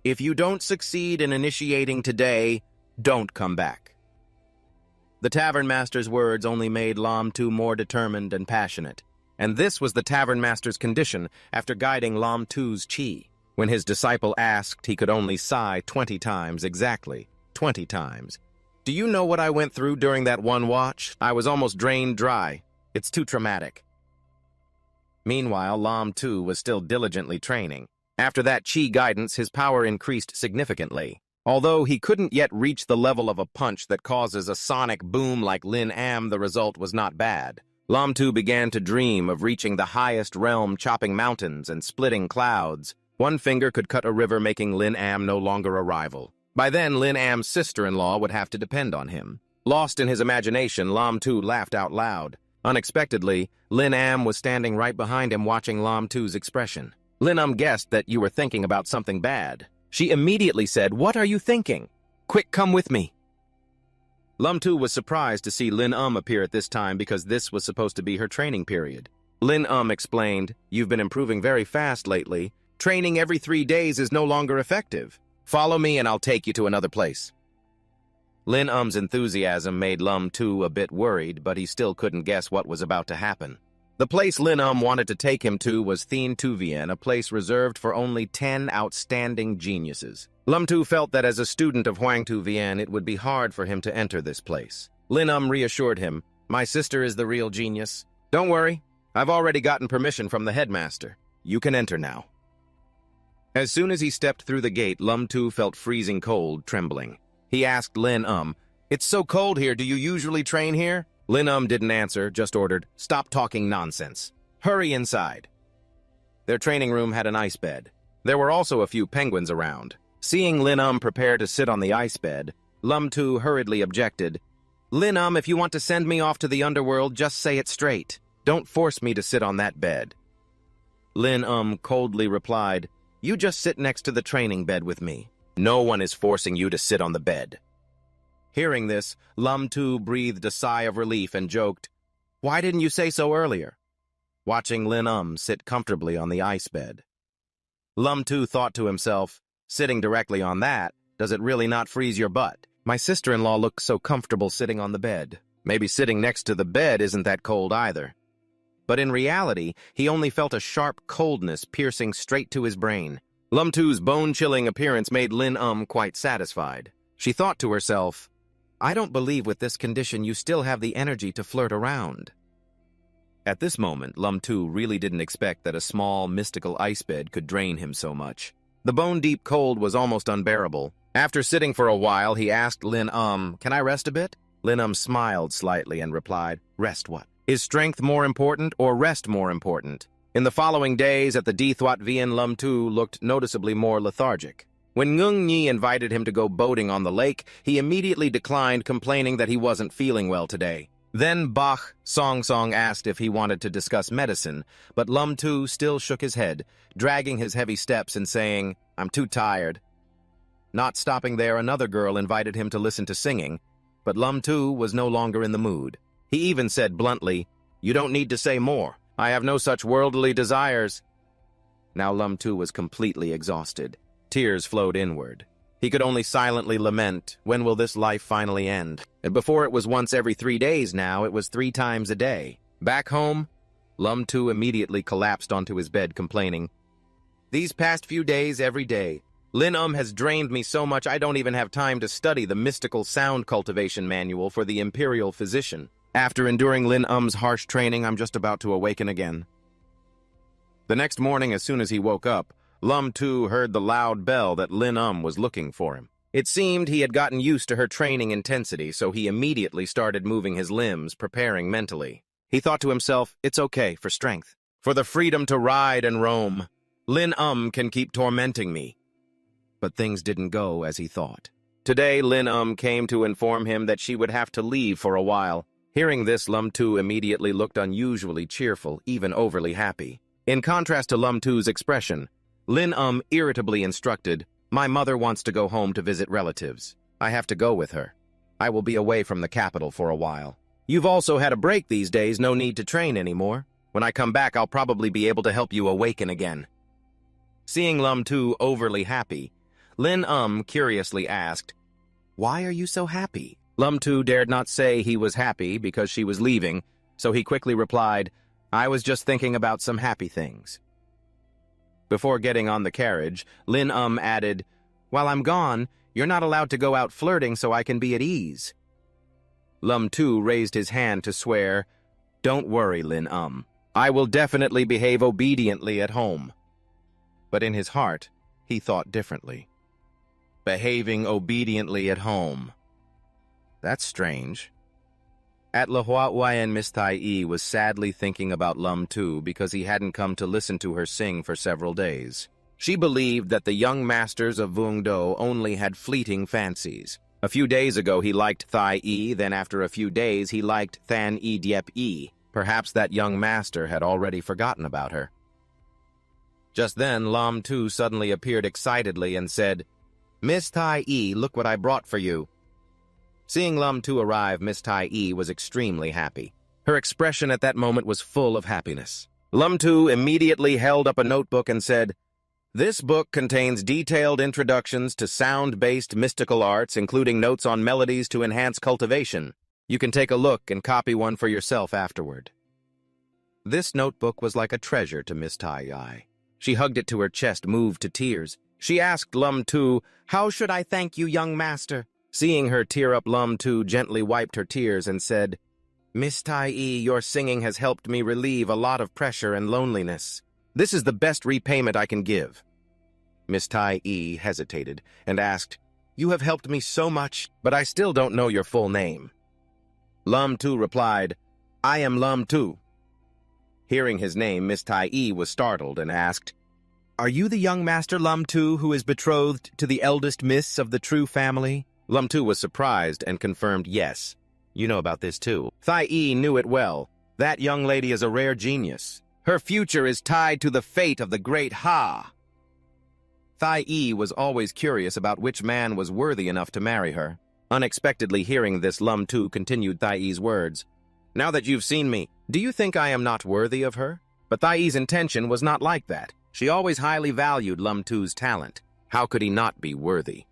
"If you don't succeed in initiating today, don't come back." The tavern master's words only made Lam Tu more determined and passionate, and this was the tavern master's condition after guiding Lam Tu's chi. When his disciple asked, he could only sigh 20 times exactly, 20 times. "Do you know what I went through during that one watch? I was almost drained dry. It's too traumatic." Meanwhile, Lam Tu was still diligently training. After that chi guidance, his power increased significantly. Although he couldn't yet reach the level of a punch that causes a sonic boom like Lin Am, the result was not bad. Lam Tu began to dream of reaching the highest realm, chopping mountains and splitting clouds. One finger could cut a river, making Lin Am no longer a rival. By then, Lin Am's sister-in-law would have to depend on him. Lost in his imagination, Lam Tu laughed out loud. Unexpectedly, Lin Am was standing right behind him watching Lam Tu's expression. Lin Am guessed that you were thinking about something bad. She immediately said, "What are you thinking? Quick, come with me." Lam Tu was surprised to see Lin appear at this time because this was supposed to be her training period. Lin explained, "You've been improving very fast lately. Training every 3 days is no longer effective. Follow me and I'll take you to another place." Lin enthusiasm made Lam Tu a bit worried, but he still couldn't guess what was about to happen. The place Lin wanted to take him to was Thien Tu Vien, a place reserved for only 10 outstanding geniuses. Lam Tu felt that as a student of Huang Tu Vien, it would be hard for him to enter this place. Lin reassured him, "My sister is the real genius. Don't worry, I've already gotten permission from the headmaster. You can enter now." As soon as he stepped through the gate, Lam Tu felt freezing cold, trembling. He asked Lin "It's so cold here, do you usually train here?" Lin didn't answer, just ordered, "Stop talking nonsense. Hurry inside." Their training room had an ice bed. There were also a few penguins around. Seeing Lin prepare to sit on the ice bed, Lam Tu hurriedly objected, "Lin if you want to send me off to the underworld, just say it straight. Don't force me to sit on that bed." Lin coldly replied, "You just sit next to the training bed with me. No one is forcing you to sit on the bed." Hearing this, Lam Tu breathed a sigh of relief and joked, "Why didn't you say so earlier?" Watching Lin sit comfortably on the ice bed. Lam Tu thought to himself, "Sitting directly on that, does it really not freeze your butt? My sister-in-law looks so comfortable sitting on the bed. Maybe sitting next to the bed isn't that cold either." But in reality, he only felt a sharp coldness piercing straight to his brain. Lam Tu's bone-chilling appearance made Lin quite satisfied. She thought to herself, "I don't believe with this condition you still have the energy to flirt around." At this moment, Lam Tu really didn't expect that a small, mystical ice bed could drain him so much. The bone-deep cold was almost unbearable. After sitting for a while, he asked Lin "Can I rest a bit?" Lin smiled slightly and replied, "Rest what? Is strength more important or rest more important?" In the following days at the Di Thuat Vien, Lam Tu looked noticeably more lethargic. When Ngung Nhi invited him to go boating on the lake, he immediately declined, complaining that he wasn't feeling well today. Then Bach Song asked if he wanted to discuss medicine, but Lam Tu still shook his head, dragging his heavy steps and saying, "I'm too tired." Not stopping there, another girl invited him to listen to singing, but Lum Tu was no longer in the mood. He even said bluntly, "You don't need to say more. I have no such worldly desires." Now Lum Tu was completely exhausted. Tears flowed inward. He could only silently lament, when will this life finally end? And before it was once every 3 days, now it was 3 times a day. Back home, Lum Tu immediately collapsed onto his bed, complaining, "These past few days, every day, Lin has drained me so much I don't even have time to study the mystical sound cultivation manual for the imperial physician. After enduring Lin harsh training, I'm just about to awaken again." The next morning, as soon as he woke up, Lum Tu heard the loud bell that Lin was looking for him. It seemed he had gotten used to her training intensity, so he immediately started moving his limbs, preparing mentally. He thought to himself, it's okay for strength. For the freedom to ride and roam. Lin can keep tormenting me. But things didn't go as he thought. Today, Lin came to inform him that she would have to leave for a while. Hearing this, Lum Tu immediately looked unusually cheerful, even overly happy. In contrast to Lum Tu's expression, Lin irritably instructed, "My mother wants to go home to visit relatives. I have to go with her. I will be away from the capital for a while. You've also had a break these days, no need to train anymore. When I come back, I'll probably be able to help you awaken again." Seeing Lum Tu overly happy, Lin curiously asked, "Why are you so happy?" Lum Tu dared not say he was happy because she was leaving, so he quickly replied, "I was just thinking about some happy things." Before getting on the carriage, Lin added, "While I'm gone, you're not allowed to go out flirting so I can be at ease." Lum Tu raised his hand to swear, "Don't worry, Lin I will definitely behave obediently at home." But in his heart, he thought differently. Behaving obediently at home. That's strange. At La Huayen, Miss Tai was sadly thinking about Lum Tu because he hadn't come to listen to her sing for several days. She believed that the young masters of Vung Do only had fleeting fancies. A few days ago he liked Thai, then after a few days he liked Than Diep. Perhaps that young master had already forgotten about her. Just then, Lum Tu suddenly appeared excitedly and said, "Miss Tai, look what I brought for you." Seeing Lum Tu arrive, Miss Tai was extremely happy. Her expression at that moment was full of happiness. Lum Tu immediately held up a notebook and said, "This book contains detailed introductions to sound-based mystical arts, including notes on melodies to enhance cultivation. You can take a look and copy one for yourself afterward." This notebook was like a treasure to Miss Tai. She hugged it to her chest, moved to tears. She asked Lum Tu, "How should I thank you, young master?" Seeing her tear up, Lum Tu gently wiped her tears and said, "Miss Tai, your singing has helped me relieve a lot of pressure and loneliness. This is the best repayment I can give." Miss Tai hesitated and asked, "You have helped me so much, but I still don't know your full name." Lum Tu replied, "I am Lum Tu." Hearing his name, Miss Tai was startled and asked, "Are you the young master Lum Tu who is betrothed to the eldest miss of the true family?" Lum Tu was surprised and confirmed, "Yes. You know about this too." Thai knew it well. That young lady is a rare genius. Her future is tied to the fate of the great Ha. Thai was always curious about which man was worthy enough to marry her. Unexpectedly hearing this, Lum Tu continued Thai's words, "Now that you've seen me, do you think I am not worthy of her?" But Thai's intention was not like that. She always highly valued Lum Tu's talent. How could he not be worthy?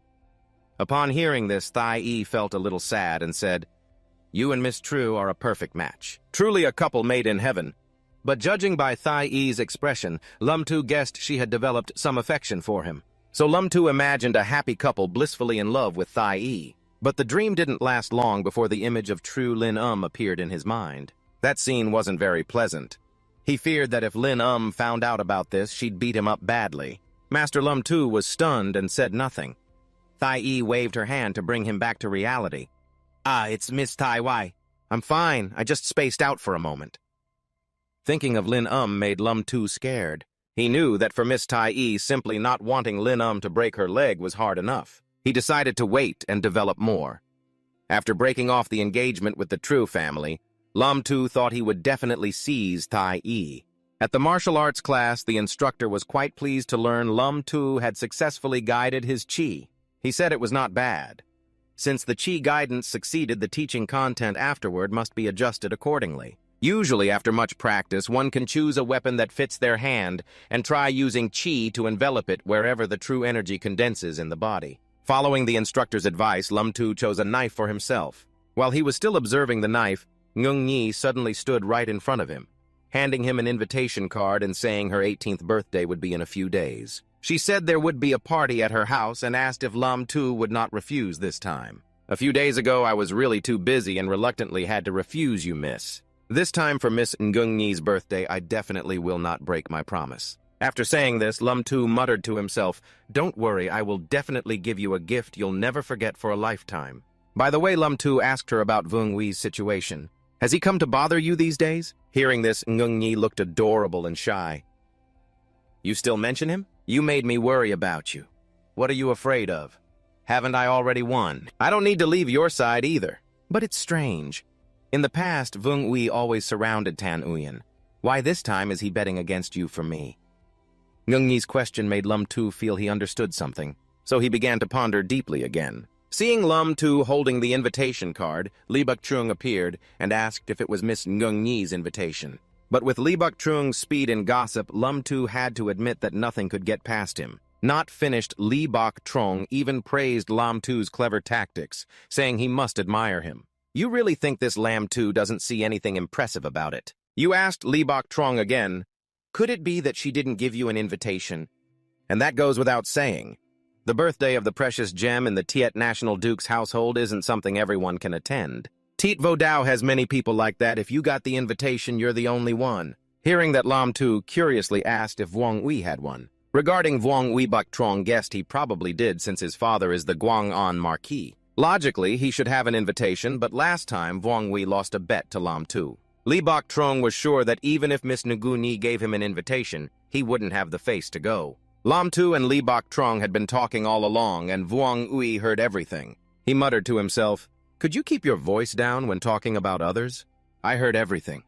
Upon hearing this, Thai felt a little sad and said, "You and Miss True are a perfect match. Truly a couple made in heaven." But judging by Thai's expression, Lum Tu guessed she had developed some affection for him. So Lum Tu imagined a happy couple blissfully in love with Thai. But the dream didn't last long before the image of true Lin appeared in his mind. That scene wasn't very pleasant. He feared that if Lin found out about this, she'd beat him up badly. Master Lum Tu was stunned and said nothing. Thai waved her hand to bring him back to reality. It's Miss Tai Wai. I'm fine, I just spaced out for a moment." Thinking of Lin made Lum Tu scared. He knew that for Miss Tai, simply not wanting Lin to break her leg was hard enough. He decided to wait and develop more. After breaking off the engagement with the True family, Lum Tu thought he would definitely seize Tai. At the martial arts class, the instructor was quite pleased to learn Lum Tu had successfully guided his chi. He said it was not bad. Since the Qi guidance succeeded, the teaching content afterward must be adjusted accordingly. Usually, after much practice, one can choose a weapon that fits their hand and try using Qi to envelop it wherever the true energy condenses in the body. Following the instructor's advice, Lum Tu chose a knife for himself. While he was still observing the knife, Ngung Yi suddenly stood right in front of him, handing him an invitation card and saying her 18th birthday would be in a few days. She said there would be a party at her house and asked if Lum Tu would not refuse this time. A few days ago, I was really too busy and reluctantly had to refuse you, miss. This time for Miss Ngung Yi's birthday, I definitely will not break my promise. After saying this, Lum Tu muttered to himself, "Don't worry, I will definitely give you a gift you'll never forget for a lifetime." By the way, Lum Tu asked her about Vung Wee's situation. "Has he come to bother you these days?" Hearing this, Ngung Yi looked adorable and shy. "You still mention him? You made me worry about you. What are you afraid of? Haven't I already won? I don't need to leave your side either. But it's strange. In the past, Vung Wei always surrounded Tan Uyen. Why this time is he betting against you for me?" Ngung Yi's question made Lum Tu feel he understood something, so he began to ponder deeply again. Seeing Lum Tu holding the invitation card, Li Buk-chung appeared and asked if it was Miss Ngung Yi's invitation. But with Li Buk-chung's speed and gossip, Lum Tu had to admit that nothing could get past him. Not finished, Li Bok-chung even praised Lam Tu's clever tactics, saying he must admire him. "You really think this Lam Tu doesn't see anything impressive about it?" You asked Li Bok-chung again, "Could it be that she didn't give you an invitation?" And that goes without saying. The birthday of the precious gem in the Tiet National Duke's household isn't something everyone can attend. Tiet Vo Dao has many people like that. If you got the invitation, you're the only one. Hearing that, Lam Tu curiously asked if Vuong Ui had one. Regarding Vuong Ui, Buk-trong guessed he probably did since his father is the Guang'an Marquis. Logically, he should have an invitation, but last time Vuong Ui lost a bet to Lam Tu. Li Bok-trong was sure that even if Miss Nuguni gave him an invitation, he wouldn't have the face to go. Lam Tu and Li Bok-trong had been talking all along, and Vuong Ui heard everything. He muttered to himself, "Could you keep your voice down when talking about others? I heard everything."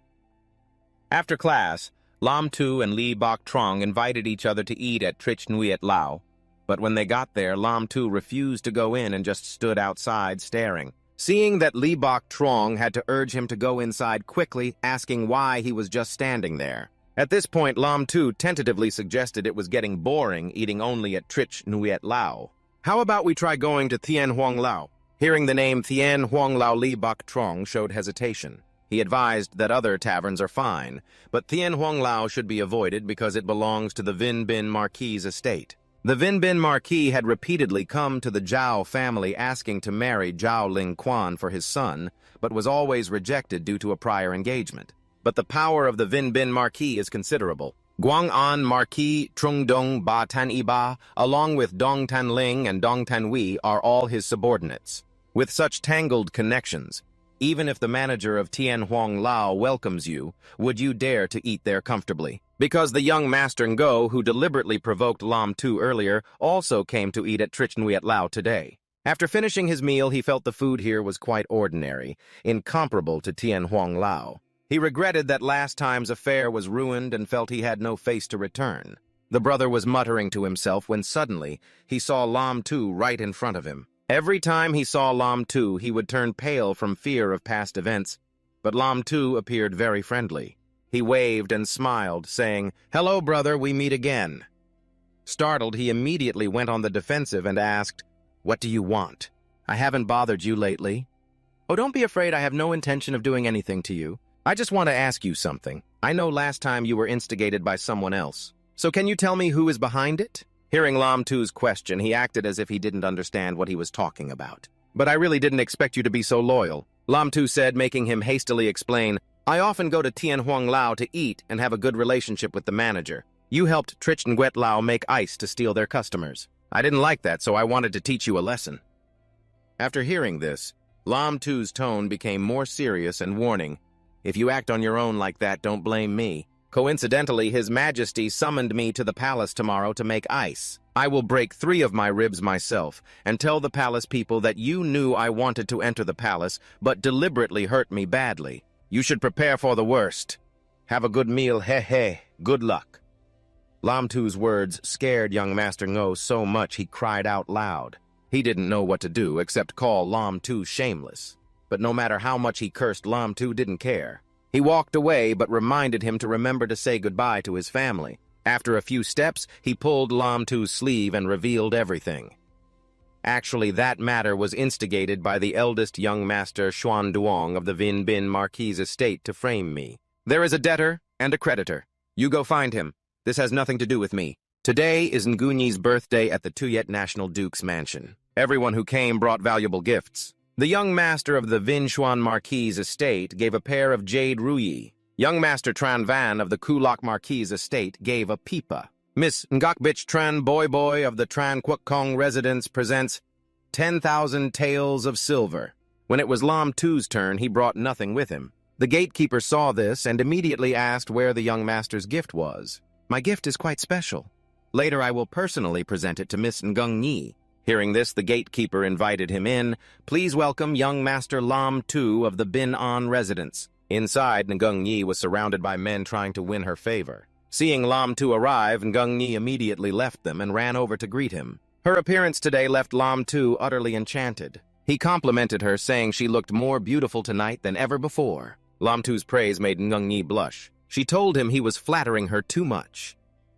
After class, Lam Tu and Li Bok-trong invited each other to eat at Trich Nuiet Lao, but when they got there, Lam Tu refused to go in and just stood outside staring. Seeing that Li Bok-trong had to urge him to go inside quickly, asking why he was just standing there. At this point, Lam Tu tentatively suggested it was getting boring eating only at Trich Nuiet Lao. "How about we try going to Thien Huang Lao?" Hearing the name Thien Huang Lao, Li Bok-trong showed hesitation. He advised that other taverns are fine, but Thien Huang Lao should be avoided because it belongs to the Vin Bin Marquis' estate. The Vin Bin Marquis had repeatedly come to the Zhao family asking to marry Zhao Ling Quan for his son, but was always rejected due to a prior engagement. But the power of the Vin Bin Marquis is considerable. Guang'an Marquis Trung Dong Ba Tan Iba, along with Dong Tan Ling and Dong Tan Wei, are all his subordinates. With such tangled connections, even if the manager of Tien Huang Lao welcomes you, would you dare to eat there comfortably? Because the young Master Ngo, who deliberately provoked Lam Tu earlier, also came to eat at Trich Nuiet Lao today. After finishing his meal, he felt the food here was quite ordinary, incomparable to Tien Huang Lao. He regretted that last time's affair was ruined and felt he had no face to return. The brother was muttering to himself when suddenly he saw Lam Tu right in front of him. Every time he saw Lam Tu, he would turn pale from fear of past events, but Lam Tu appeared very friendly. He waved and smiled, saying, "Hello, brother, we meet again." Startled, he immediately went on the defensive and asked, "What do you want? I haven't bothered you lately." "Oh, don't be afraid, I have no intention of doing anything to you. I just want to ask you something. I know last time you were instigated by someone else. So can you tell me who is behind it?" Hearing Lam Tu's question, he acted as if he didn't understand what he was talking about. "But I really didn't expect you to be so loyal," Lam Tu said, making him hastily explain, "I often go to Tien Huang Lao to eat and have a good relationship with the manager. You helped Trich Nguet Lao make ice to steal their customers. I didn't like that, so I wanted to teach you a lesson." After hearing this, Lam Tu's tone became more serious and warning. "If you act on your own like that, don't blame me. Coincidentally, His Majesty summoned me to the palace tomorrow to make ice. I will break 3 of my ribs myself and tell the palace people that you knew I wanted to enter the palace, but deliberately hurt me badly. You should prepare for the worst. Have a good meal, he. Good luck." Lam Tu's words scared young Master Ngo so much he cried out loud. He didn't know what to do except call Lam Tu shameless. But no matter how much he cursed, Lam Tu didn't care. He walked away but reminded him to remember to say goodbye to his family. After a few steps, he pulled Lam Tu's sleeve and revealed everything. Actually, that matter was instigated by the eldest young master Xuan Duong of the Vin Bin Marquis estate to frame me. There is a debtor and a creditor. You go find him. This has nothing to do with me. Today is Ngunyi's birthday at the Tuyet National Duke's mansion. Everyone who came brought valuable gifts. The young master of the Vin Xuan Marquis estate gave a pair of jade ruyi. Young master Tran Van of the Kulak Marquis estate gave a pipa. Miss Ngakbich Tran Boy of the Tran Kwuk Kong residence presents 10,000 taels of silver. When it was Lam Tu's turn, he brought nothing with him. The gatekeeper saw this and immediately asked where the young master's gift was. My gift is quite special. Later I will personally present it to Miss Ngunyi. Hearing this, the gatekeeper invited him in. Please welcome young master Lam Tu of the Bin An residence. Inside, Ngunyi was surrounded by men trying to win her favor. Seeing Lam Tu arrive, Ngunyi immediately left them and ran over to greet him. Her appearance today left Lam Tu utterly enchanted. He complimented her, saying she looked more beautiful tonight than ever before. Lam Tu's praise made Ngunyi blush. She told him he was flattering her too much.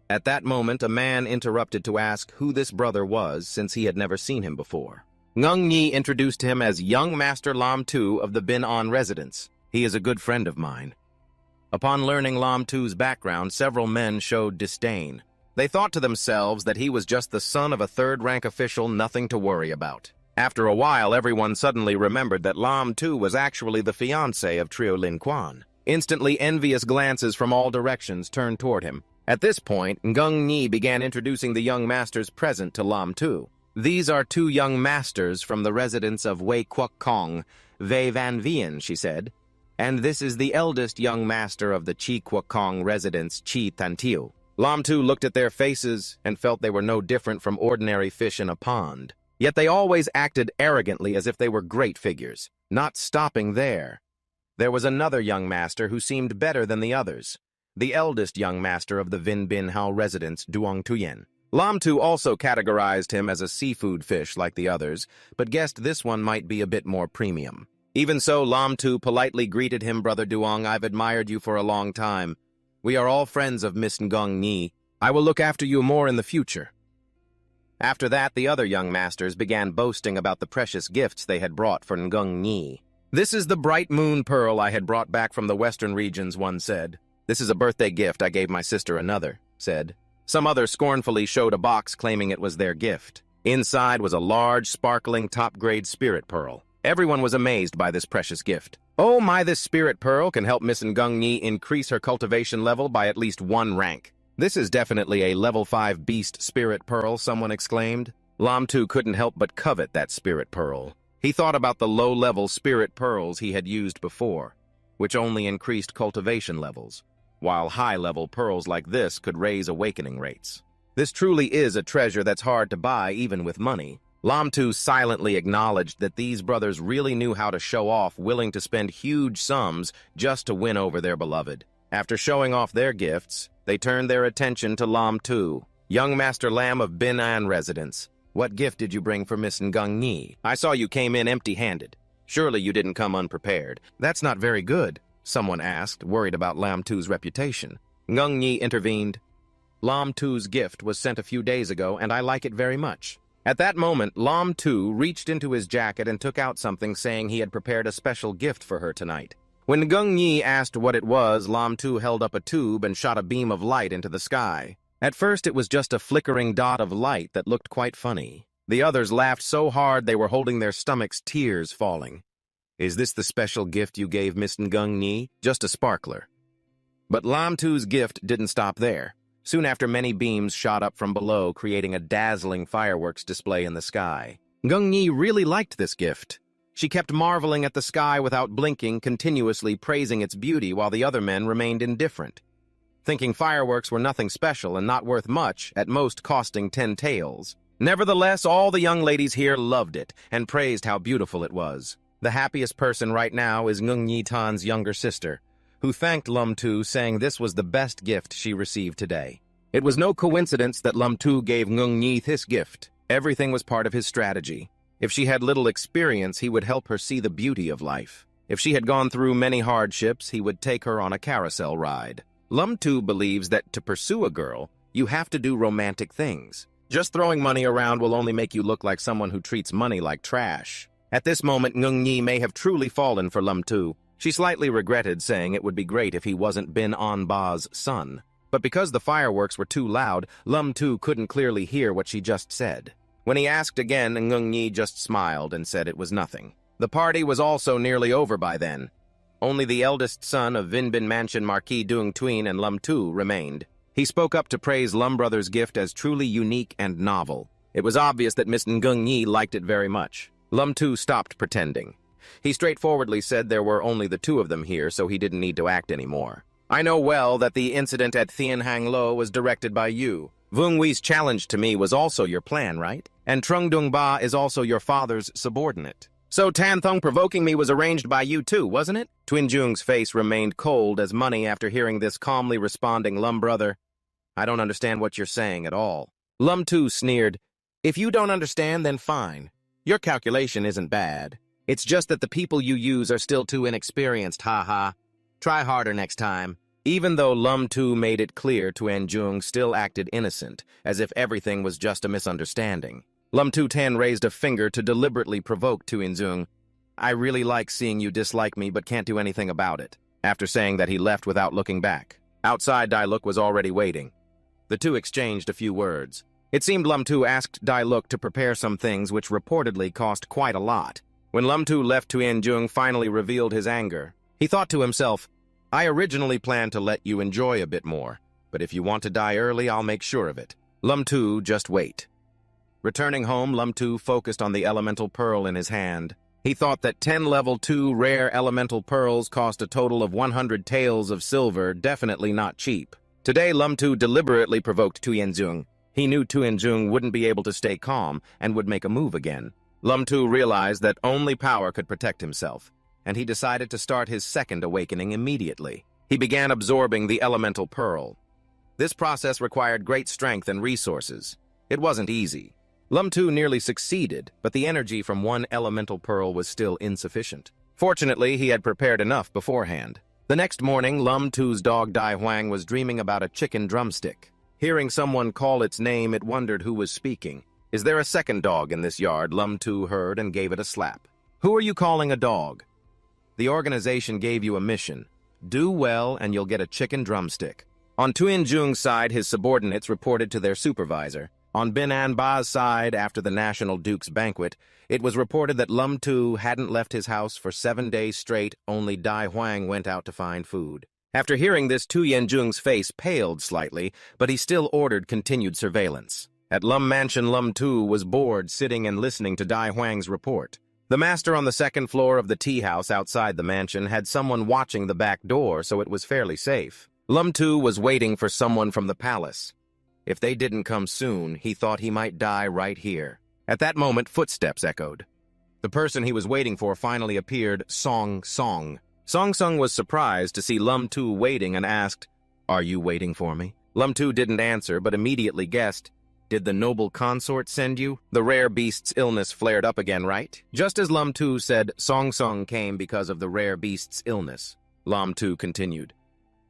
At that moment, a man interrupted to ask who this brother was, since he had never seen him before. Ngunyi introduced him as young master Lam Tu of the Bin An residence. He is a good friend of mine. Upon learning Lam Tu's background, several men showed disdain. They thought to themselves that he was just the son of a third-rank official, nothing to worry about. After a while, everyone suddenly remembered that Lam Tu was actually the fiancé of Trio Lin Quan. Instantly, envious glances from all directions turned toward him. At this point, Ngunyi began introducing the young masters present to Lam Tu. These are two young masters from the residence of Wei Kwuk Kong, Wei Van Vien, she said. And this is the eldest young master of the Chi Kwuk Kong residence, Chi Tan Tiu. Lam Tu looked at their faces and felt they were no different from ordinary fish in a pond. Yet they always acted arrogantly as if they were great figures. Not stopping there. There was another young master who seemed better than the others. The eldest young master of the Vin Bin Hao residence, Duong Tuyen. Lam Tu also categorized him as a seafood fish like the others, but guessed this one might be a bit more premium. Even so, Lam Tu politely greeted him, Brother Duong. I've admired you for a long time. We are all friends of Miss Ngunyi. I will look after you more in the future. After that, the other young masters began boasting about the precious gifts they had brought for Ngunyi. This is the bright moon pearl I had brought back from the western regions, one said. This is a birthday gift I gave my sister, another said. Some other scornfully showed a box claiming it was their gift. Inside was a large, sparkling, top-grade spirit pearl. Everyone was amazed by this precious gift. Oh my, this spirit pearl can help Miss Ngunyi increase her cultivation level by at least 1 rank. This is definitely a level 5 beast spirit pearl, someone exclaimed. Lam Tu couldn't help but covet that spirit pearl. He thought about the low-level spirit pearls he had used before, which only increased cultivation levels, while high-level pearls like this could raise awakening rates. This truly is a treasure that's hard to buy even with money. Lam Tu silently acknowledged that these brothers really knew how to show off, willing to spend huge sums just to win over their beloved. After showing off their gifts, they turned their attention to Lam Tu, young Master Lam of Bin An residence. What gift did you bring for Miss Ngunyi? I saw you came in empty-handed. Surely you didn't come unprepared. That's not very good, someone asked, worried about Lam Tu's reputation. Ngunyi intervened. Lam Tu's gift was sent a few days ago, and I like it very much. At that moment, Lam Tu reached into his jacket and took out something, saying he had prepared a special gift for her tonight. When Ngunyi asked what it was, Lam Tu held up a tube and shot a beam of light into the sky. At first, it was just a flickering dot of light that looked quite funny. The others laughed so hard they were holding their stomachs, tears falling. Is this the special gift you gave Miss Ngunyi? Just a sparkler. But Lam Tu's gift didn't stop there. Soon after, many beams shot up from below, creating a dazzling fireworks display in the sky. Ngunyi really liked this gift. She kept marveling at the sky without blinking, continuously praising its beauty while the other men remained indifferent. Thinking fireworks were nothing special and not worth much, at most costing 10 taels. Nevertheless, all the young ladies here loved it and praised how beautiful it was. The happiest person right now is Ngunyi Tan's younger sister, who thanked Lam Tu, saying this was the best gift she received today. It was no coincidence that Lam Tu gave Ngunyi this gift. Everything was part of his strategy. If she had little experience, he would help her see the beauty of life. If she had gone through many hardships, he would take her on a carousel ride. Lum-Tu believes that to pursue a girl, you have to do romantic things. Just throwing money around will only make you look like someone who treats money like trash. At this moment, Ngung Nhi may have truly fallen for Lum-Tu. She slightly regretted saying it would be great if he wasn't Bin On Ba's son. But because the fireworks were too loud, Lum-Tu couldn't clearly hear what she just said. When he asked again, Ngung Nhi just smiled and said it was nothing. The party was also nearly over by then. Only the eldest son of Vin Bin Mansion Marquis Dung Tuyen and Lum-Tu remained. He spoke up to praise Lum Brothers' gift as truly unique and novel. It was obvious that Miss Ngung Nhi liked it very much. Lum-Tu stopped pretending. He straightforwardly said there were only the two of them here, so he didn't need to act anymore. I know well that the incident at Thien Hang Lo was directed by you. Vung Wee's challenge to me was also your plan, right? And Trung Dung Ba is also your father's subordinate. So Tan Thong provoking me was arranged by you too, wasn't it? Twin Jung's face remained cold as money after hearing this calmly responding Lum brother. I don't understand what you're saying at all. Lum-Tu sneered. If you don't understand, then fine. Your calculation isn't bad. It's just that the people you use are still too inexperienced, haha. Try harder next time. Even though Lum-Tu made it clear, Tuan Jung still acted innocent, as if everything was just a misunderstanding. Lum-Tu Tan raised a finger to deliberately provoke Tuan Jung. I really like seeing you dislike me, but can't do anything about it. After saying that, he left without looking back. Outside, Dai Luk was already waiting. The two exchanged a few words. It seemed Lum-Tu asked Dai Luk to prepare some things which reportedly cost quite a lot. When Lum-Tu left, Tuan Jung finally revealed his anger. He thought to himself, I originally planned to let you enjoy a bit more, but if you want to die early, I'll make sure of it. Lum-Tu, just wait. Returning home, Lum-Tu focused on the elemental pearl in his hand. He thought that 10 level 2 rare elemental pearls cost a total of 100 taels of silver, definitely not cheap. Today, Lum-Tu deliberately provoked Tuan Jung. He knew Tuan Jung wouldn't be able to stay calm and would make a move again. Lum-Tu realized that only power could protect himself, and he decided to start his second awakening immediately. He began absorbing the elemental pearl. This process required great strength and resources. It wasn't easy. Lum-Tu nearly succeeded, but the energy from one elemental pearl was still insufficient. Fortunately, he had prepared enough beforehand. The next morning, Lum-Tu's dog Dai Huang was dreaming about a chicken drumstick. Hearing someone call its name, it wondered who was speaking. Is there a second dog in this yard? Lum-Tu heard and gave it a slap. Who are you calling a dog? The organization gave you a mission. Do well and you'll get a chicken drumstick. On Tuan Jung's side, his subordinates reported to their supervisor. On Bin An Ba's side, after the National Duke's banquet, it was reported that Lum-Tu hadn't left his house for 7 days straight, only Dai Huang went out to find food. After hearing this, Tuan Jung's face paled slightly, but he still ordered continued surveillance. At Lum Mansion, Lum-Tu was bored sitting and listening to Dai Huang's report. The master on the second floor of the tea house outside the mansion had someone watching the back door, so it was fairly safe. Lum-Tu was waiting for someone from the palace. If they didn't come soon, he thought he might die right here. At that moment, footsteps echoed. The person he was waiting for finally appeared, Song Song. Song Song was surprised to see Lum-Tu waiting and asked, Are you waiting for me? Lum-Tu didn't answer, but immediately guessed, Did the noble consort send you? The rare beast's illness flared up again, right? Just as Lum-Tu said, Song Song came because of the rare beast's illness. Lum-Tu continued,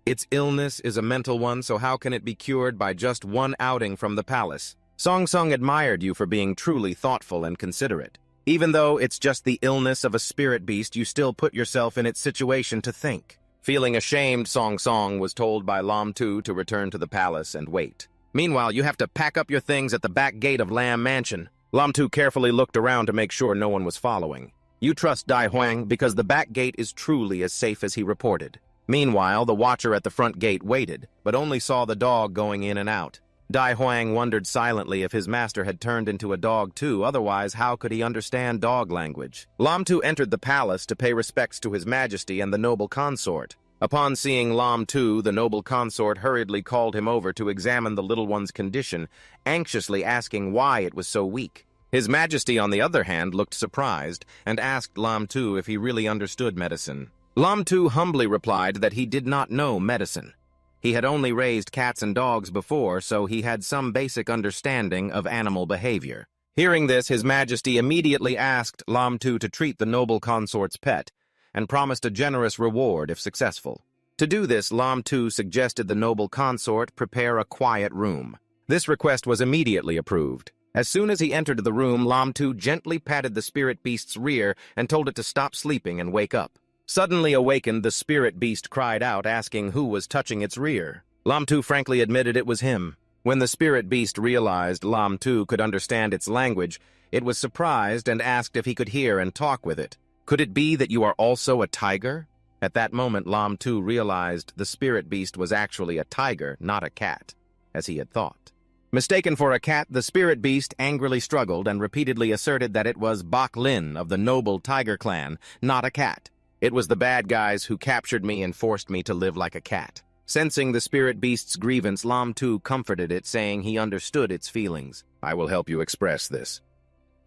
Its illness is a mental one, so how can it be cured by just one outing from the palace? Song Song admired you for being truly thoughtful and considerate. Even though it's just the illness of a spirit beast, you still put yourself in its situation to think. Feeling ashamed, Song Song was told by Lum-Tu to return to the palace and wait. Meanwhile, you have to pack up your things at the back gate of Lam Mansion. Lum-Tu carefully looked around to make sure no one was following. You trust Dai Huang because the back gate is truly as safe as he reported. Meanwhile, the watcher at the front gate waited, but only saw the dog going in and out. Dai Huang wondered silently if his master had turned into a dog too, otherwise how could he understand dog language? Lum-Tu entered the palace to pay respects to his majesty and the noble consort. Upon seeing Lum-Tu, the noble consort hurriedly called him over to examine the little one's condition, anxiously asking why it was so weak. His majesty, on the other hand, looked surprised and asked Lum-Tu if he really understood medicine. Lum-Tu humbly replied that he did not know medicine. He had only raised cats and dogs before, so he had some basic understanding of animal behavior. Hearing this, His Majesty immediately asked Lam Tu to treat the noble consort's pet, and promised a generous reward if successful. To do this, Lam Tu suggested the noble consort prepare a quiet room. This request was immediately approved. As soon as he entered the room, Lam Tu gently patted the spirit beast's rear and told it to stop sleeping and wake up. Suddenly awakened, the spirit beast cried out, asking who was touching its rear. Lam Tu frankly admitted it was him. When the spirit beast realized Lam Tu could understand its language, it was surprised and asked if he could hear and talk with it. Could it be that you are also a tiger? At that moment, Lam Tu realized the spirit beast was actually a tiger, not a cat, as he had thought. Mistaken for a cat, the spirit beast angrily struggled and repeatedly asserted that it was Bak Lin of the noble tiger clan, not a cat. It was the bad guys who captured me and forced me to live like a cat. Sensing the spirit beast's grievance, Lam Tu comforted it, saying he understood its feelings. I will help you express this.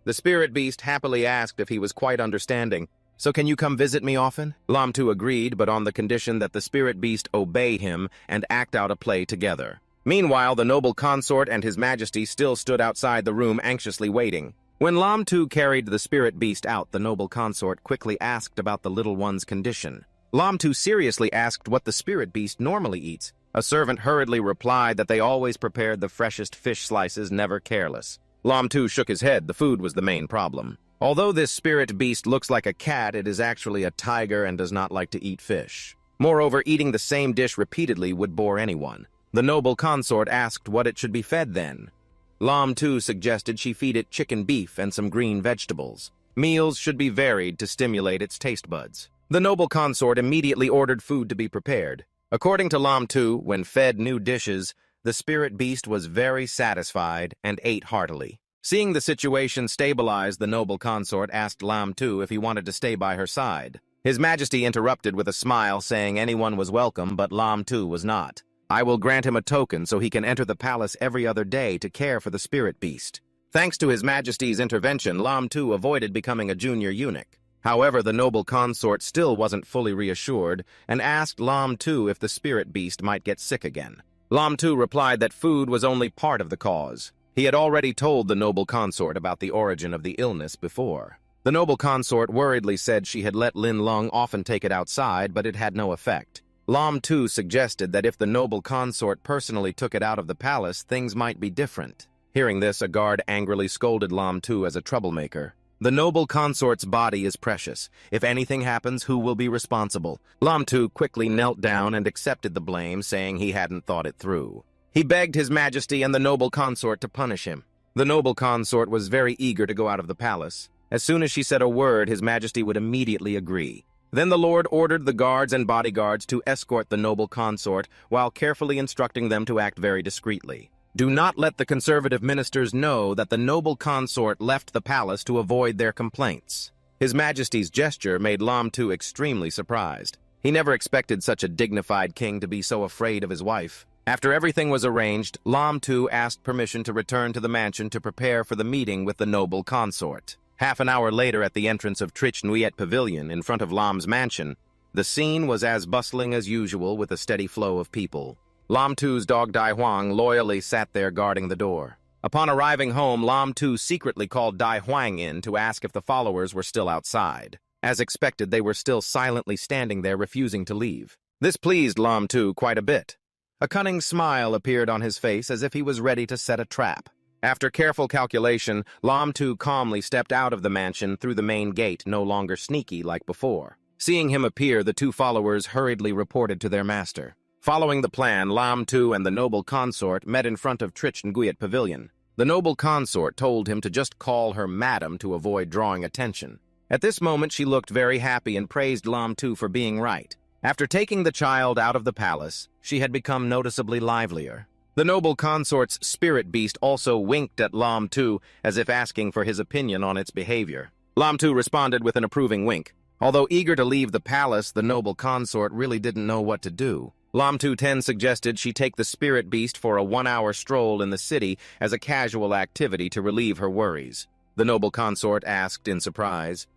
The spirit beast happily asked if he was quite understanding. So can you come visit me often? Lam Tu agreed, but on the condition that the spirit beast obey him and act out a play together. Meanwhile, the noble consort and His Majesty still stood outside the room anxiously waiting. When Lam Tu carried the spirit beast out, the noble consort quickly asked about the little one's condition. Lam Tu seriously asked what the spirit beast normally eats. A servant hurriedly replied that they always prepared the freshest fish slices, never careless. Lam Tu shook his head. The food was the main problem. Although this spirit beast looks like a cat, it is actually a tiger and does not like to eat fish. Moreover, eating the same dish repeatedly would bore anyone. The noble consort asked what it should be fed then. Lam Tu suggested she feed it chicken beef and some green vegetables. Meals should be varied to stimulate its taste buds. The noble consort immediately ordered food to be prepared. According to Lam Tu, when fed new dishes, the spirit beast was very satisfied and ate heartily. Seeing the situation stabilized, the noble consort asked Lam Tu if he wanted to stay by her side. His Majesty interrupted with a smile, saying anyone was welcome, but Lam Tu was not. I will grant him a token so he can enter the palace every other day to care for the spirit beast. Thanks to His Majesty's intervention, Lam Tu avoided becoming a junior eunuch. However, the noble consort still wasn't fully reassured and asked Lam Tu if the spirit beast might get sick again. Lam Tu replied that food was only part of the cause. He had already told the noble consort about the origin of the illness before. The noble consort worriedly said she had let Lin Lung often take it outside, but it had no effect. Lam Tu suggested that if the noble consort personally took it out of the palace, things might be different. Hearing this, a guard angrily scolded Lam Tu as a troublemaker. The noble consort's body is precious. If anything happens, who will be responsible? Lam Tu quickly knelt down and accepted the blame, saying he hadn't thought it through. He begged His Majesty and the noble consort to punish him. The noble consort was very eager to go out of the palace. As soon as she said a word, His Majesty would immediately agree. Then the Lord ordered the guards and bodyguards to escort the noble consort while carefully instructing them to act very discreetly. Do not let the conservative ministers know that the noble consort left the palace to avoid their complaints. His Majesty's gesture made Lam Tu extremely surprised. He never expected such a dignified king to be so afraid of his wife. After everything was arranged, Lam Tu asked permission to return to the mansion to prepare for the meeting with the noble consort. Half an hour later, at the entrance of Trich Nuiet Pavilion in front of Lam's mansion, the scene was as bustling as usual with a steady flow of people. Lam Tu's dog Dai Huang loyally sat there guarding the door. Upon arriving home, Lam Tu secretly called Dai Huang in to ask if the followers were still outside. As expected, they were still silently standing there, refusing to leave. This pleased Lam Tu quite a bit. A cunning smile appeared on his face as if he was ready to set a trap. After careful calculation, Lam Tu calmly stepped out of the mansion through the main gate, no longer sneaky like before. Seeing him appear, the two followers hurriedly reported to their master. Following the plan, Lam Tu and the noble consort met in front of Trich Nguyen Pavilion. The noble consort told him to just call her madam to avoid drawing attention. At this moment, she looked very happy and praised Lam Tu for being right. After taking the child out of the palace, she had become noticeably livelier. The noble consort's spirit beast also winked at Lam Tu as if asking for his opinion on its behavior. Lam Tu responded with an approving wink. Although eager to leave the palace, the noble consort really didn't know what to do. Lam Tu Ten suggested she take the spirit beast for a 1-hour stroll in the city as a casual activity to relieve her worries. The noble consort asked in surprise,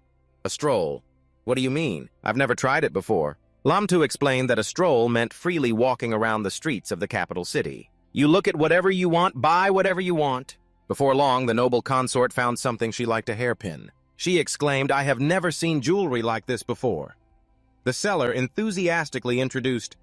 "A stroll? What do you mean? I've never tried it before." Lam Tu explained that a stroll meant freely walking around the streets of the capital city. You look at whatever you want, buy whatever you want. Before long, the noble consort found something she liked, a hairpin. She exclaimed, "I have never seen jewelry like this before." The seller enthusiastically introduced,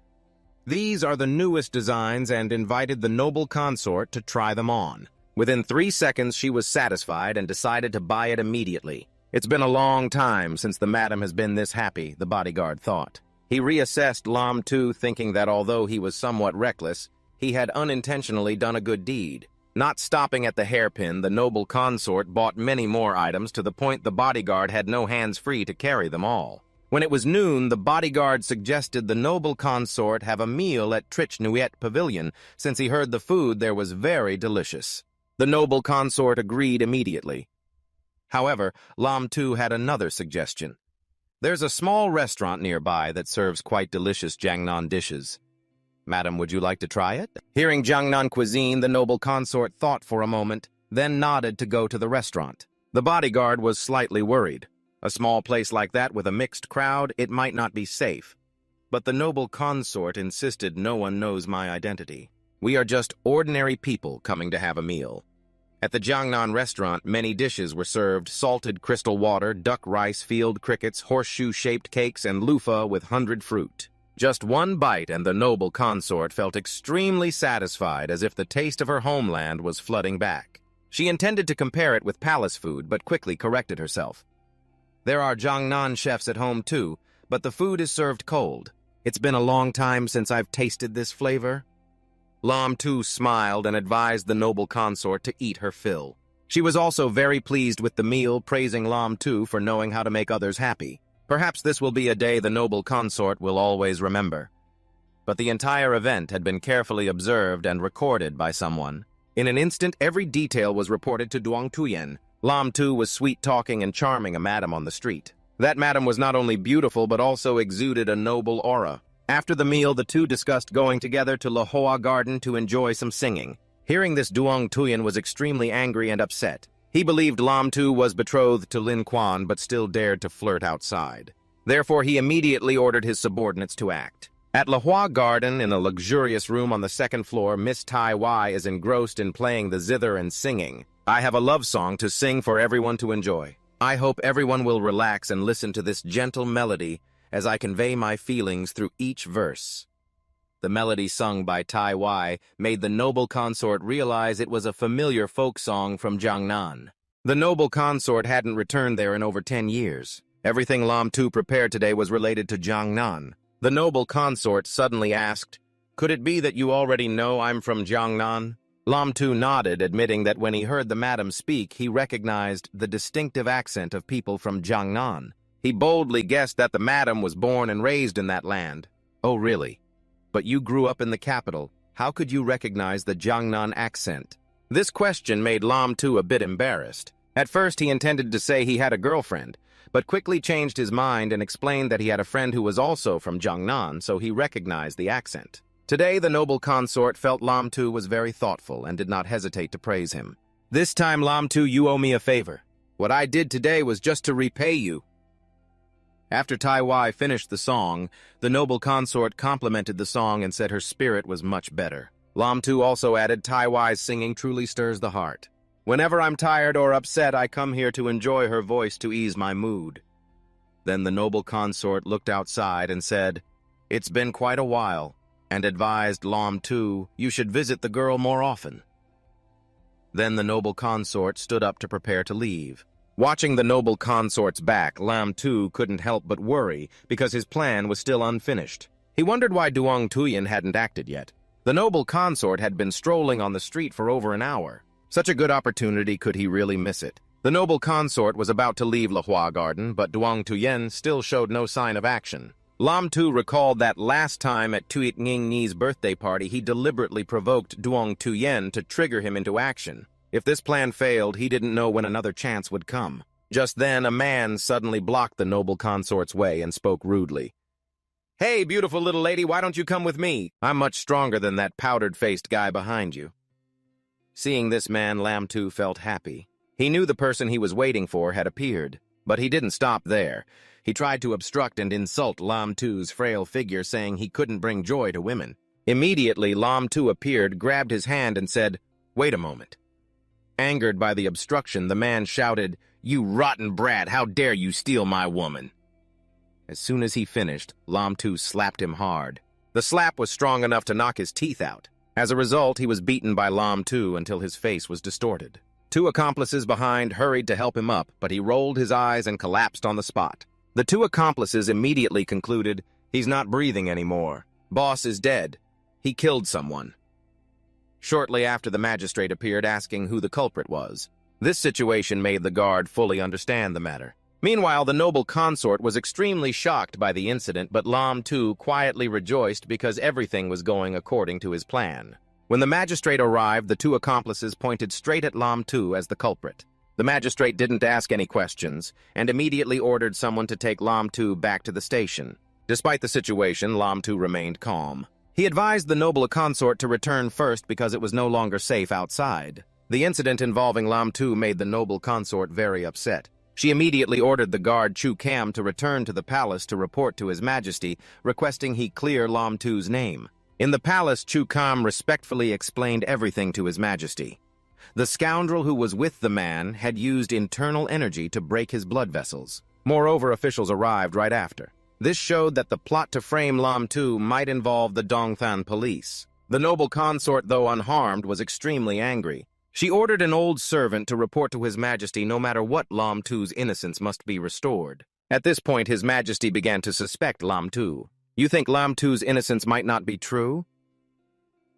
"These are the newest designs," and invited the noble consort to try them on. Within 3 seconds, she was satisfied and decided to buy it immediately. It's been a long time since the madam has been this happy, the bodyguard thought. He reassessed Lam Tu, thinking that although he was somewhat reckless, he had unintentionally done a good deed. Not stopping at the hairpin, the noble consort bought many more items to the point the bodyguard had no hands free to carry them all. When it was noon, the bodyguard suggested the noble consort have a meal at Trich Nuet Pavilion, since he heard the food there was very delicious. The noble consort agreed immediately. However, Lam Tu had another suggestion. There's a small restaurant nearby that serves quite delicious Jiangnan dishes. Madam, would you like to try it? Hearing Jiangnan cuisine, the noble consort thought for a moment, then nodded to go to the restaurant. The bodyguard was slightly worried. A small place like that with a mixed crowd, it might not be safe. But the noble consort insisted, "No one knows my identity. We are just ordinary people coming to have a meal." At the Jiangnan restaurant, many dishes were served: salted crystal water, duck rice, field crickets, horseshoe-shaped cakes, and loofah with 100 fruit. Just one bite and the noble consort felt extremely satisfied, as if the taste of her homeland was flooding back. She intended to compare it with palace food, but quickly corrected herself. There are Jiangnan chefs at home too, but the food is served cold. It's been a long time since I've tasted this flavor. Lam Tu smiled and advised the noble consort to eat her fill. She was also very pleased with the meal, praising Lam Tu for knowing how to make others happy. Perhaps this will be a day the noble consort will always remember. But the entire event had been carefully observed and recorded by someone. In an instant, every detail was reported to Duong Tuyen. Lam Tu was sweet-talking and charming a madam on the street. That madam was not only beautiful, but also exuded a noble aura. After the meal, the two discussed going together to La Hoa Garden to enjoy some singing. Hearing this, Duong Tuyen was extremely angry and upset. He believed Lam Tu was betrothed to Lin Quan, but still dared to flirt outside. Therefore, he immediately ordered his subordinates to act. At La Hoa Garden, in a luxurious room on the second floor, Miss Tai Wai is engrossed in playing the zither and singing. "I have a love song to sing for everyone to enjoy. I hope everyone will relax and listen to this gentle melody as I convey my feelings through each verse." The melody sung by Tai Wai made the noble consort realize it was a familiar folk song from Jiangnan. The noble consort hadn't returned there in over 10 years. Everything Lam Tu prepared today was related to Jiangnan. The noble consort suddenly asked, "Could it be that you already know I'm from Jiangnan?" Lam Tu nodded, admitting that when he heard the madam speak, he recognized the distinctive accent of people from Jiangnan. He boldly guessed that the madam was born and raised in that land. "Oh, really? But you grew up in the capital. How could you recognize the Jiangnan accent?" This question made Lam Tu a bit embarrassed. At first, he intended to say he had a girlfriend, but quickly changed his mind and explained that he had a friend who was also from Jiangnan, so he recognized the accent. Today, the noble consort felt Lam Tu was very thoughtful and did not hesitate to praise him. "This time, Lam Tu, you owe me a favor. What I did today was just to repay you." After Tai Wai finished the song, the noble consort complimented the song and said her spirit was much better. Lam Tu also added, "Tai Wai's singing truly stirs the heart. Whenever I'm tired or upset, I come here to enjoy her voice to ease my mood." Then the noble consort looked outside and said, "It's been quite a while," and advised Lam Tu, "You should visit the girl more often." Then the noble consort stood up to prepare to leave. Watching the noble consort's back, Lam Tu couldn't help but worry because his plan was still unfinished. He wondered why Duong Tuyen hadn't acted yet. The noble consort had been strolling on the street for over an hour. Such a good opportunity, could he really miss it? The noble consort was about to leave La Hoa Garden, but Duong Tuyen still showed no sign of action. Lam Tu recalled that last time at Tuit Nging Ni's birthday party, he deliberately provoked Duong Tuyen to trigger him into action. If this plan failed, he didn't know when another chance would come. Just then, a man suddenly blocked the noble consort's way and spoke rudely. "Hey, beautiful little lady, why don't you come with me? I'm much stronger than that powdered-faced guy behind you." Seeing this man, Lam Tu felt happy. He knew the person he was waiting for had appeared, but he didn't stop there. He tried to obstruct and insult Lam Tu's frail figure, saying he couldn't bring joy to women. Immediately, Lam Tu appeared, grabbed his hand, and said, "Wait a moment. Angered by the obstruction, the man shouted, "You rotten brat, how dare you steal my woman?" As soon as he finished, Lam Tu slapped him hard. The slap was strong enough to knock his teeth out. As a result, he was beaten by Lam Tu until his face was distorted. Two accomplices behind hurried to help him up, but he rolled his eyes and collapsed on the spot. The two accomplices immediately concluded, "He's not breathing anymore. Boss is dead. He killed someone." Shortly after, the magistrate appeared asking who the culprit was. This situation made the guard fully understand the matter. Meanwhile, the noble consort was extremely shocked by the incident, but Lam Tu quietly rejoiced because everything was going according to his plan. When the magistrate arrived, the two accomplices pointed straight at Lam Tu as the culprit. The magistrate didn't ask any questions and immediately ordered someone to take Lam Tu back to the station. Despite the situation, Lam Tu remained calm. He advised the noble consort to return first because it was no longer safe outside. The incident involving Lam Tu made the noble consort very upset. She immediately ordered the guard Chu Kam to return to the palace to report to His Majesty, requesting he clear Lam Tu's name. In the palace, Chu Kam respectfully explained everything to His Majesty. The scoundrel who was with the man had used internal energy to break his blood vessels. Moreover, officials arrived right after. This showed that the plot to frame Lam Tu might involve the Dongthan police. The noble consort, though unharmed, was extremely angry. She ordered an old servant to report to His Majesty no matter what. Lam Tu's innocence must be restored. At this point, His Majesty began to suspect Lam Tu. "You think Lam Tu's innocence might not be true?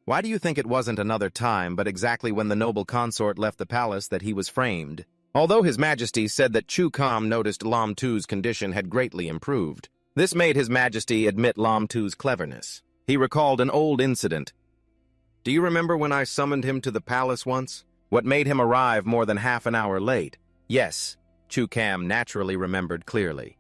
Why do you think it wasn't another time, but exactly when the noble consort left the palace, that he was framed?" Although His Majesty said that Chu Kam noticed Lam Tu's condition had greatly improved, this made His Majesty admit Lam Tu's cleverness. He recalled an old incident. "Do you remember when I summoned him to the palace once? What made him arrive more than half an hour late?" Yes, Chu Kam naturally remembered clearly.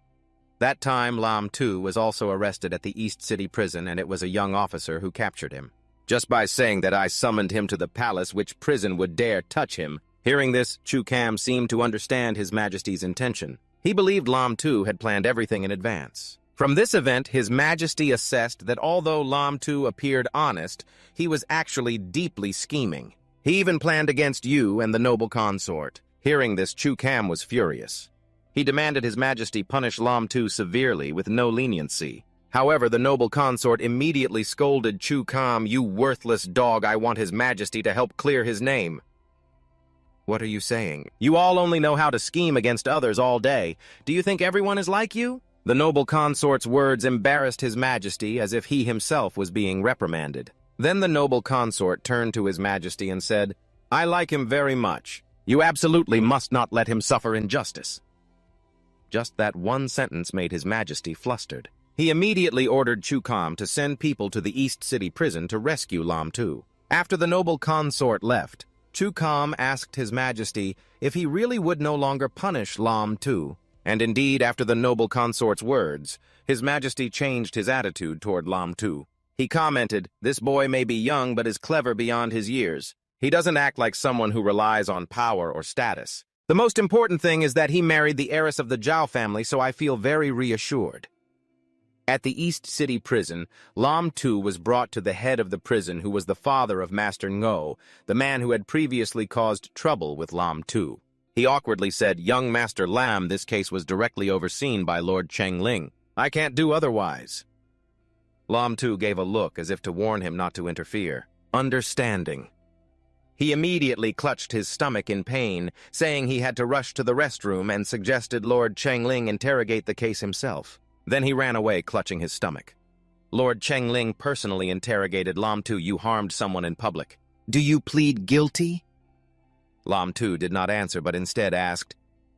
That time, Lam Tu was also arrested at the East City prison, and it was a young officer who captured him. Just by saying that I summoned him to the palace, which prison would dare touch him? Hearing this, Chu Kam seemed to understand His Majesty's intention. He believed Lam Tu had planned everything in advance. From this event, His Majesty assessed that although Lam Tu appeared honest, he was actually deeply scheming. He even planned against you and the noble consort. Hearing this, Chu Kam was furious. He demanded His Majesty punish Lam Tu severely with no leniency. However, the noble consort immediately scolded Chu Kam, "You worthless dog, I want His Majesty to help clear his name." "What are you saying? You all only know how to scheme against others all day. Do you think everyone is like you?" The noble consort's words embarrassed His Majesty as if he himself was being reprimanded. Then the noble consort turned to His Majesty and said, "I like him very much. You absolutely must not let him suffer injustice." Just that one sentence made His Majesty flustered. He immediately ordered Chu Kam to send people to the East City prison to rescue Lam Tu. After the noble consort left, Chu Kam asked His Majesty if he really would no longer punish Lam Tu. And indeed, after the noble consort's words, His Majesty changed his attitude toward Lam Tu. He commented, "This boy may be young but is clever beyond his years. He doesn't act like someone who relies on power or status. The most important thing is that he married the heiress of the Zhao family, so I feel very reassured." At the East City prison, Lam Tu was brought to the head of the prison, who was the father of Master Ngo, the man who had previously caused trouble with Lam Tu. He awkwardly said, "Young Master Lam, this case was directly overseen by Lord Chengling. I can't do otherwise." Lam Tu gave a look as if to warn him not to interfere. Understanding. He immediately clutched his stomach in pain, saying he had to rush to the restroom, and suggested Lord Chengling interrogate the case himself. Then he ran away, clutching his stomach. Lord Chengling personally interrogated Lam Tu. "You harmed someone in public. Do you plead guilty?" Lam Tu did not answer, but instead asked,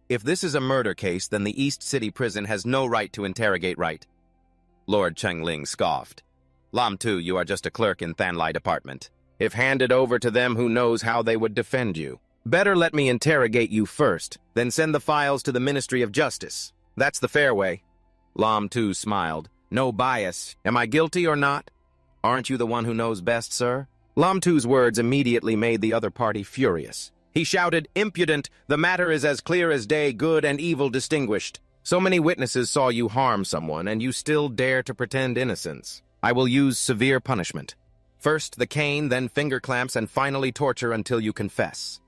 "If this is a murder case, then the East City prison has no right to interrogate, right?" Lord Chengling scoffed. "Lam Tu, you are just a clerk in Thanlai Department. If handed over to them, who knows how they would defend you. Better let me interrogate you first, then send the files to the Ministry of Justice. That's the fair way." Lam Tu smiled. "No bias. Am I guilty or not?" "Aren't you the one who knows best, sir?" Lam Tu's words immediately made the other party furious. He shouted, "Impudent! The matter is as clear as day, good and evil distinguished. So many witnesses saw you harm someone, and you still dare to pretend innocence. I will use severe punishment. First the cane, then finger clamps, and finally torture until you confess."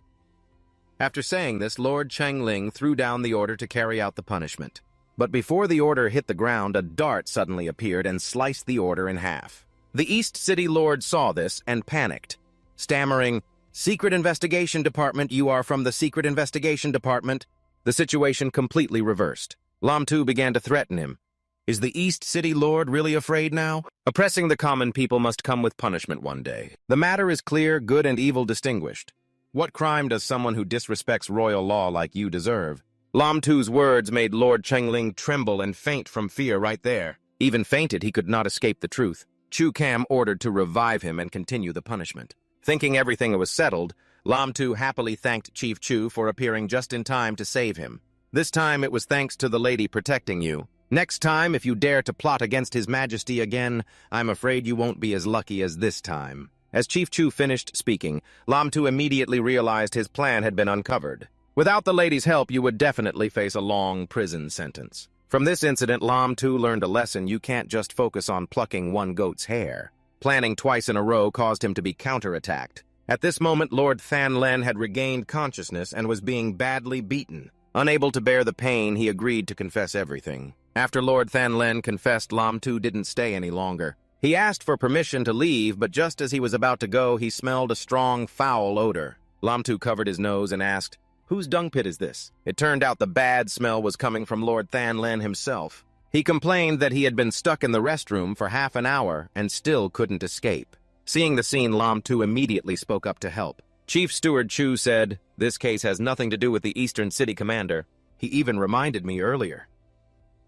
After saying this, Lord Chengling threw down the order to carry out the punishment. But before the order hit the ground, a dart suddenly appeared and sliced the order in half. The East City Lord saw this and panicked, stammering, "Secret Investigation Department, you are from the Secret Investigation Department." The situation completely reversed. Lam Tu began to threaten him. Is the East City Lord really afraid now? Oppressing the common people must come with punishment one day. The matter is clear, good and evil distinguished. What crime does someone who disrespects royal law like you deserve? Lam Tu's words made Lord Chengling tremble and faint from fear right there. Even fainted, he could not escape the truth. Chu Kam ordered to revive him and continue the punishment. Thinking everything was settled, Lam Tu happily thanked Chief Chu for appearing just in time to save him. This time it was thanks to the lady protecting you. Next time, if you dare to plot against His Majesty again, I'm afraid you won't be as lucky as this time. As Chief Chu finished speaking, Lam Tu immediately realized his plan had been uncovered. Without the lady's help, you would definitely face a long prison sentence. From this incident, Lam Tu learned a lesson: you can't just focus on plucking one goat's hair. Planning twice in a row caused him to be counterattacked. At this moment, Lord Than Len had regained consciousness and was being badly beaten. Unable to bear the pain, he agreed to confess everything. After Lord Than Len confessed, Lam Tu didn't stay any longer. He asked for permission to leave, but just as he was about to go, he smelled a strong, foul odor. Lam Tu covered his nose and asked, "Whose dung pit is this?" It turned out the bad smell was coming from Lord Than Len himself. He complained that he had been stuck in the restroom for half an hour and still couldn't escape. Seeing the scene, Lam Tu immediately spoke up to help. Chief Steward Chu said, "This case has nothing to do with the Eastern City Commander. He even reminded me earlier."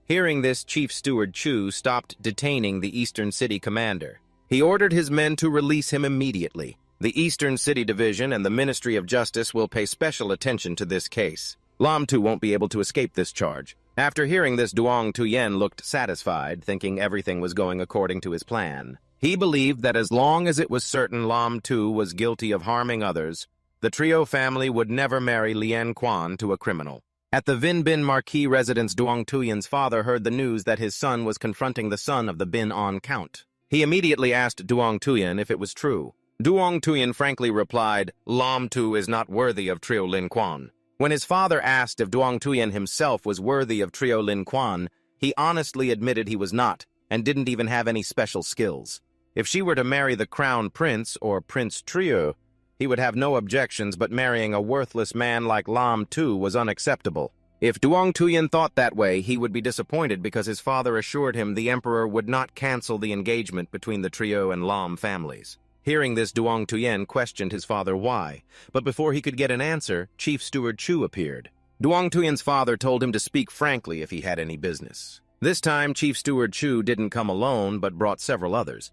Hearing this, Chief Steward Chu stopped detaining the Eastern City Commander. He ordered his men to release him immediately. The Eastern City Division and the Ministry of Justice will pay special attention to this case. Lam Tu won't be able to escape this charge. After hearing this, Duong Tuyen looked satisfied, thinking everything was going according to his plan. He believed that as long as it was certain Lam Tu was guilty of harming others, the trio family would never marry Lien Quan to a criminal. At the Vin Bin Marquis residence, Duong Tuyen's father heard the news that his son was confronting the son of the Bin On Count. He immediately asked Duong Tuyen if it was true. Duong Tuyen frankly replied, "Lam Tu is not worthy of Trio Lin Quan." When his father asked if Duong Tuyen himself was worthy of Trio Lin Quan, he honestly admitted he was not, and didn't even have any special skills. If she were to marry the Crown Prince, or Prince Trio, he would have no objections, but marrying a worthless man like Lam Tu was unacceptable. If Duong Tuyen thought that way, he would be disappointed because his father assured him the emperor would not cancel the engagement between the Trio and Lam families. Hearing this, Duong Tuyen questioned his father why, but before he could get an answer, Chief Steward Chu appeared. Duong Tuyen's father told him to speak frankly if he had any business. This time, Chief Steward Chu didn't come alone, but brought several others.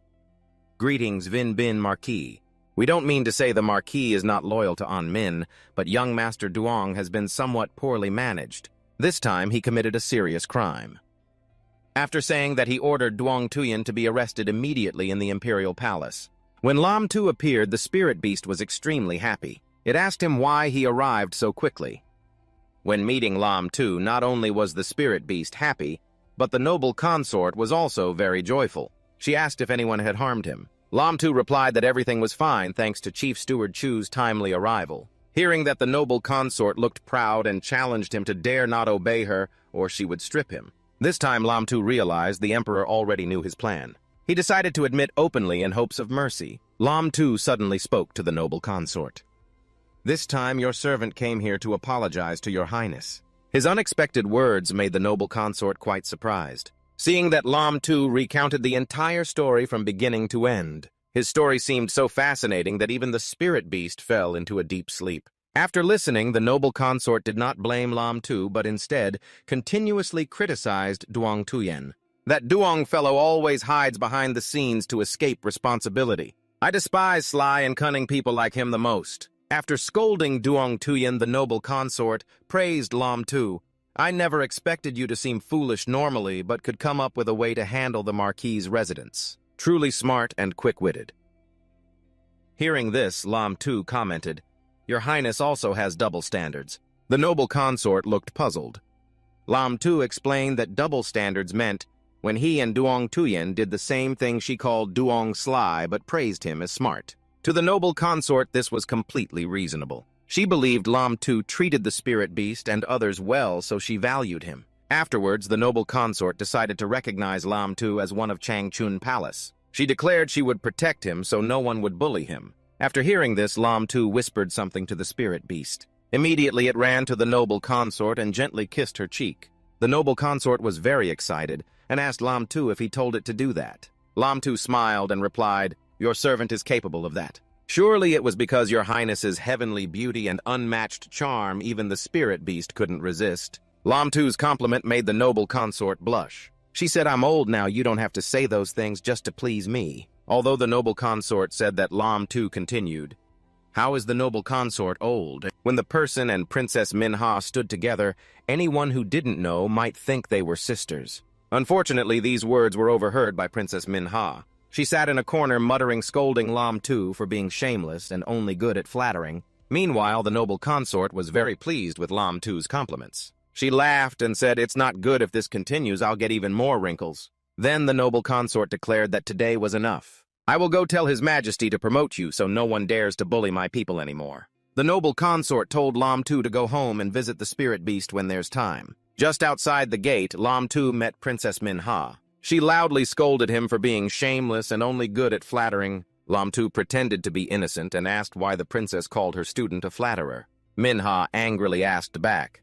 "Greetings, Vin Bin Marquis. We don't mean to say the Marquis is not loyal to An Min, but young Master Duong has been somewhat poorly managed. This time, he committed a serious crime." After saying that, he ordered Duong Tuyen to be arrested immediately in the Imperial Palace. When Lam Tu appeared, the spirit beast was extremely happy. It asked him why he arrived so quickly. When meeting Lam Tu, not only was the spirit beast happy, but the noble consort was also very joyful. She asked if anyone had harmed him. Lam Tu replied that everything was fine thanks to Chief Steward Chu's timely arrival. Hearing that, the noble consort looked proud and challenged him to dare not obey her or she would strip him. This time, Lam Tu realized the emperor already knew his plan. He decided to admit openly in hopes of mercy. Lam Tu suddenly spoke to the noble consort. "This time your servant came here to apologize to your highness." His unexpected words made the noble consort quite surprised. Seeing that Lam Tu recounted the entire story from beginning to end, his story seemed so fascinating that even the spirit beast fell into a deep sleep. After listening, the noble consort did not blame Lam Tu, but instead continuously criticized Duong Tuyen. "That Duong fellow always hides behind the scenes to escape responsibility. I despise sly and cunning people like him the most." After scolding Duong Tuyen, the noble consort praised Lam Tu. "I never expected you to seem foolish normally, but could come up with a way to handle the Marquis's residence. Truly smart and quick-witted." Hearing this, Lam Tu commented, "Your Highness also has double standards." The noble consort looked puzzled. Lam Tu explained that double standards meant when he and Duong Tuyen did the same thing, she called Duong sly but praised him as smart. To the noble consort, this was completely reasonable. She believed Lam Tu treated the spirit beast and others well, so she valued him. Afterwards, the noble consort decided to recognize Lam Tu as one of Changchun Palace. She declared she would protect him so no one would bully him. After hearing this, Lam Tu whispered something to the spirit beast. Immediately it ran to the noble consort and gently kissed her cheek. The noble consort was very excited and asked Lam Tu if he told it to do that. Lam Tu smiled and replied, "Your servant is capable of that. Surely it was because your highness's heavenly beauty and unmatched charm even the spirit beast couldn't resist." Lam Tu's compliment made the noble consort blush. She said, "I'm old now, you don't have to say those things just to please me." Although the noble consort said that, Lam Tu continued, "How is the noble consort old? When the person and Princess Manhwa stood together, anyone who didn't know might think they were sisters." Unfortunately, these words were overheard by Princess Manhwa. She sat in a corner muttering, scolding Lam Tu for being shameless and only good at flattering. Meanwhile, the noble consort was very pleased with Lam Tu's compliments. She laughed and said, "It's not good if this continues, I'll get even more wrinkles." Then the noble consort declared that today was enough. "I will go tell His Majesty to promote you so no one dares to bully my people anymore." The noble consort told Lam Tu to go home and visit the spirit beast when there's time. Just outside the gate, Lam Tu met Princess Manhwa. She loudly scolded him for being shameless and only good at flattering. Lam Tu pretended to be innocent and asked why the princess called her student a flatterer. Manhwa angrily asked back,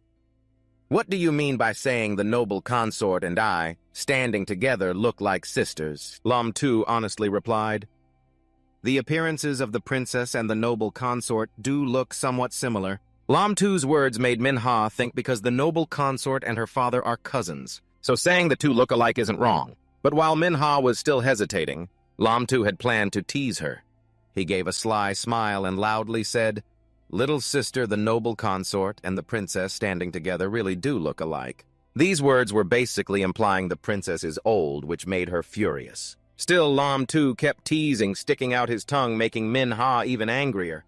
"What do you mean by saying the noble consort and I, standing together, look like sisters?" Lam Tu honestly replied, "The appearances of the princess and the noble consort do look somewhat similar." Lam Tu's words made Manhwa think because the noble consort and her father are cousins, so saying the two look alike isn't wrong. But while Manhwa was still hesitating, Lam Tu had planned to tease her. He gave a sly smile and loudly said, "Little sister, the noble consort and the princess standing together really do look alike." These words were basically implying the princess is old, which made her furious. Still, Lam Tu kept teasing, sticking out his tongue, making Manhwa even angrier.